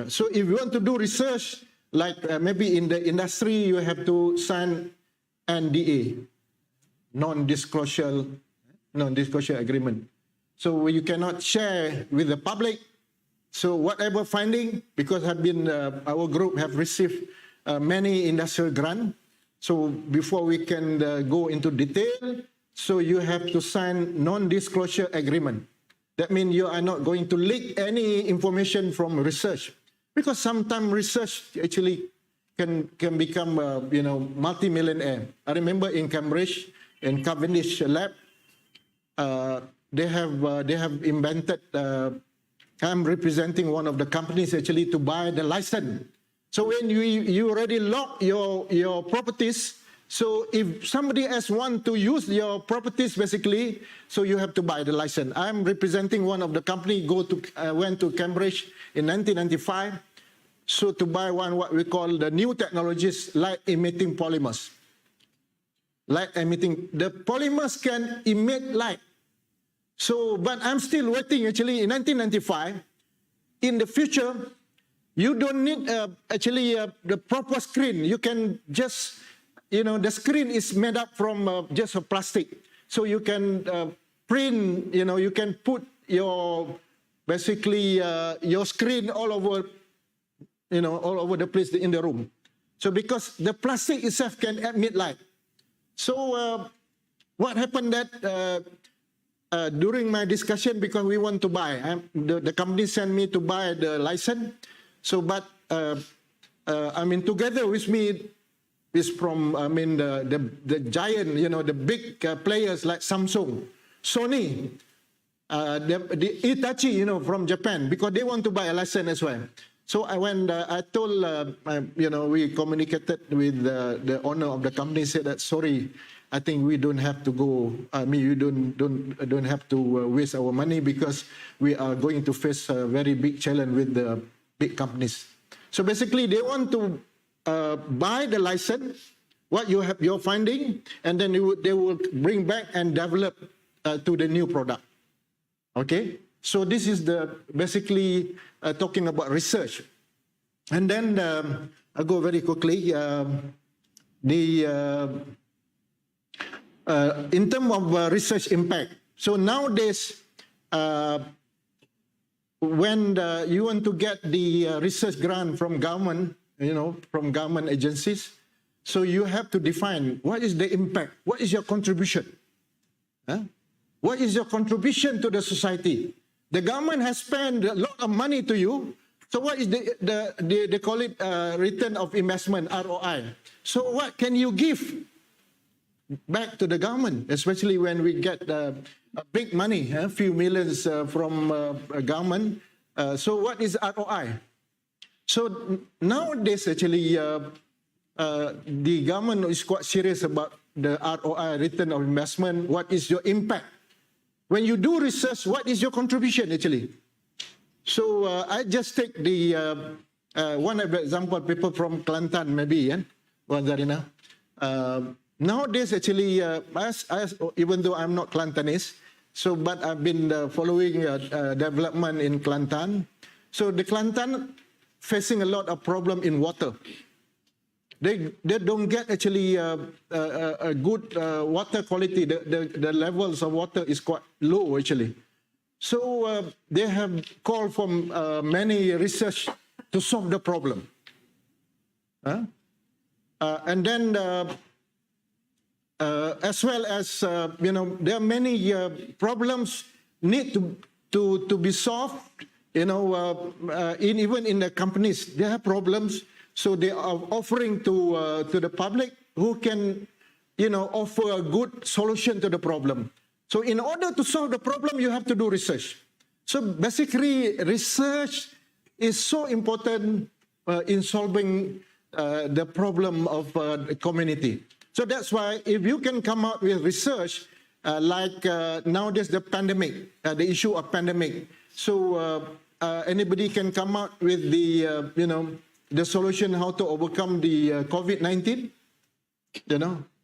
So if you want to do research, like maybe in the industry, you have to sign NDA, non-disclosure agreement. So you cannot share with the public. So whatever finding, because our group have received many industrial grants. So before we can go into detail, so you have to sign non-disclosure agreement. That means you are not going to leak any information from research, because sometimes research actually can become multi-millionaire. I remember in Cambridge, in Cavendish lab, they have invented. I'm representing one of the companies actually to buy the license. So when you already lock your properties, so if somebody else want to use your properties, basically, so you have to buy the license. I'm representing one of the company. Went to Cambridge in 1995, so to buy what we call the new technologies, light emitting polymers. Light emitting, the polymers can emit light. So, but I'm still waiting actually in 1995. In the future, you don't need the proper screen. You can just, the screen is made up from just a plastic. So you can print, you can put your, basically your screen all over, all over the place in the room. So because the plastic itself can emit light. So what happened that during my discussion, because we want to buy, the company sent me to buy the license. So, but together with me is from, the giant, the big players like Samsung, Sony, the Hitachi, from Japan, because they want to buy a license as well. So I told, we communicated with the owner of the company, said that, sorry, I think we don't have to go. You don't have to waste our money, because we are going to face a very big challenge with the big companies. So basically, they want to buy the license, what you have, your finding, and then they will bring back and develop to the new product. Okay. So this is basically talking about research, and then I go very quickly. in terms of research impact. So nowadays, when you want to get the research grant from government, from government agencies, so you have to define what is the impact, what is your contribution, what is your contribution to the society. The government has spent a lot of money to you, so what is they call it return of investment, ROI. So what can you give back to the government, especially when we get big money, a few millions from government. So what is ROI? So nowadays, actually, the government is quite serious about the ROI, return of investment. What is your impact? When you do research, what is your contribution, actually? So I just take the one example, people from Kelantan, maybe, Wazarina. Nowadays, actually, even though I'm not Kelantanese, but I've been following development in Kelantan. So the Kelantan facing a lot of problem in water. They don't get actually a good water quality. The levels of water is quite low, actually. So they have called for many research to solve the problem. And then as well as, there are many problems need to be solved, even in the companies, they have problems. So they are offering to the public who can, offer a good solution to the problem. So in order to solve the problem, you have to do research. So basically, research is so important in solving the problem of the community. So that's why if you can come out with research, like nowadays the pandemic, the issue of pandemic. So anybody can come out with the, the solution how to overcome the COVID-19,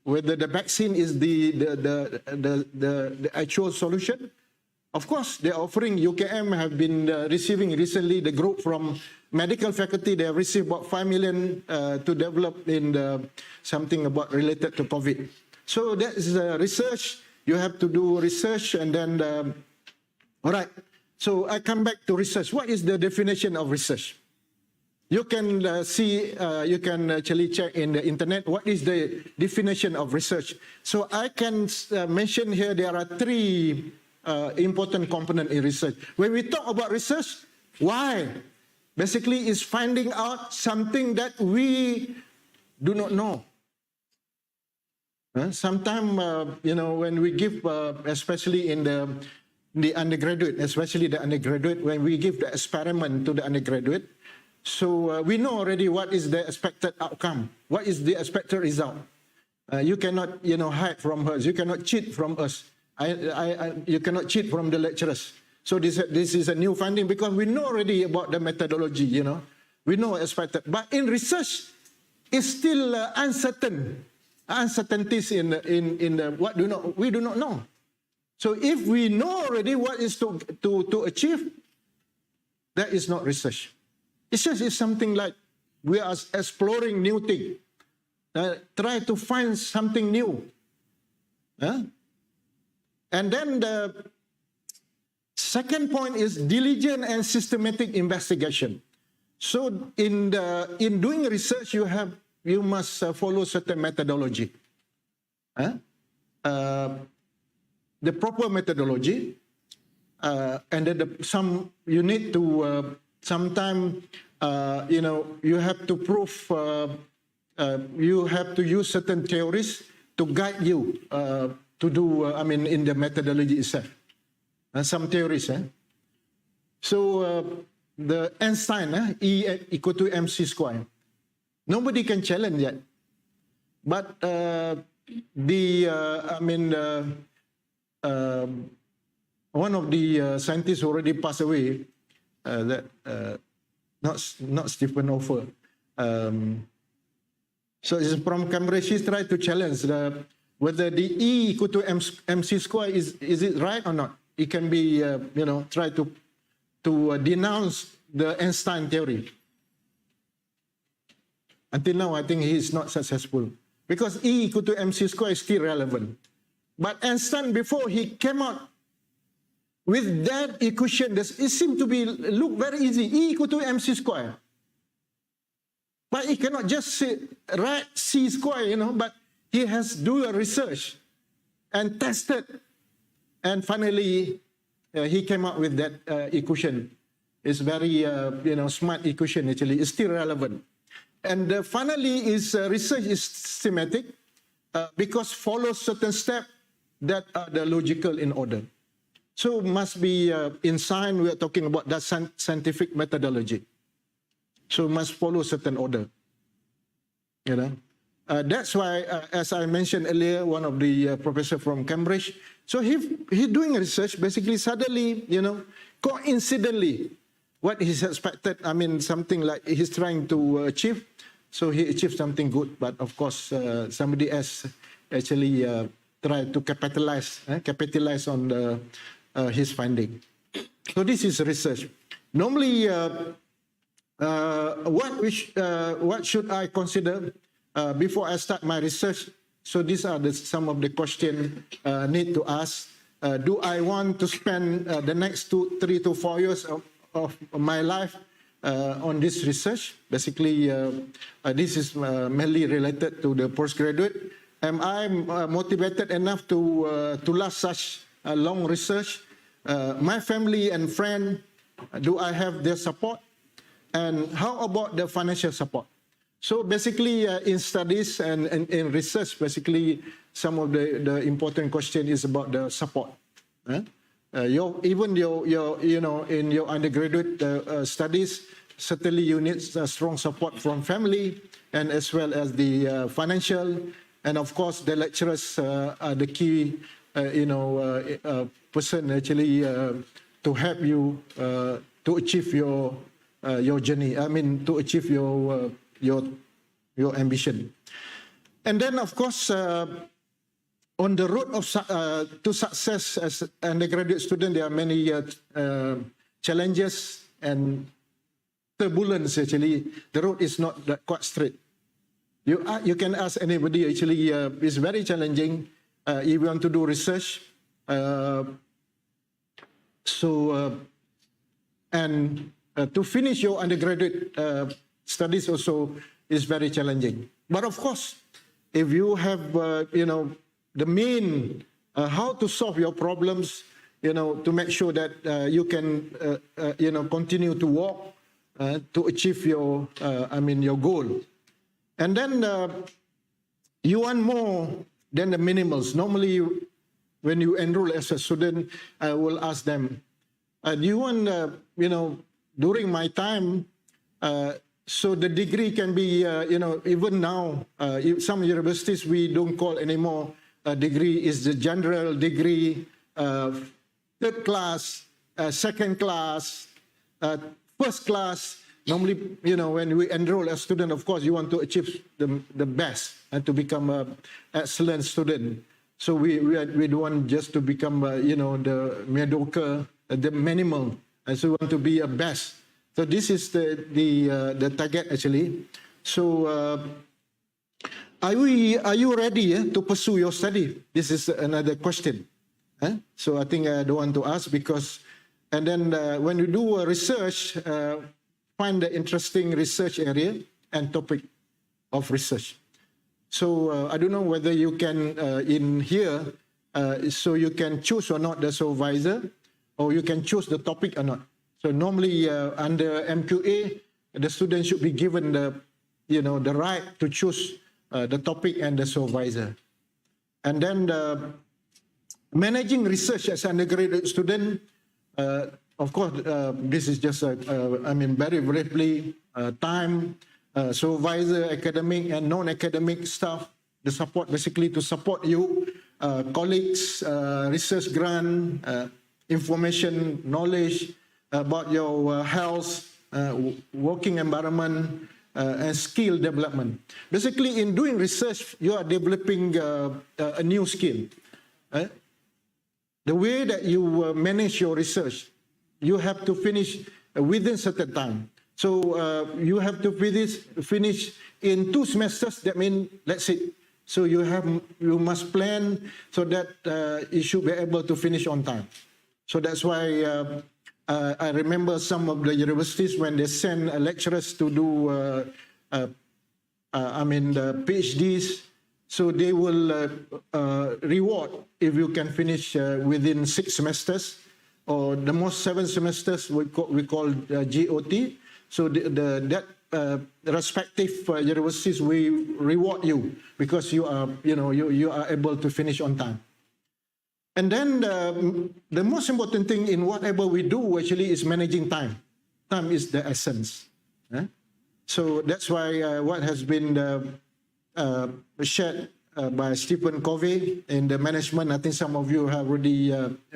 whether the vaccine is the actual solution. Of course, they're offering, UKM have been receiving recently, the group from medical faculty, they have received about 5 million to develop in something about related to COVID. So that is research. You have to do research and then, all right. So I come back to research. What is the definition of research? You can see, you can actually check in the internet, what is the definition of research. So I can mention here, there are 3 important components in research. When we talk about research, why? Basically, is finding out something that we do not know. Sometimes, when we give, especially in the undergraduate, when we give the experiment to the undergraduate, so we know already what is the expected outcome, what is the expected result. You cannot, hide from us. You cannot cheat from us. You cannot cheat from the lecturers. So this is a new finding because we know already about the methodology, We know expected. But in research, it's still uncertain. Uncertainties in what we do not know. So if we know already what is to achieve, that is not research. Research is something like we are exploring new things. Try to find something new. And then the second point is diligent and systematic investigation. So in doing research, you must follow certain methodology. The proper methodology, and then you need to sometimes you have to prove. You have to use certain theories to guide you to do. In the methodology itself, some theories. So the Einstein, E equal to mc square. Nobody can challenge that. But one of the scientists already passed away. Not Stephen Hawking. So it's from Cambridge. He tried to challenge whether the E equal to mc square is it right or not. It can be try to denounce the Einstein theory. Until now, I think he is not successful because E equal to mc square is still relevant. But Einstein, before he came out with that equation, it seemed to be look very easy. E equal to mc square. But he cannot just say, write c square, you know, but he has do a research and tested. And finally, he came up with that equation. It's very, smart equation actually. It's still relevant. And finally, his research is systematic because follows certain steps that are the logical in order. So must be in science, we are talking about that scientific methodology. So must follow certain order. You know, that's why, as I mentioned earlier, one of the professor from Cambridge. So he doing research. Basically, suddenly, you know, coincidentally, what he's expected. I mean, something like he's trying to achieve. So he achieved something good. But of course, somebody else actually tried to capitalize on his finding. So this is research. Normally, what should I consider before I start my research? So these are some of the questions need to ask. Do I want to spend the next 3 to 4 years of my life on this research? Basically, this is mainly related to the postgraduate. Am I motivated enough to last such a long research? My family and friends, do I have their support? And how about the financial support? So basically, in studies and in research, basically, some of the important question is about the support. In your undergraduate studies, certainly you need strong support from family and as well as the financial, and of course the lecturers are the key, person actually to help you to achieve your journey. I mean, to achieve your ambition. And then, of course, on the road of to success as an undergraduate student, there are many challenges and turbulence. Actually, the road is not that quite straight. You can ask anybody. Actually, it's very challenging if you want to do research. To finish your undergraduate studies also is very challenging. But of course, if you have, the main, how to solve your problems, to make sure that you can, continue to walk to achieve your, your goal. And then you want more than the minimals. Normally, when you enroll as a student, I will ask them, do you want, during my time, so the degree can be, even now, some universities we don't call anymore degree is the general degree, third class, second class, first class. Normally, when we enroll a student, of course, you want to achieve the best and to become an excellent student. So we don't want just to become, the mediocre, the minimal. And so we want to be a best. So this is the target actually. So are you ready to pursue your study? This is another question. So I think I don't want to ask because, and then when you do a research, find the interesting research area and topic of research. So I don't know whether you can in here, so you can choose or not the supervisor, or you can choose the topic or not. So normally under MQA, the student should be given the right to choose the topic and the supervisor. And then managing research as an undergraduate student, of course, this is just, very briefly, time, supervisor, academic and non-academic staff, the support basically to support you, colleagues, research grant, information, knowledge about your health, working environment, and skill development. Basically, in doing research, you are developing a new skill. The way that you manage your research, you have to finish within certain time. So you have to finish in 2 semesters. That means, let's say, So you must plan so that you should be able to finish on time. So that's why I remember some of the universities when they send lecturers to do, the PhDs, so they will reward if you can finish within 6 semesters, or the most 7 semesters we call GOT. So that respective universities we reward you because you are able to finish on time. And then the most important thing in whatever we do actually is managing time. Time is the essence. So that's why what has been shared by Stephen Covey in the management, I think some of you have already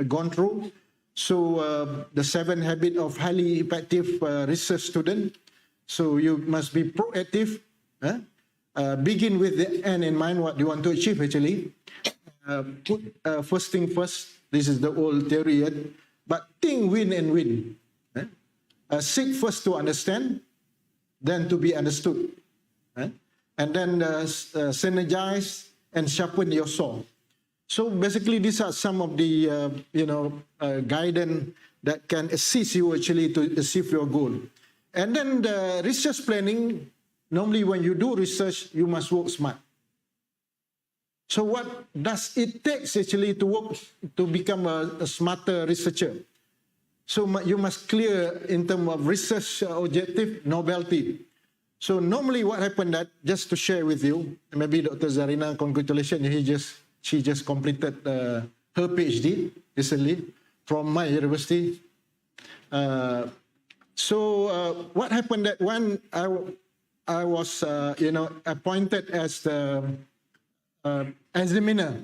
gone through. So the 7 habits of highly effective research student. So you must be proactive. Begin with the end in mind, what you want to achieve actually. Put first thing first. This is the old theory. But think win and win. Seek first to understand, then to be understood. And then synergize and sharpen your saw. So basically, these are some of the guidance that can assist you actually to achieve your goal. And then the research planning. Normally, when you do research, you must work smart. So what does it take actually to work to become a smarter researcher? So you must clear in terms of research objective, novelty. So normally what happened that, just to share with you, maybe Dr. Zarina, congratulations, she just completed her PhD recently from my university. What happened that when I was appointed as the examiner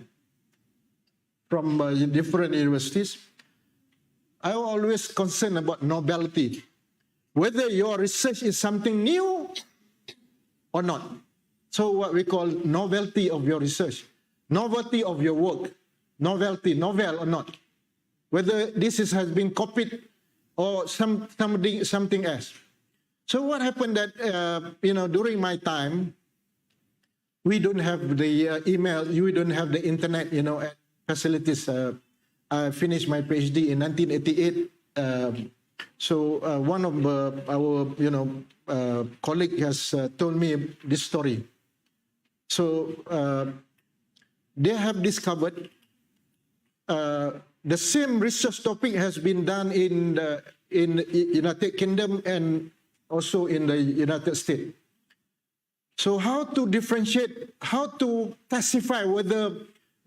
from different universities, I always concerned about novelty, whether your research is something new or not. So what we call novelty of your research, novelty of your work, novelty, novel or not, whether this has been copied or something else. So what happened that during my time, we don't have the email, we don't have the internet, facilities. I finished my PhD in 1988. One of our colleague has told me this story. So they have discovered the same research topic has been done in the United Kingdom and also in the United States. So how to differentiate, how to classify whether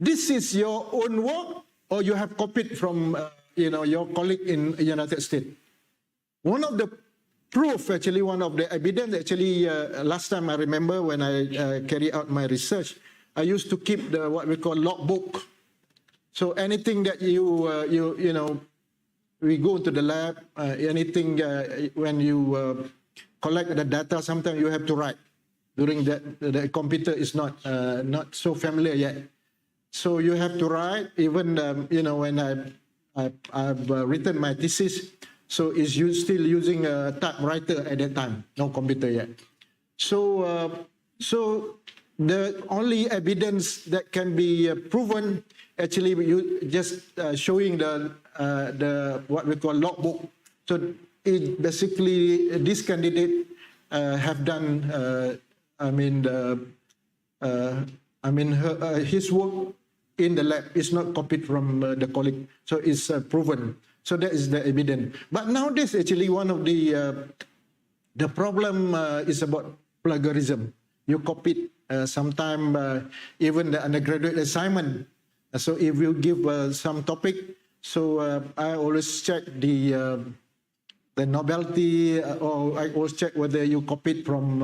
this is your own work or you have copied from your colleague in the United States. One of the proof, actually, one of the evidence, actually, last time I remember when I carry out my research, I used to keep what we call logbook. So anything that we go to the lab, anything when you collect the data, sometimes you have to write. During that, the computer is not so familiar yet. So you have to write, even when I've written my thesis, so is you still using a typewriter at that time, no computer yet. So the only evidence that can be proven, actually, you just showing the what we call logbook. So it basically this candidate have done. His work in the lab is not copied from the colleague, so it's proven. So that is the evidence. But nowadays, actually, one of the problem is about plagiarism. You copied sometime even the undergraduate assignment. So if you give some topic, so I always check the novelty, or I always check whether you copied from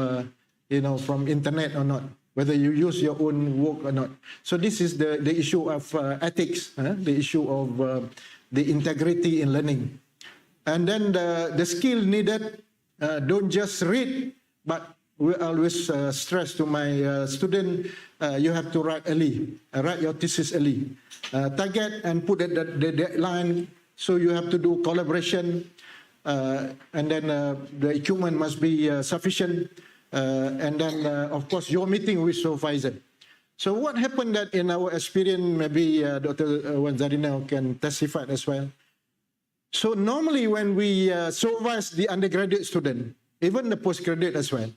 from internet or not, whether you use your own work or not. So this is the issue of ethics, the issue of the integrity in learning. And then the skill needed, don't just read, but we always stress to my student, you have to write early, write your thesis early. Target and put the deadline, so you have to do collaboration, and then the equipment must be sufficient. And then, of course, your meeting with supervisor. So what happened that in our experience, maybe Dr. Wan Zarina can testify as well. So normally when we supervise the undergraduate student, even the postgraduate as well,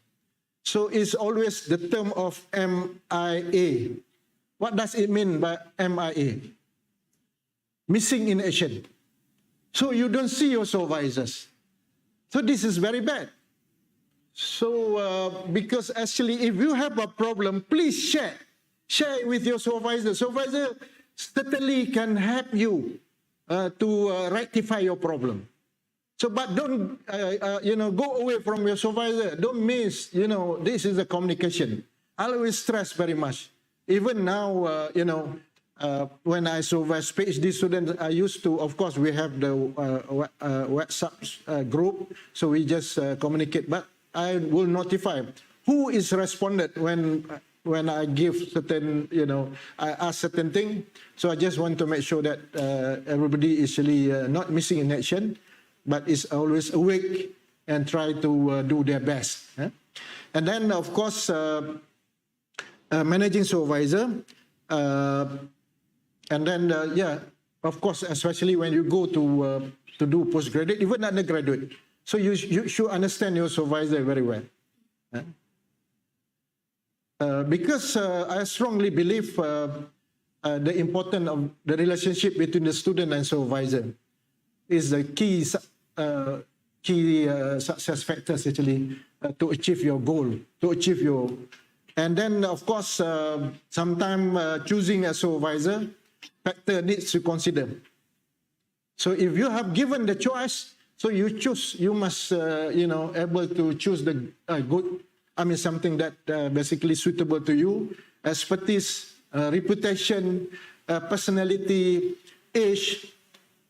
so it's always the term of MIA. What does it mean by MIA? Missing in action. So you don't see your supervisors. So this is very bad. So because actually if you have a problem, please share. Share it with your supervisor. Supervisor certainly can help you to rectify your problem. So, but don't, go away from your supervisor. Don't miss, this is a communication. I always stress very much. Even now, when I supervise PhD students, I used to, of course, we have the WhatsApp group, so we just communicate. But I will notify who is responded when I give certain, I ask certain thing. So I just want to make sure that everybody is really not missing in action, but is always awake and try to do their best. And then, of course, managing supervisor, and then, of course, especially when you go to do postgraduate, even undergraduate. So you should understand your supervisor very well. Because I strongly believe the importance of the relationship between the student and supervisor is the key success factors actually to achieve your goal, to achieve your. And then, of course, sometimes choosing a supervisor factor needs to consider. So if you have given the choice, so you choose, you must, able to choose the good, something that basically suitable to you, expertise, reputation, personality, age.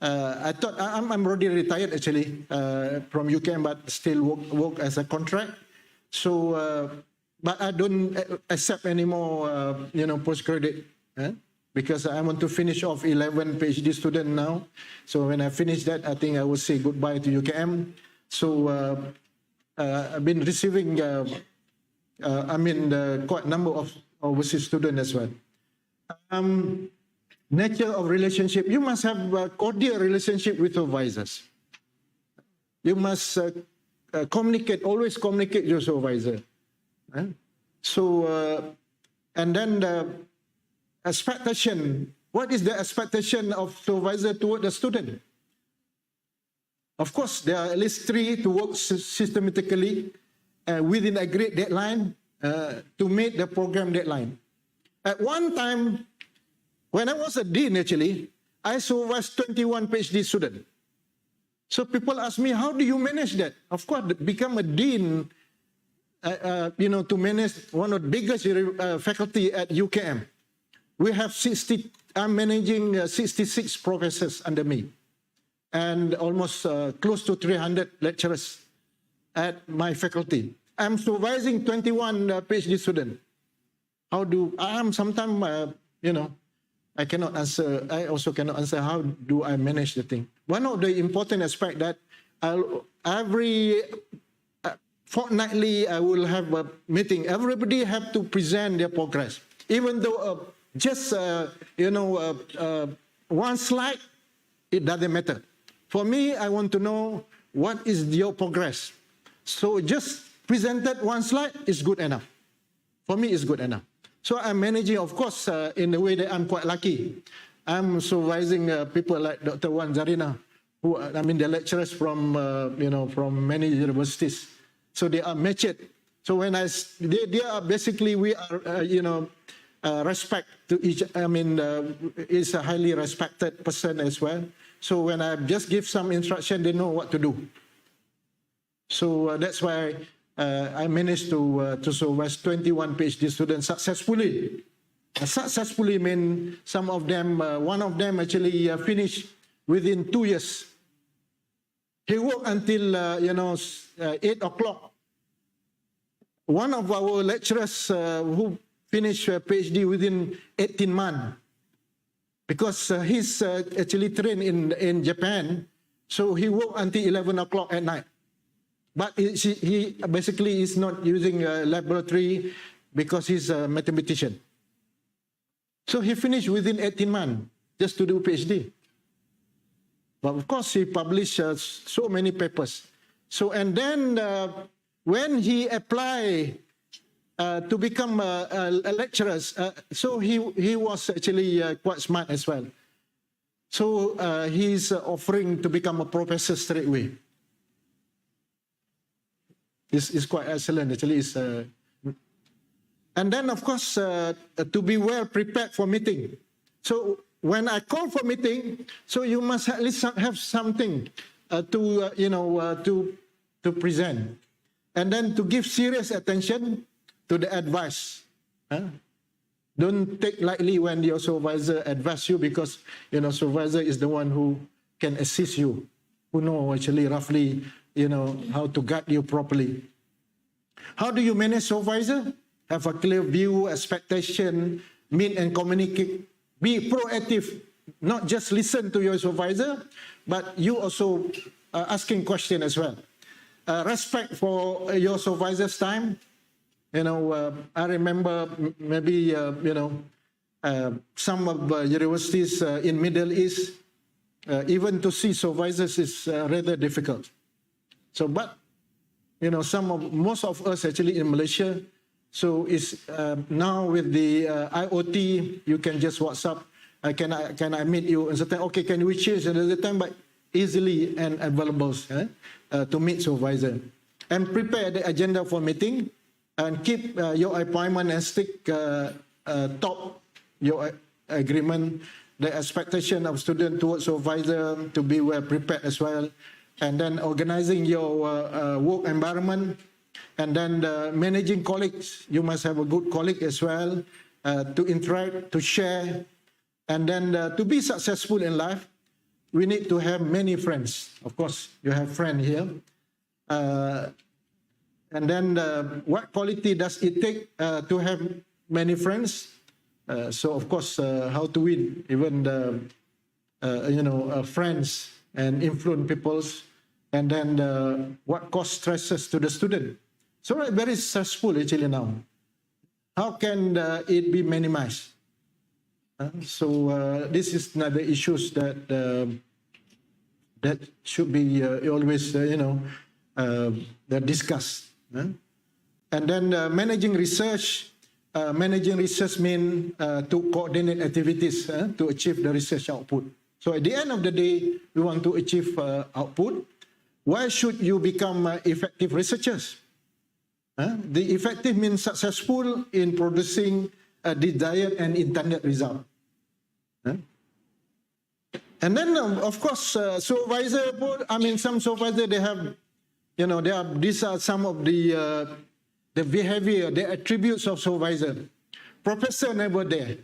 I thought I'm already retired actually from UKM, but still work as a contract. So, but I don't accept any more, postgraduate, because I want to finish off 11 PhD students now. So when I finish that, I think I will say goodbye to UKM. So I've been receiving, quite a number of overseas students as well. Nature of relationship, you must have a cordial relationship with supervisors. You must communicate, always communicate with your supervisor. So, and then the expectation, what is the expectation of supervisor toward the student? Of course, there are at least 3 to work systematically within a great deadline to meet the program deadline. At one time, when I was a dean, actually, I supervised 21 PhD students. So people ask me, how do you manage that? Of course, become a dean, to manage one of the biggest faculty at UKM. We have I'm managing 66 professors under me and almost close to 300 lecturers at my faculty. I'm supervising 21 PhD students. Sometimes, I cannot answer, I also cannot answer how do I manage the thing. One of the important aspects that every fortnightly I will have a meeting. Everybody have to present their progress. Even though just, one slide, it doesn't matter. For me, I want to know what is your progress. So just presented one slide is good enough. For me, it's good enough. So I'm managing, of course, in a way that I'm quite lucky. I'm supervising people like Dr. Wan Zarina, who, the lecturers from, from many universities. So they are matched. So when they are basically, we are, respect to each, is a highly respected person as well. So when I just give some instruction, they know what to do. So that's why I managed to supervise 21 PhD students successfully. Successfully mean some of them, one of them actually finished within 2 years. He worked until 8 o'clock. One of our lecturers who finished PhD within 18 months, because he's actually trained in Japan, so he worked until 11 o'clock at night. But he basically is not using a laboratory because he's a mathematician. So he finished within 18 months just to do PhD. But of course, he published so many papers. So, and then when he applied to become a lecturer, so he was actually quite smart as well. So he's offering to become a professor straight away. It's quite excellent, actually. And then, of course, to be well prepared for meeting. So when I call for meeting, so you must at least have something to present, and then to give serious attention to the advice. Don't take lightly when your supervisor advises you, because supervisor is the one who can assist you, who know actually roughly how to guide you properly. How do you manage supervisor? Have a clear view, expectation, meet and communicate. Be proactive, not just listen to your supervisor, but you also asking questions as well. Respect for your supervisor's time. I remember maybe some of universities in Middle East, even to see supervisors is rather difficult. So, but most of us actually in Malaysia. So it's now with the IoT, you can just WhatsApp. Can I meet you? And certain, okay, can we change another time? But easily and available to meet supervisor. And prepare the agenda for meeting, and keep your appointment and stick top your agreement, the expectation of student towards supervisor to be well prepared as well. And then organizing your work environment. And then managing colleagues, you must have a good colleague as well, to interact, to share. And then to be successful in life, we need to have many friends. Of course, you have friends here. And then what quality does it take to have many friends? So of course, how to win even the friends and influence people. And then what cause stresses to the student. So very stressful actually now. How can it be minimized? So this is another issues that should be always discussed. And then managing research. Managing research means to coordinate activities to achieve the research output. So at the end of the day, we want to achieve output. Why should you become effective researchers? The effective means successful in producing a desired and intended result. And then, of course, supervisor, some supervisor, they have, these are some of the behavior, the attributes of supervisor. Professor never there.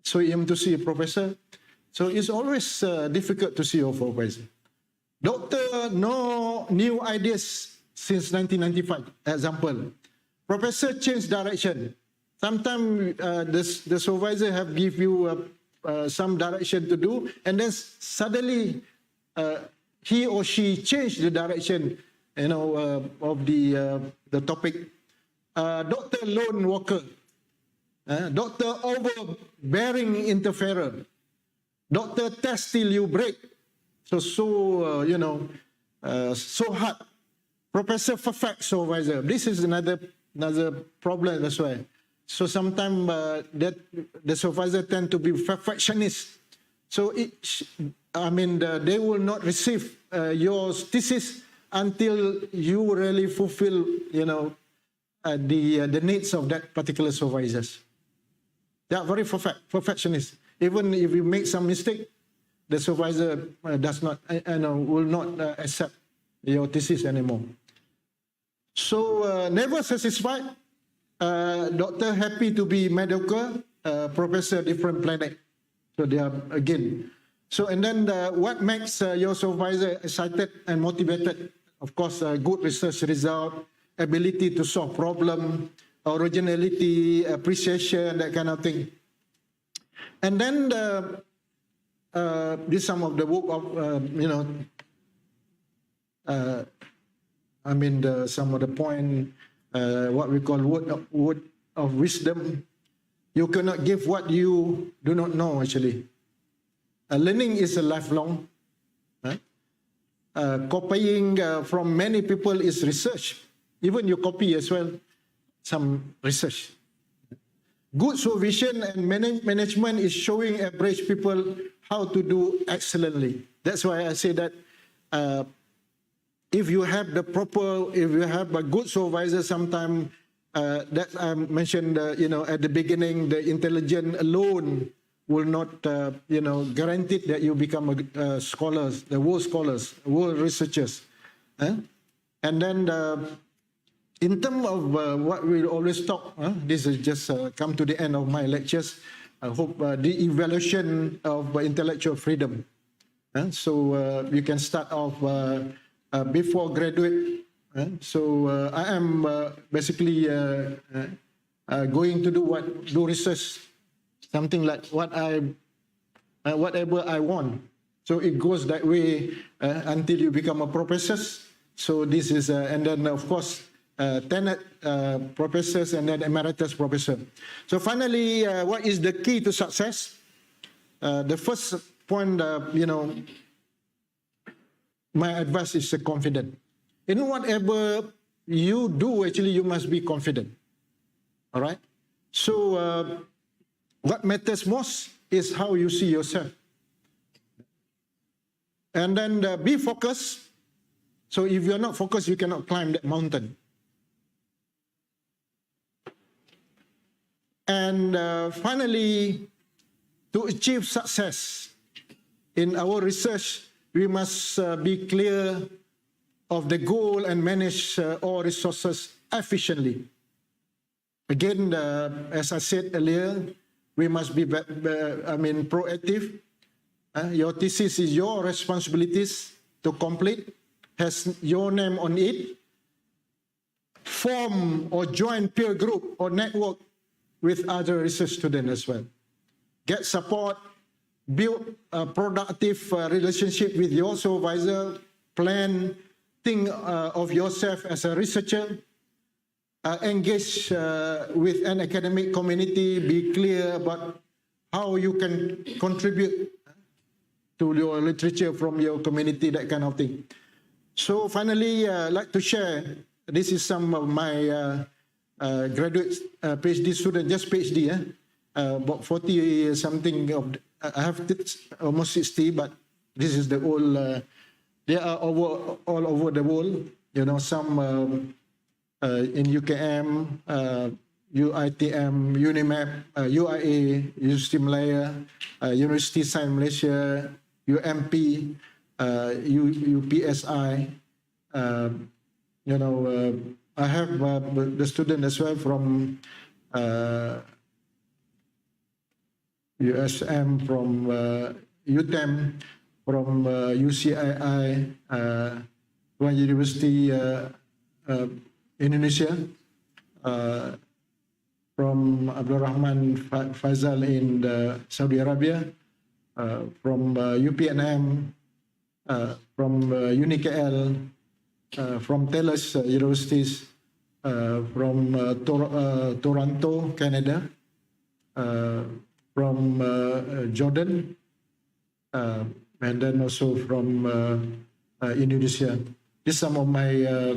So you have to see a professor. So it's always difficult to see your supervisor. Doctor, no new ideas since 1995, example. Professor changed direction. Sometimes the supervisor have give you some direction to do, and then suddenly he or she changed the direction, of the topic. Doctor lone walker, doctor overbearing interferer, doctor test till you break. So hard. Professor perfect supervisor. This is another problem as well. So sometimes that the supervisor tend to be perfectionist. So they will not receive your thesis until you really fulfill, the needs of that particular supervisors. They are very perfectionist. Even if you make some mistake, the supervisor will not accept your thesis anymore. So never satisfied. Doctor happy to be mediocre. Professor different planet. So they are again. So and then what makes your supervisor excited and motivated? Of course, good research result, ability to solve problem, originality, appreciation, that kind of thing. And then this some of the work of some of the point, what we call word of wisdom. You cannot give what you do not know, actually. Learning is a lifelong. Copying from many people is research. Even you copy as well, some research. Good supervision and management is showing average people how to do excellently. That's why I say that if you have a good supervisor, sometimes that I mentioned, at the beginning, the intelligence alone will not, guarantee that you become scholars, the world researchers. And then in terms of what we always talk, this is just come to the end of my lectures. I hope the evaluation of intellectual freedom. So you can start off before graduate. So I am basically going to do research, something like whatever I want. So it goes that way until you become a professor. So this is, and then of course, tenured professors and then emeritus professor. So finally, what is the key to success? The first point, my advice is confident. In whatever you do, actually, you must be confident. All right? So what matters most is how you see yourself. And then be focused. So if you're not focused, you cannot climb that mountain. And finally, to achieve success in our research, we must be clear of the goal and manage all resources efficiently. Again, as I said earlier, we must be proactive. Your thesis is your responsibilities to complete, has your name on it. Form or join peer group or network with other research students as well. Get support, build a productive relationship with your supervisor, think of yourself as a researcher, engage with an academic community, be clear about how you can contribute to your literature from your community, that kind of thing. So finally, I'd like to share, this is some of my graduate PhD students, just PhD, about 40 something of, I have almost 60, but this is the whole, they are all over the world, some in UKM, UITM, UNIMAP, UIA, University Malaya, University Science Malaysia, UMP, UPSI, I have the student as well from USM, from UTEM, from UCII, one university Indonesia, from Abdul Rahman Faisal in Saudi Arabia, from UPNM, from UNIKL, from TELUS universities, from Toronto, Canada, from Jordan, and then also from Indonesia. These are some of my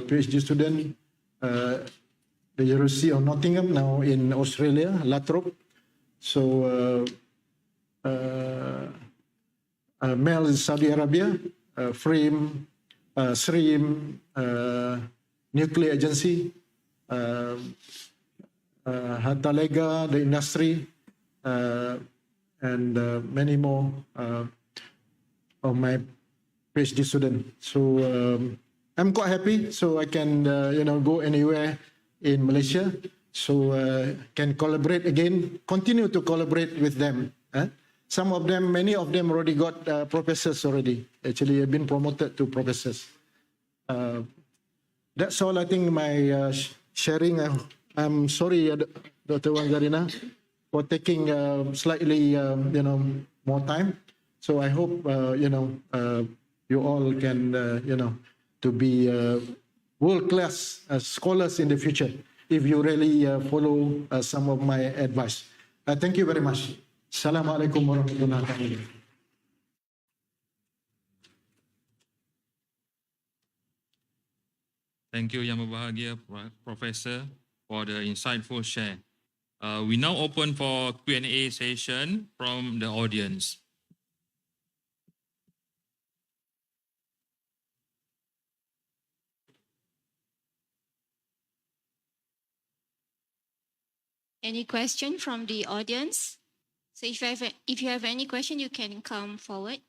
PhD students. The University of Nottingham, now in Australia, Lathrop. So Mel in Saudi Arabia, FREEM, SREEM, Nuclear Agency, Hatalega, the industry, and many more of my PhD students. So I'm quite happy, so I can go anywhere in Malaysia, so can collaborate again, continue to collaborate with them. Some of them, many of them already got professors already. Actually, have been promoted to professors. That's all, I think, my sharing. I'm sorry, Dr. Wanggarina, for taking slightly, more time. So I hope, you all can, to be world-class scholars in the future if you really follow some of my advice. Thank you very much. Assalamualaikum warahmatullahi wabarakatuh. Thank you, Yang Berbahagia Professor, for the insightful share. We now open for Q&A session from the audience. Any question from the audience? So if you have any question, you can come forward.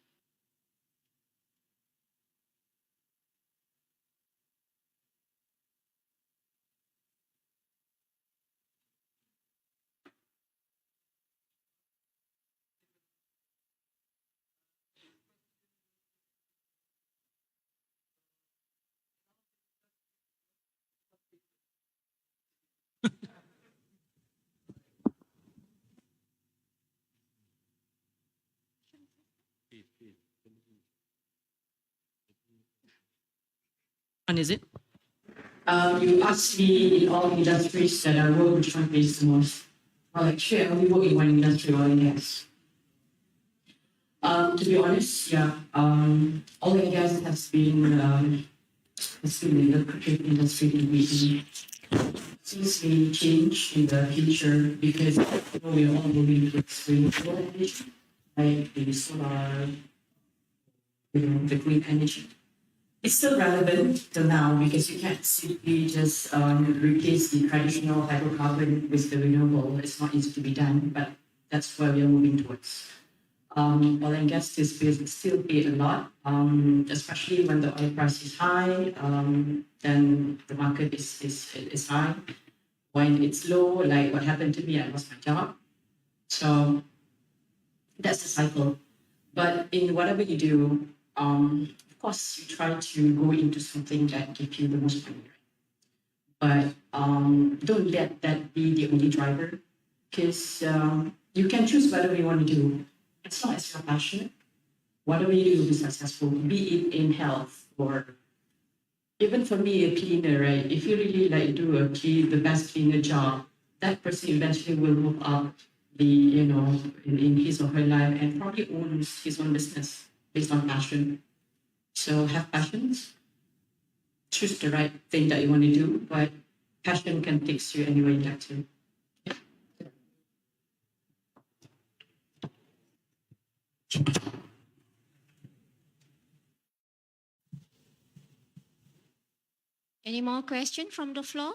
One is it? You asked me in all industries that I work, which one pays the most? Well, actually, I only work in one industry, oil and gas. To be honest, yeah, oil and gas has been in the lucrative industry in recently. Things may change in the future because we are all moving towards renewable energy, like the solar, the green energy. It's still relevant till now because you can't simply just replace the traditional hydrocarbon with the renewable. It's not easy to be done, but that's where we are moving towards. Oil and gas still pay a lot, especially when the oil price is high, then the market is high. When it's low, like what happened to me, I lost my job. So that's the cycle. But in whatever you do, of course, you try to go into something that gives you the most money, right? But don't let that be the only driver, because you can choose whatever you want to do. As long as you're passionate, whatever you do will be successful, be it in health or even for me, a cleaner, right? If you really like do the best cleaner job, that person eventually will move up in his or her life and probably owns his own business based on passion. So have passions, choose the right thing that you want to do, but passion can take you anywhere you like to. Any more questions from the floor?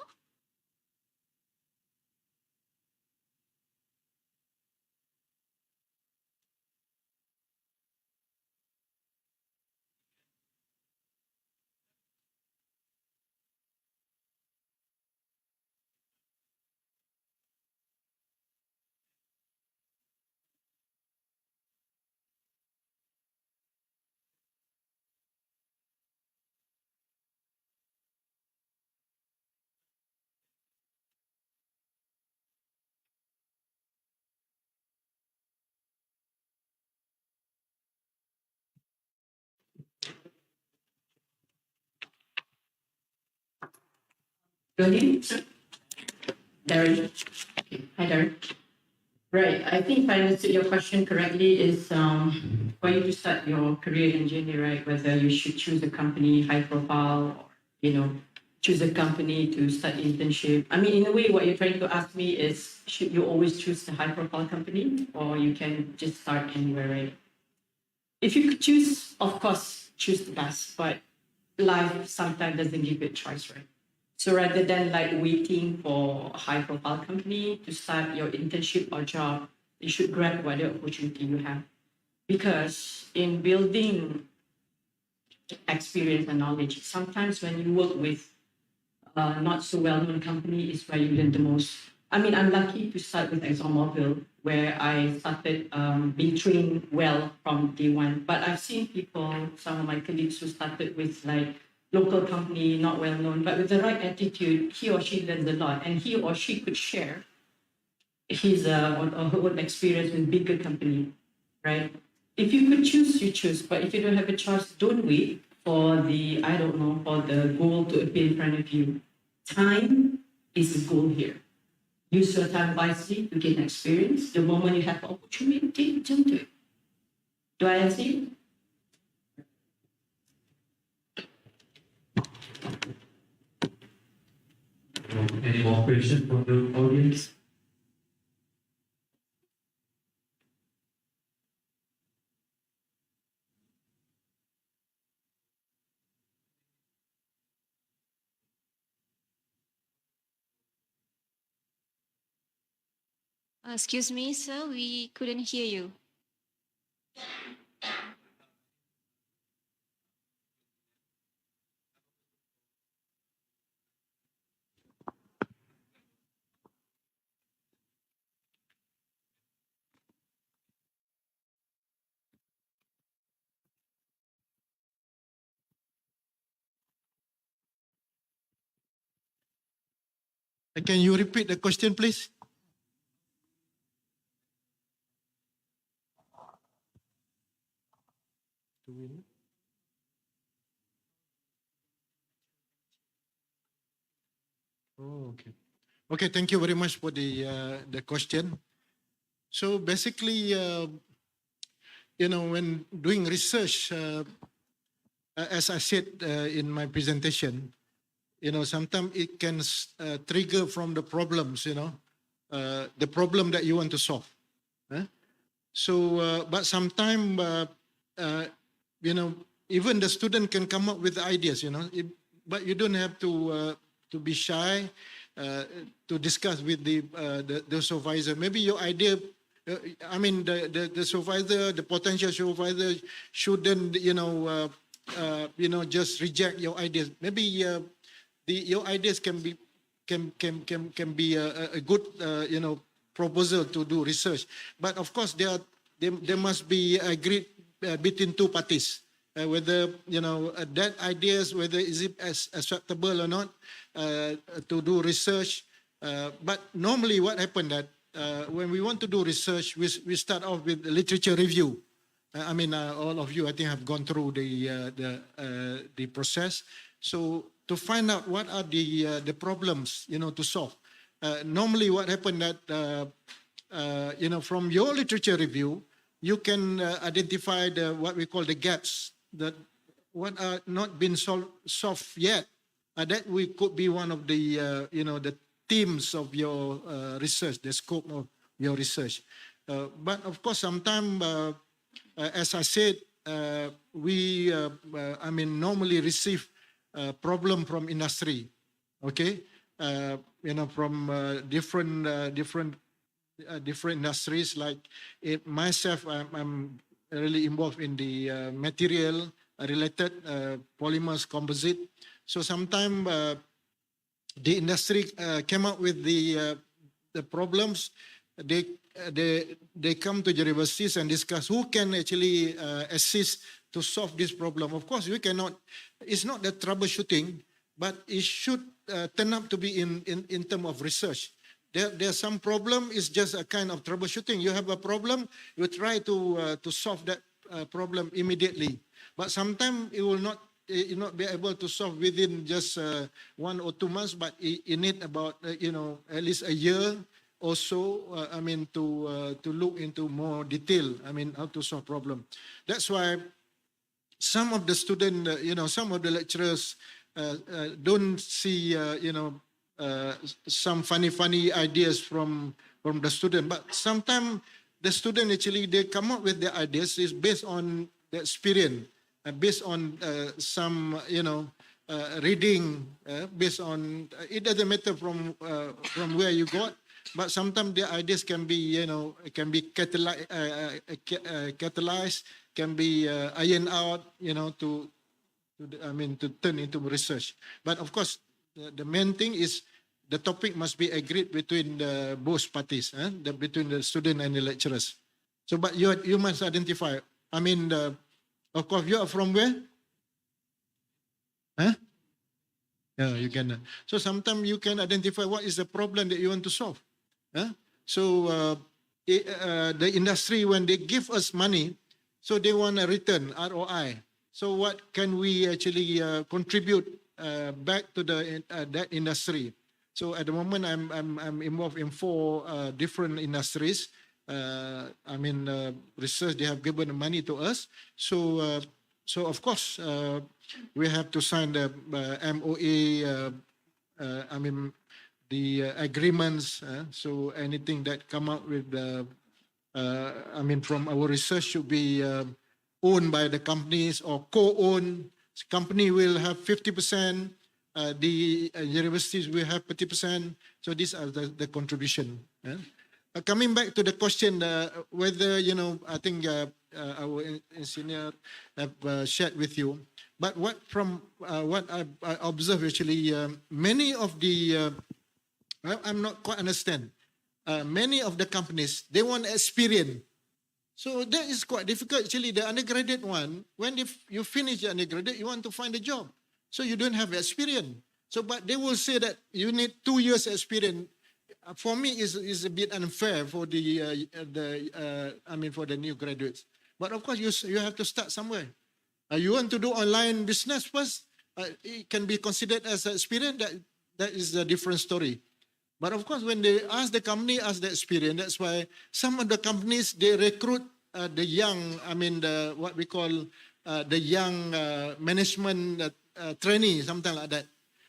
Go ahead, sir. Darren. Okay. Hi, Darren. Right. I think if I understood your question correctly, is for you to start your career in engineering, right? Whether you should choose a company high profile, or choose a company to start internship. I mean, in a way, what you're trying to ask me is, should you always choose the high profile company, or you can just start anywhere, right? If you could choose, of course, choose the best, but life sometimes doesn't give you a choice, right? So rather than like waiting for a high profile company to start your internship or job, you should grab whatever opportunity you have. Because in building experience and knowledge, sometimes when you work with not so well-known company is where you learn the most. I mean, I'm lucky to start with ExxonMobil, where I started being trained well from day one. But I've seen people, some of my colleagues who started with like local company, not well known, but with the right attitude, he or she learns a lot, and he or she could share his or her own experience with bigger company, right? If you could choose, you choose. But if you don't have a choice, don't wait for for the goal to appear in front of you. Time is the goal here. use your time wisely to gain experience. The moment you have opportunity, jump to it. Do I answer you? Any more questions from the audience? Excuse me, sir, we couldn't hear you. Can you repeat the question, please? Oh, okay. Okay, thank you very much for the question. So basically, when doing research, as I said in my presentation, sometimes it can trigger from the problems, the problem that you want to solve. So, but sometimes, even the student can come up with ideas, but you don't have to be shy to discuss with the supervisor. Maybe your idea, the supervisor, the potential supervisor shouldn't, just reject your ideas. Maybe your ideas can be a good, proposal to do research. But of course, there must be agreed between two parties. Whether that ideas, whether is it as acceptable or not to do research. But normally what happened that when we want to do research, we start off with literature review. All of you I think have gone through the process. So to find out what are the problems to solve. Normally what happened that from your literature review, you can identify what we call the gaps that what are not been solved yet. That could be one of the themes of your research, the scope of your research. But of course, sometimes, as I said, we normally receive problem from industry, okay? From different industries. Like myself, I'm really involved in the material related polymers, composite. So sometimes the industry came up with the problems. They come to the universities and discuss who can actually assist to solve this problem. Of course, we cannot. It's not the troubleshooting, but it should turn up to be in terms of research. There's some problem. It's just a kind of troubleshooting. You have a problem, you try to solve that problem immediately. But sometimes it will not be able to solve within just 1 or 2 months. But it need about at least a year or so. To look into more detail. How to solve problem. That's why some of the students, some of the lecturers don't see some funny ideas from the student. But sometimes the student actually they come up with their ideas is based on the experience, based on some reading, based on it doesn't matter from where you got. But sometimes the ideas can be catalyzed, can be ironed out, to turn into research. But of course, the main thing is the topic must be agreed between both parties, between the student and the lecturers. So, but you must identify. Of course, you are from where? Yeah, you can. So sometimes you can identify what is the problem that you want to solve. So the industry, when they give us money, so they want a return, ROI. So what can we actually contribute back to that industry? So at the moment, I'm involved in 4 different industries. Research, they have given money to us. So of course, we have to sign the MOA, the agreements. So anything that come out with from our research should be owned by the companies or co-owned. Company will have 50%, the universities will have 30%. So these are the contribution. Coming back to the question, whether, I think our engineer have shared with you, but what I observe actually, many of the, I'm not quite understand, many of the companies, they want experience. So that is quite difficult. Actually, the undergraduate one, when you finish the undergraduate, you want to find a job. So you don't have experience. So, but they will say that you need 2 years experience. For me, is a bit unfair for for the new graduates. But of course, you have to start somewhere. You want to do online business first, it can be considered as an experience. That is a different story. But of course, when they ask the company, ask the experience, that's why some of the companies, they recruit the young, what we call the young management trainee, something like that.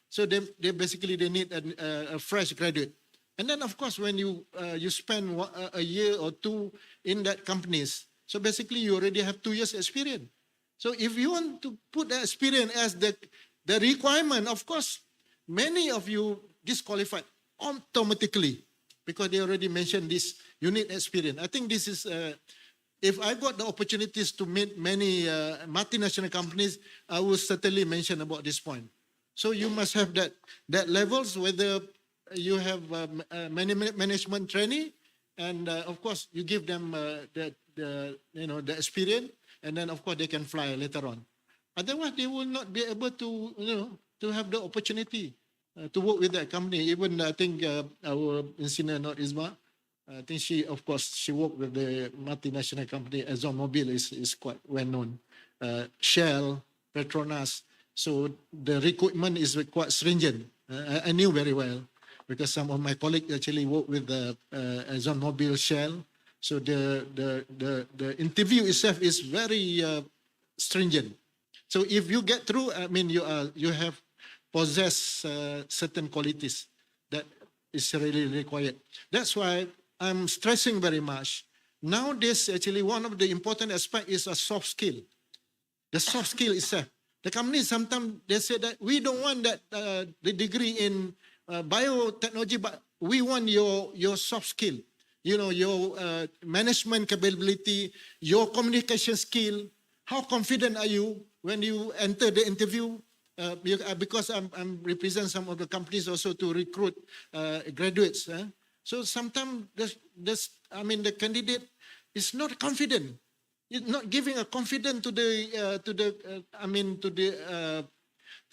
So they basically, they need a fresh graduate. And then of course, when you spend a year or 2 in that companies, so basically you already have 2 years experience. So if you want to put the experience as the requirement, of course, many of you disqualified automatically, because they already mentioned this, you need experience. I think this is, if I got the opportunities to meet many multinational companies, I will certainly mention about this point. So you must have that levels, whether you have management training, and of course you give them the experience, and then of course they can fly later on. Otherwise, they will not be able to to have the opportunity to work with that company. Even I think our engineer, not Isma, I think she worked with the multinational company. ExxonMobil is quite well known. Shell, Petronas. So the recruitment is quite stringent. I knew very well because some of my colleagues actually work with the ExxonMobil, Shell. So the interview itself is very stringent. So if you get through, you have possess certain qualities that is really required. That's why I'm stressing very much. Nowadays, actually, one of the important aspects is a soft skill. The soft skill itself. The companies sometimes they say that we don't want that the degree in biotechnology, but we want your soft skill. Your management capability, your communication skill. How confident are you when you enter the interview? Because I'm represent some of the companies also to recruit graduates. So sometimes the candidate is not confident. It's not giving a confidence to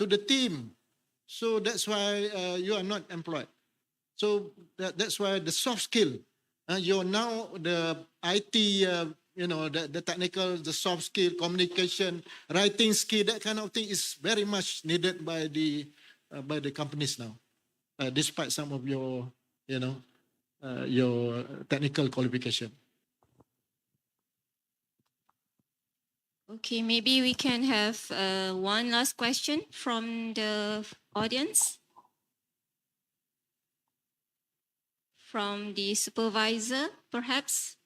the team. So that's why you are not employed. So that's why the soft skill. You're now the IT. The technical, the soft skill, communication, writing skill, that kind of thing is very much needed by the companies now, despite some of your technical qualification. Okay, maybe we can have one last question from the audience. From the supervisor, perhaps.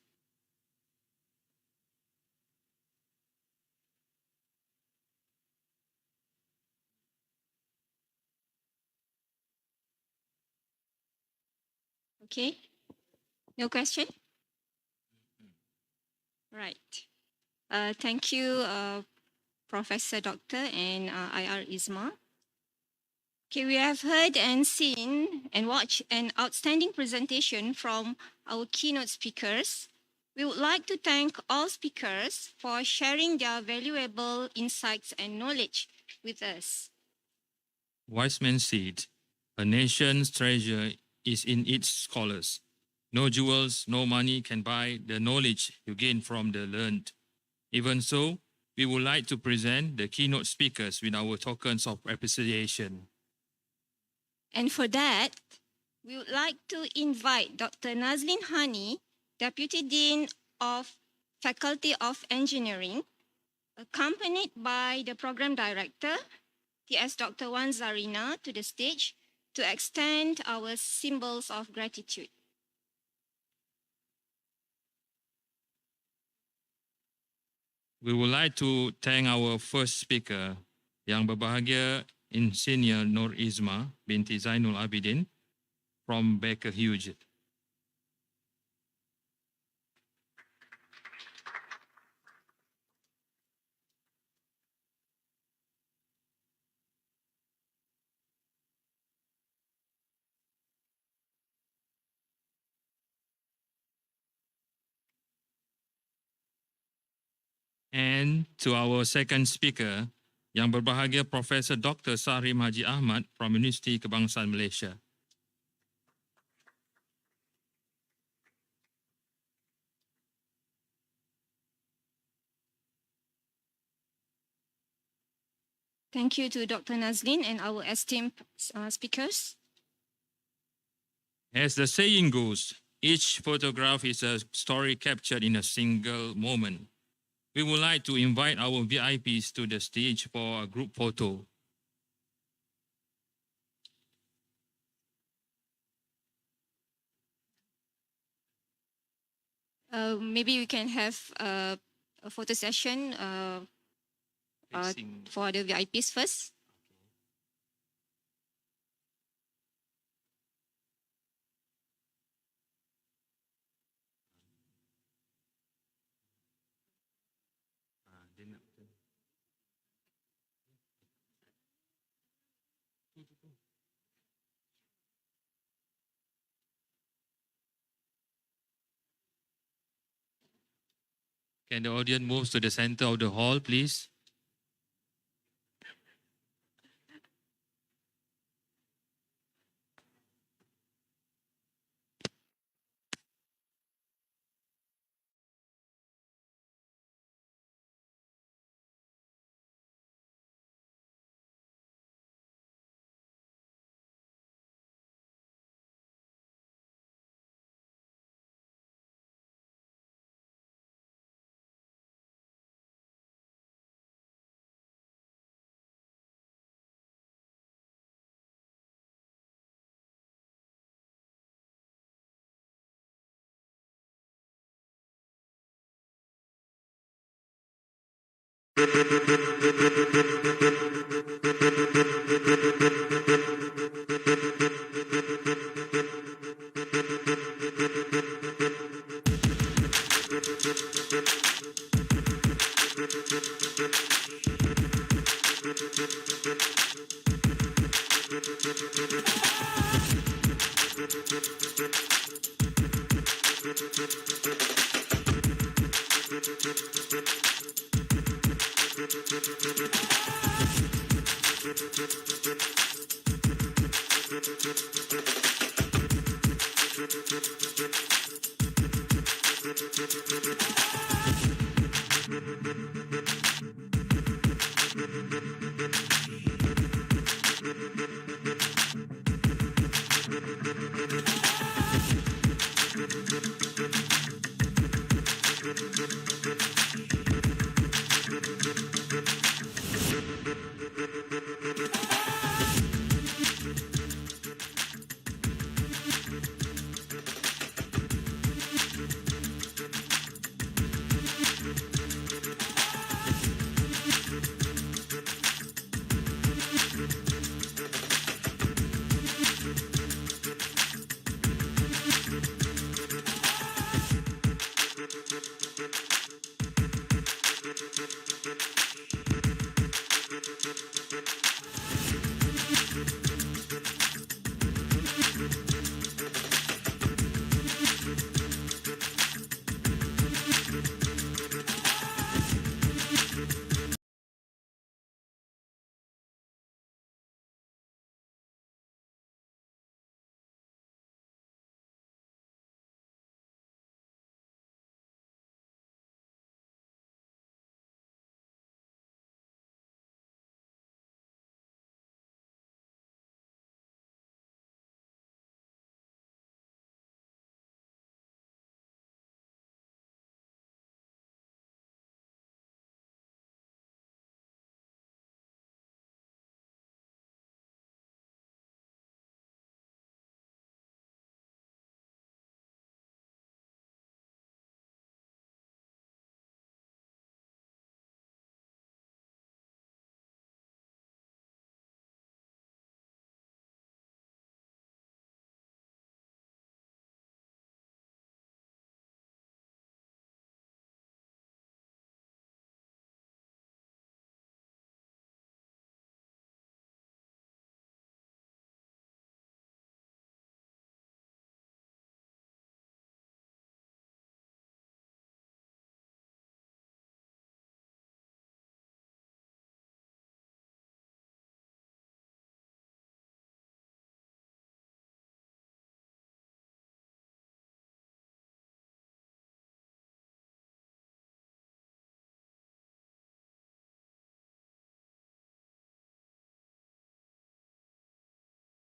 Okay, no question? Right. Thank you, Professor Doctor and IR Isma. Okay, we have heard and seen and watched an outstanding presentation from our keynote speakers. We would like to thank all speakers for sharing their valuable insights and knowledge with us. Wise man said, a nation's treasure is in its scholars. No jewels, no money can buy the knowledge you gain from the learned. Even so, we would like to present the keynote speakers with our tokens of appreciation. And for that, we would like to invite Dr. Nazlin Hani, Deputy Dean of Faculty of Engineering, accompanied by the Program Director, TS Dr. Wan Zarina, to the stage to extend our symbols of gratitude. We would like to thank our first speaker, Yang Berbahagia Insinyur Nur Izma binti Zainul Abidin from Baker Hughes. And to our second speaker, Yang Berbahagia Professor Dr. Sarim Haji Ahmad from Universiti Kebangsaan Malaysia. Thank you to Dr. Nazlin and our esteemed speakers. As the saying goes, each photograph is a story captured in a single moment. We would like to invite our VIPs to the stage for a group photo. Maybe we can have a photo session for the VIPs first. Can the audience move to the center of the hall, please?